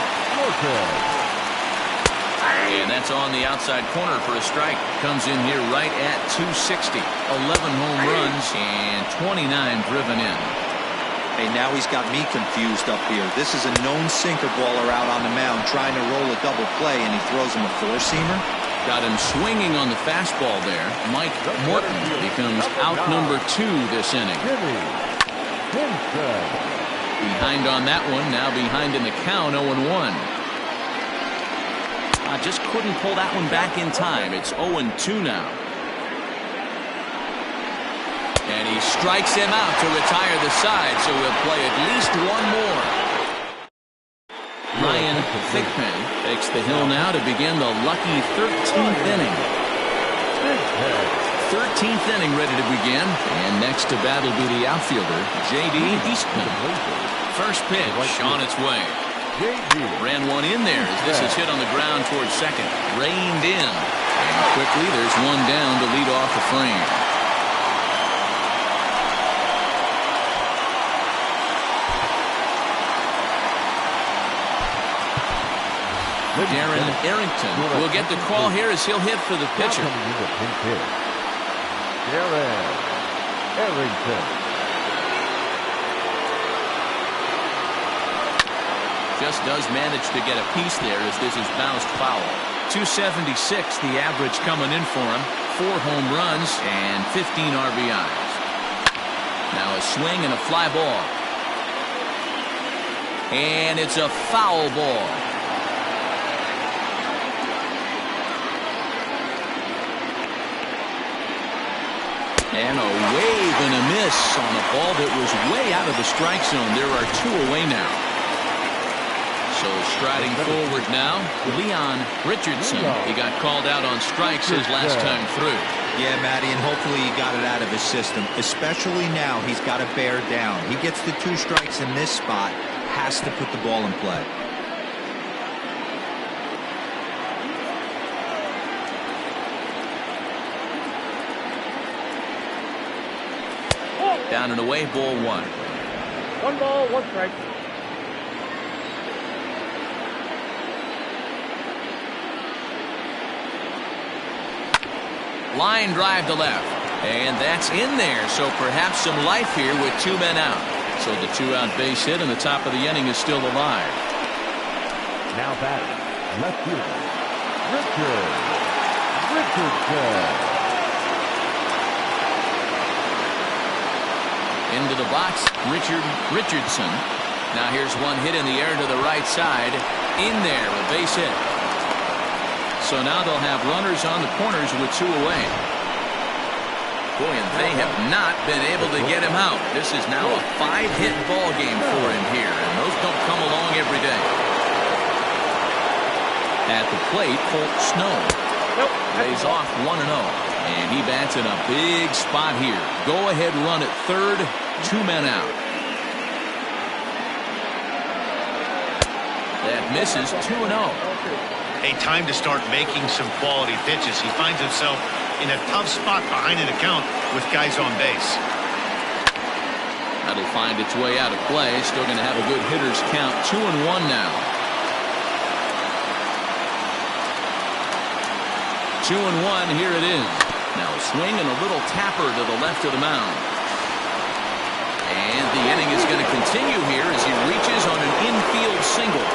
And that's on the outside corner for a strike. Comes in here right at 260. 11 home runs and 29 driven in. Hey, now he's got me confused up here. This is a known sinker baller out on the mound trying to roll a double play, and he throws him a 4-seamer. Got him swinging on the fastball there. Mike Morton becomes out number 2 this inning. Jimmy Simpson. Behind on that one. Now behind in the count, 0-1. Just couldn't pull that one back in time. It's 0-2 now. And he strikes him out to retire the side, so he'll play at least one more. Ryan Thigpen takes the hill now to begin the lucky 13th inning. 13th inning ready to begin. And next to bat will be the outfielder, J.D. Eastman. First pitch on its way. Ran one in there as this is hit on the ground towards second. Reined in. And quickly there's one down to lead off the frame. Darren Arrington will get the call here as he'll hit for the pitcher. Darren Arrington. Just does manage to get a piece there as this is bounced foul. 276 the average coming in for him. 4 home runs and 15 RBIs. Now a swing and a fly ball. And it's a foul ball. And a wave and a miss on a ball that was way out of the strike zone. There are 2 away now. So striding forward now, Leon Richardson. He got called out on strikes his last time through. Yeah, Matty, and hopefully he got it out of his system. Especially now, he's got to bear down. He gets the 2 strikes in this spot, has to put the ball in play. Down and away, ball 1. 1 ball, 1 strike. Line drive to left. And that's in there. So perhaps some life here with 2 men out. So the 2-out base hit and the top of the inning is still alive. Now batting, left fielder, Richardson. Into the box, Richardson. Now here's one hit in the air to the right side. In there, a base hit. So now they'll have runners on the corners with 2 away. Boy, and they have not been able to get him out. This is now a 5-hit ball game for him here, and those don't come along every day. At the plate, Colt Snow lays off 1-0. And he bats in a big spot here. Go ahead run at third. 2 men out. That misses. 2-0. Hey, time to start making some quality pitches. He finds himself in a tough spot behind an account with guys on base. That'll find its way out of play. Still going to have a good hitter's count. 2-1 now. 2-1. Here it is. Now a swing and a little tapper to the left of the mound. And the inning is going to continue here as he reaches on an infield single.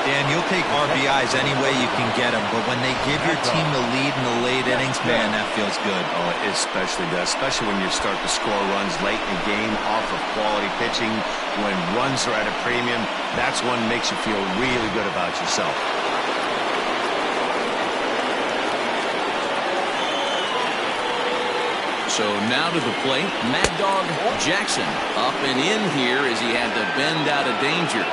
Dan, you'll take RBIs any way you can get them, but when they give your team the lead in the late innings, man, that feels good. Oh, it especially does, especially when you start to score runs late in the game off of quality pitching. When runs are at a premium, that's when it makes you feel really good about yourself. So now to the plate, Mad Dog Jackson up and in here as he had to bend out of danger.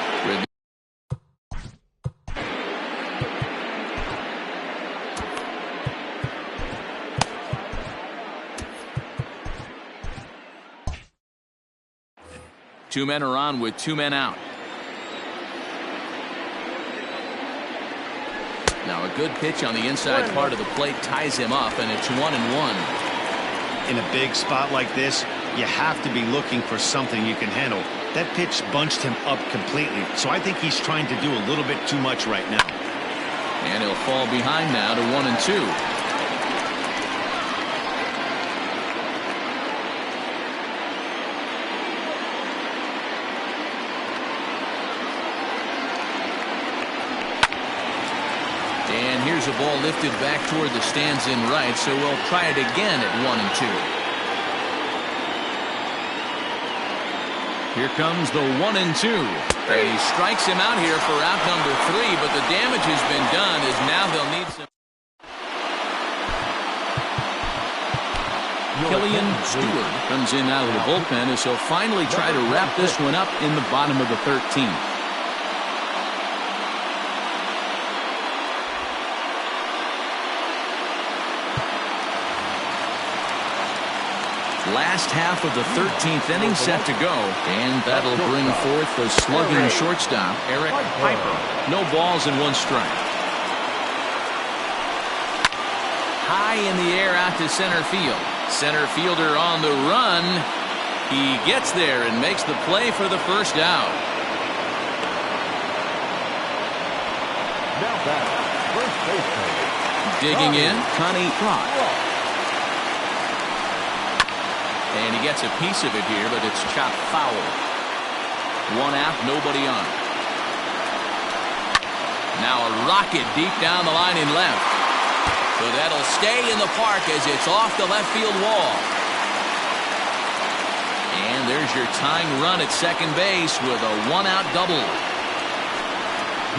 Two men are on with 2 men out. Now a good pitch on the inside part of the plate ties him up, and it's 1-1. In a big spot like this, you have to be looking for something you can handle. That pitch bunched him up completely, so I think he's trying to do a little bit too much right now. And he'll fall behind now to 1-2. And here's a ball lifted back toward the stands in right, so we'll try it again at 1-2. Here comes the 1-2. And he strikes him out here for out number 3, but the damage has been done as now they'll need some. Killian Stewart comes in out of the bullpen as he'll finally try to wrap this one up in the bottom of the 13th. Last half of the 13th inning set to go, and that'll bring forth the slugging shortstop, Eric Piper. No balls and 1 strike. High in the air out to center field. Center fielder on the run. He gets there and makes the play for the first out. Now back, first baseman. Digging in, Connie Trot. And he gets a piece of it here, but it's chopped foul. 1 out, nobody on. Now a rocket deep down the line in left. So that'll stay in the park as it's off the left field wall. And there's your tying run at second base with a 1-out double.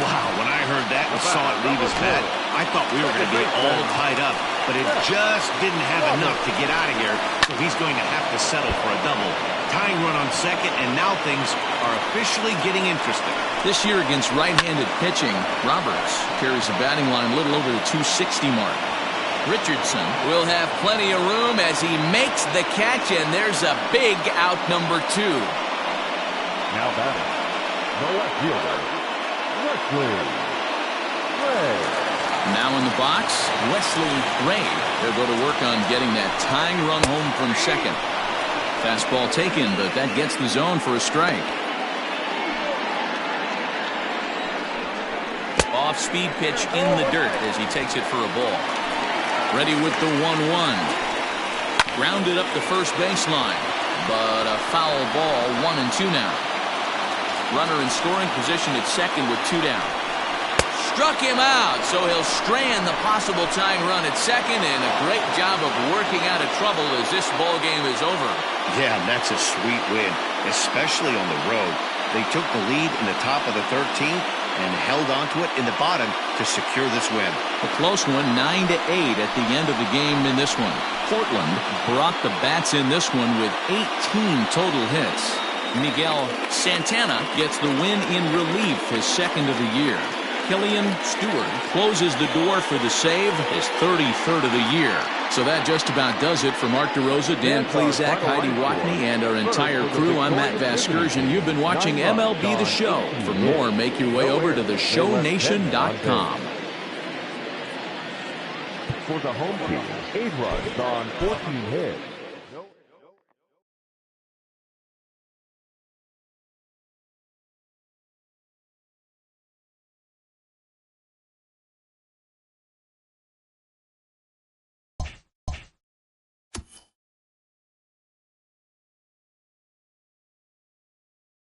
Wow, when I heard that and saw it leave his bat, I thought we were going to be all tied up, but it just didn't have enough to get out of here, so he's going to have to settle for a double. Tying run on second, and now things are officially getting interesting. This year against right-handed pitching, Roberts carries a batting line a little over the 260 mark. Richardson will have plenty of room as he makes the catch, and there's a big out number 2. Now batting, the left fielder, Wesley Ray. Now in the box, Wesley Ray. They'll go to work on getting that tying run home from second. Fastball taken, but that gets the zone for a strike. Off-speed pitch in the dirt as he takes it for a ball. Ready with the 1-1. Grounded up the first baseline, but a foul ball. 1-2 now. Runner in scoring position at second with 2 down. Struck him out, so he'll strand the possible tying run at second, and a great job of working out of trouble as this ball game is over. Yeah, that's a sweet win, especially on the road. They took the lead in the top of the 13th and held on to it in the bottom to secure this win. A close one, 9-8 at the end of the game in this one. Portland brought the bats in this one with 18 total hits. Miguel Santana gets the win in relief, his second of the year. Killian Stewart closes the door for the save, his 33rd of the year. So that just about does it for Mark DeRosa, Dan Plesac, Heidi Watney, and our entire crew. I'm Matt Vasgersian. You've been watching MLB The Show. For more, make your way over to theshownation.com. For the home team, 8 runs on 14 hits.